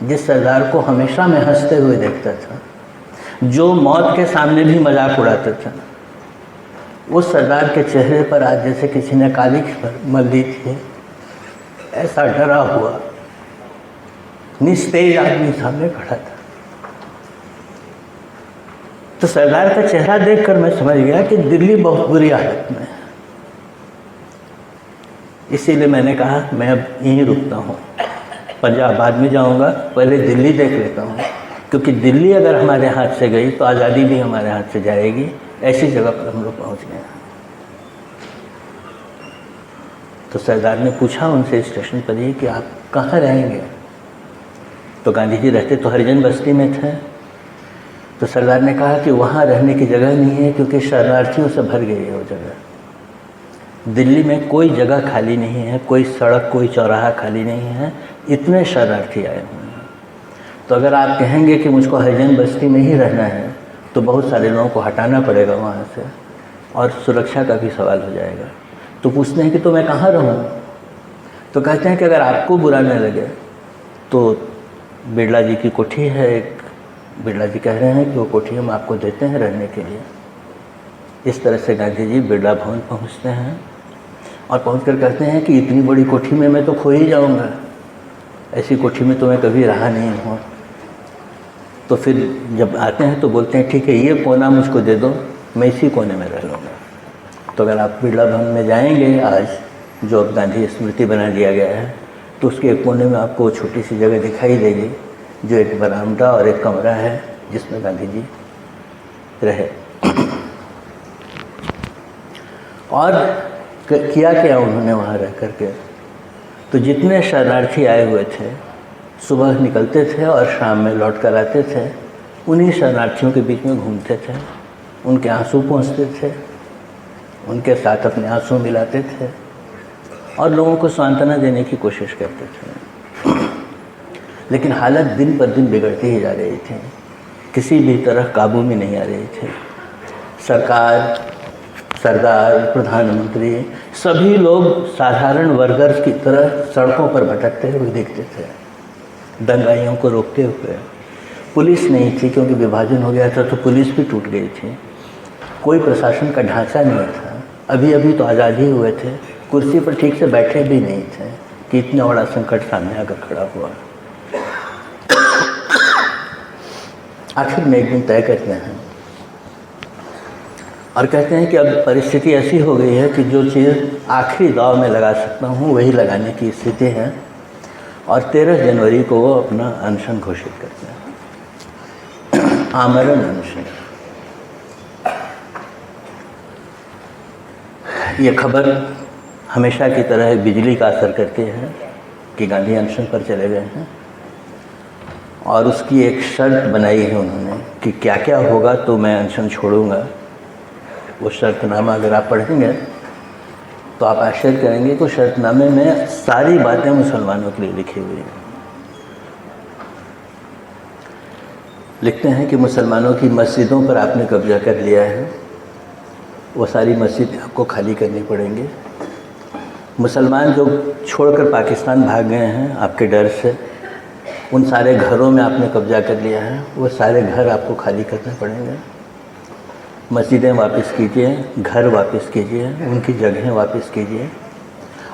Speaker 1: जिस सरदार को हमेशा मैं हंसते हुए देखता था, जो मौत के सामने भी मजाक उड़ाता था। उस सरदार के चेहरे पर आज जैसे किसी ने काली मल दी थी, ऐसा डरा हुआ निस्तेज आदमी सामने खड़ा था। तो सरदार का चेहरा देखकर मैं समझ गया कि दिल्ली बहुत बुरी हालत में है। इसीलिए मैंने कहा मैं अब यहीं रुकता हूँ, पंजाब बाद में जाऊँगा, पहले दिल्ली देख लेता हूँ, क्योंकि दिल्ली अगर हमारे हाथ से गई तो आज़ादी भी हमारे हाथ से जाएगी। ऐसी जगह पर हम लोग पहुँच गए। तो सरदार ने पूछा उनसे स्टेशन पर ही कि आप कहाँ रहेंगे। तो गांधी जी रहते तो हरिजन बस्ती में थे। तो सरदार ने कहा कि वहाँ रहने की जगह नहीं है, क्योंकि शरणार्थियों से भर गई है वो जगह। दिल्ली में कोई जगह खाली नहीं है, कोई सड़क कोई चौराहा खाली नहीं है, इतने शरणार्थी आए हुए हैं। तो अगर आप कहेंगे कि मुझको हरिजन बस्ती में ही रहना है तो बहुत सारे लोगों को हटाना पड़ेगा वहाँ से और सुरक्षा का भी सवाल हो जाएगा। तो पूछते हैं कि तो मैं कहाँ रहूँ। तो कहते हैं कि अगर आपको बुरा न लगे तो बिरला जी की कोठी है एक, बिरला जी कह रहे हैं कि वो कोठी हम आपको देते हैं रहने के लिए। इस तरह से गांधी जी बिरला भवन पहुंचते हैं और पहुंचकर कहते हैं कि इतनी बड़ी कोठी में मैं तो खो ही जाऊंगा, ऐसी कोठी में तो मैं कभी रहा नहीं हूँ। तो फिर जब आते हैं तो बोलते हैं ठीक है ये कोना मुझको दे दो, मैं इसी कोने में रह लूँगा। तो अगर आप बिरला भवन में जाएंगे आज, जो अब गांधी स्मृति बना दिया गया है, तो उसके एक कोने में आपको छोटी सी जगह दिखाई देगी, जो एक बरामदा और एक कमरा है जिसमें गांधी जी रहे। और किया क्या उन्होंने वहाँ रह करके, तो जितने शरणार्थी आए हुए थे सुबह निकलते थे और शाम में लौट कर आते थे, उन्हीं शरणार्थियों के बीच में घूमते थे, उनके आंसू पोंछते थे, उनके साथ अपने आंसू मिलाते थे और लोगों को सांत्वना देने की कोशिश करते थे। लेकिन हालत दिन पर दिन बिगड़ती ही जा रही थी। किसी भी तरह काबू में नहीं आ रहे थे। सरकार, सरदार, प्रधानमंत्री, सभी लोग साधारण वर्कर्स की तरह सड़कों पर भटकते हुए दिखते थे, दंगाइयों को रोकते हुए। पुलिस नहीं थी क्योंकि विभाजन हो गया था, तो पुलिस भी टूट गई थी। कोई प्रशासन का ढांचा नहीं था। अभी अभी तो आज़ादी हुए थे, कुर्सी पर ठीक से बैठे भी नहीं थे कि इतना बड़ा संकट सामने आकर खड़ा हुआ। आखिर में एक दिन तय करते हैं और कहते हैं कि अब परिस्थिति ऐसी हो गई है कि जो चीज़ आखिरी दाव में लगा सकता हूँ वही लगाने की स्थिति है, और 13 जनवरी को वो अपना अनशन घोषित करते हैं, आमरण अनशन। ये खबर हमेशा की तरह बिजली का असर करती है कि गांधी अनशन पर चले गए हैं, और उसकी एक शर्त बनाई है उन्होंने कि क्या क्या होगा तो मैं अनशन छोड़ूंगा। वो शर्तनामा अगर आप पढ़ेंगे तो आप आश्चर्य करेंगे कि शर्तनामे में सारी बातें मुसलमानों के लिए लिखी हुई हैं। लिखते हैं कि मुसलमानों की मस्जिदों पर आपने कब्जा कर लिया है, वो सारी मस्जिदें आपको खाली करनी पड़ेंगी। मुसलमान जो छोड़कर पाकिस्तान भाग गए हैं आपके डर से, उन सारे घरों में आपने कब्जा कर लिया है, वो सारे घर आपको खाली करने पड़ेंगे। मस्जिदें वापस कीजिए, घर वापस कीजिए, उनकी जगहें वापस कीजिए,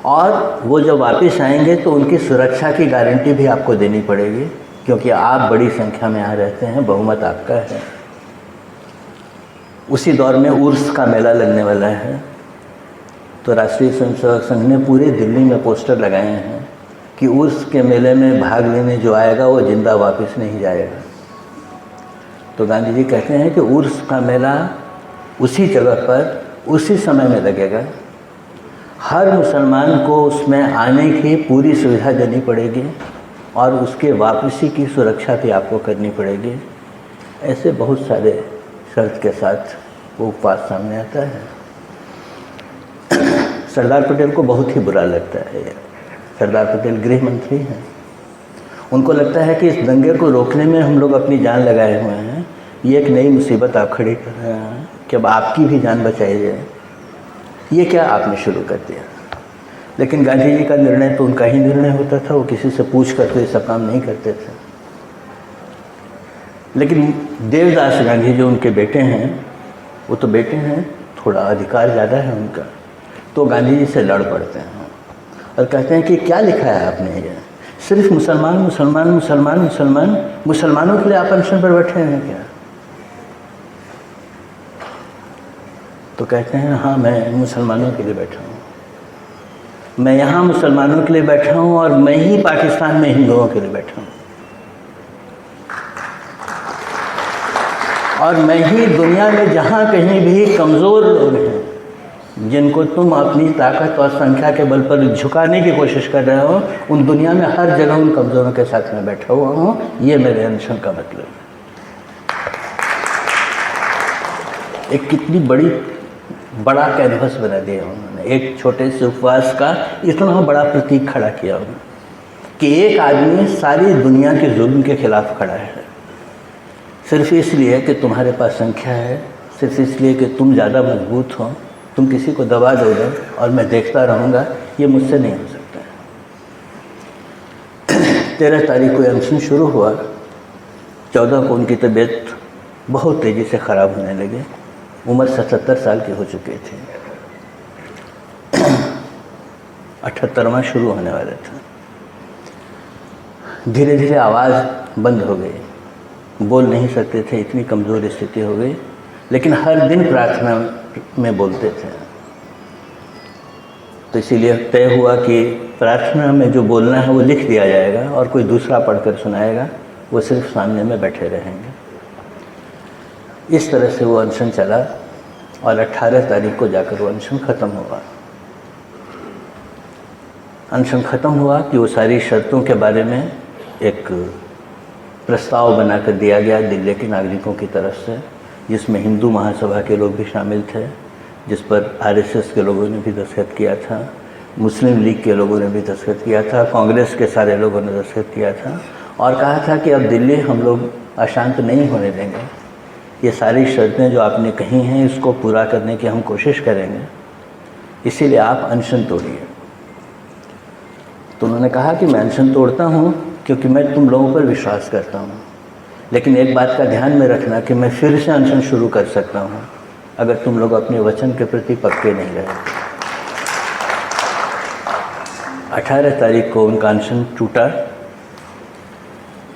Speaker 1: और वो जब वापस आएंगे तो उनकी सुरक्षा की गारंटी भी आपको देनी पड़ेगी, क्योंकि आप बड़ी संख्या में यहाँ रहते हैं, बहुमत आपका है। उसी दौर में उर्स का मेला लगने वाला है, तो राष्ट्रीय स्वयंसेवक संघ ने पूरे दिल्ली में पोस्टर लगाए हैं कि उर्स के मेले में भाग लेने जो आएगा वो जिंदा वापस नहीं जाएगा। तो गांधी जी कहते हैं कि उर्स का मेला उसी जगह पर उसी समय में लगेगा, हर मुसलमान को उसमें आने की पूरी सुविधा देनी पड़ेगी, और उसके वापसी की सुरक्षा भी आपको करनी पड़ेगी। ऐसे बहुत सारे शर्त के साथ वो उपवास सामने आता है। सरदार पटेल को बहुत ही बुरा लगता है। सरदार पटेल गृह मंत्री हैं, उनको लगता है कि इस दंगे को रोकने में हम लोग अपनी जान लगाए हुए हैं, ये एक नई मुसीबत आप खड़ी कर रहे हैं कि अब आपकी भी जान बचाई जाए। ये क्या आपने शुरू कर दिया। लेकिन गांधी जी का निर्णय तो उनका ही निर्णय होता था, वो किसी से पूछ कर तो ये सब काम नहीं करते थे। लेकिन देवदास गांधी जो उनके बेटे हैं, वो तो बेटे हैं, थोड़ा अधिकार ज़्यादा है उनका, तो गांधी जी से लड़ पड़ते हैं और कहते हैं कि क्या लिखा है आपने, ये सिर्फ मुसलमान मुसलमान मुसलमान मुसलमान, मुसलमानों के लिए आप अनशन पर बैठे हैं क्या। तो कहते हैं हाँ, मैं मुसलमानों के लिए बैठा हूँ, मैं यहाँ मुसलमानों के लिए बैठा हूँ, और मैं ही पाकिस्तान में हिंदुओं के लिए बैठा हूँ, और मैं ही दुनिया में जहाँ कहीं भी कमज़ोर लोग हैं जिनको तुम अपनी ताकत और संख्या के बल पर झुकाने की कोशिश कर रहे हो, उन दुनिया में हर जगह उन कमज़ोरों के साथ में बैठा हुआ हूँ। ये मेरे अनशन का मतलब है। एक कितनी बड़ा कैनवस बना दिया उन्होंने, एक छोटे से उपवास का इतना बड़ा प्रतीक खड़ा किया उन्होंने कि एक आदमी सारी दुनिया के जुल्म के खिलाफ खड़ा है, सिर्फ इसलिए कि तुम्हारे पास संख्या है, सिर्फ इसलिए कि तुम ज़्यादा मजबूत हो, तुम किसी को दबा दोगे और मैं देखता रहूँगा, ये मुझसे नहीं हो सकता है। 13 तारीख को अनशन शुरू हुआ, 14 को उनकी तबीयत बहुत तेज़ी से ख़राब होने लगी, उम्र 77 साल के हो चुके थे, 78वां शुरू होने वाला था। धीरे धीरे आवाज़ बंद हो गई, बोल नहीं सकते थे, इतनी कमज़ोर स्थिति हो गई, लेकिन हर दिन प्रार्थना में बोलते थे। तो इसीलिए तय हुआ कि प्रार्थना में जो बोलना है वो लिख दिया जाएगा और कोई दूसरा पढ़कर सुनाएगा, वो सिर्फ सामने में बैठे रहेंगे। इस तरह से वो अनशन चला और 18 तारीख को जाकर वो अनशन ख़त्म हुआ। अनशन ख़त्म हुआ कि वो सारी शर्तों के बारे में एक प्रस्ताव बनाकर दिया गया दिल्ली के नागरिकों की तरफ से, जिसमें हिंदू महासभा के लोग भी शामिल थे, जिस पर आरएसएस के लोगों ने भी दस्तखत किया था, मुस्लिम लीग के लोगों ने भी दस्तखत किया था, कांग्रेस के सारे लोगों ने दस्तखत किया था, और कहा था कि अब दिल्ली हम लोग अशांत नहीं होने देंगे, ये सारी शर्तें जो आपने कही हैं इसको पूरा करने की हम कोशिश करेंगे, इसीलिए आप अनशन तोड़िए। तो उन्होंने कहा कि मैं अनशन तोड़ता हूँ क्योंकि मैं तुम लोगों पर विश्वास करता हूँ, लेकिन एक बात का ध्यान में रखना कि मैं फिर से अनशन शुरू कर सकता हूँ अगर तुम लोग अपने वचन के प्रति पक्के नहीं रहे। 18 तारीख को उनका अनशन टूटा,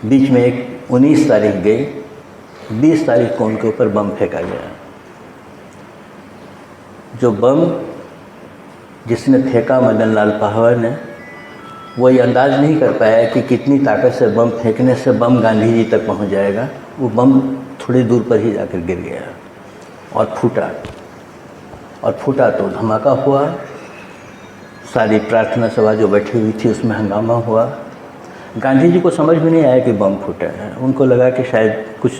Speaker 1: बीच में एक 19 तारीख गई, 20 तारीख को उनके ऊपर बम फेंका गया। जो बम जिसने फेंका मदन लाल पाहवर ने, वो ये अंदाज़ नहीं कर पाया कि कितनी ताकत से बम फेंकने से बम गांधी जी तक पहुंच जाएगा। वो बम थोड़ी दूर पर ही जाकर गिर गया और फूटा तो धमाका हुआ। सारी प्रार्थना सभा जो बैठी हुई थी उसमें हंगामा हुआ। गांधी जी को समझ में नहीं आया कि बम फूटा है, उनको लगा कि शायद कुछ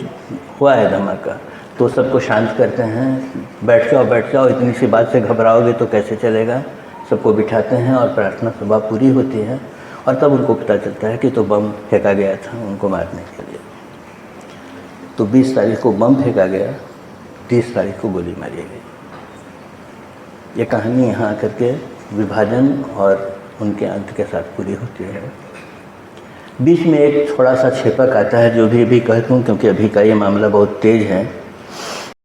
Speaker 1: हुआ है धमाका, तो सबको शांत करते हैं, बैठ जाओ, इतनी सी बात से घबराओगे तो कैसे चलेगा। सबको बिठाते हैं और प्रार्थना सभा पूरी होती है और तब उनको पता चलता है कि तो बम फेंका गया था उनको मारने के लिए। तो 20 तारीख को बम फेंका गया, 30 तारीख को गोली मारी गई। ये कहानी यहाँ आकर के विभाजन और उनके अंत के साथ पूरी होती है। बीच में एक थोड़ा सा छेपक आता है जो भी अभी कहता हूँ, क्योंकि अभी का ये मामला बहुत तेज़ है।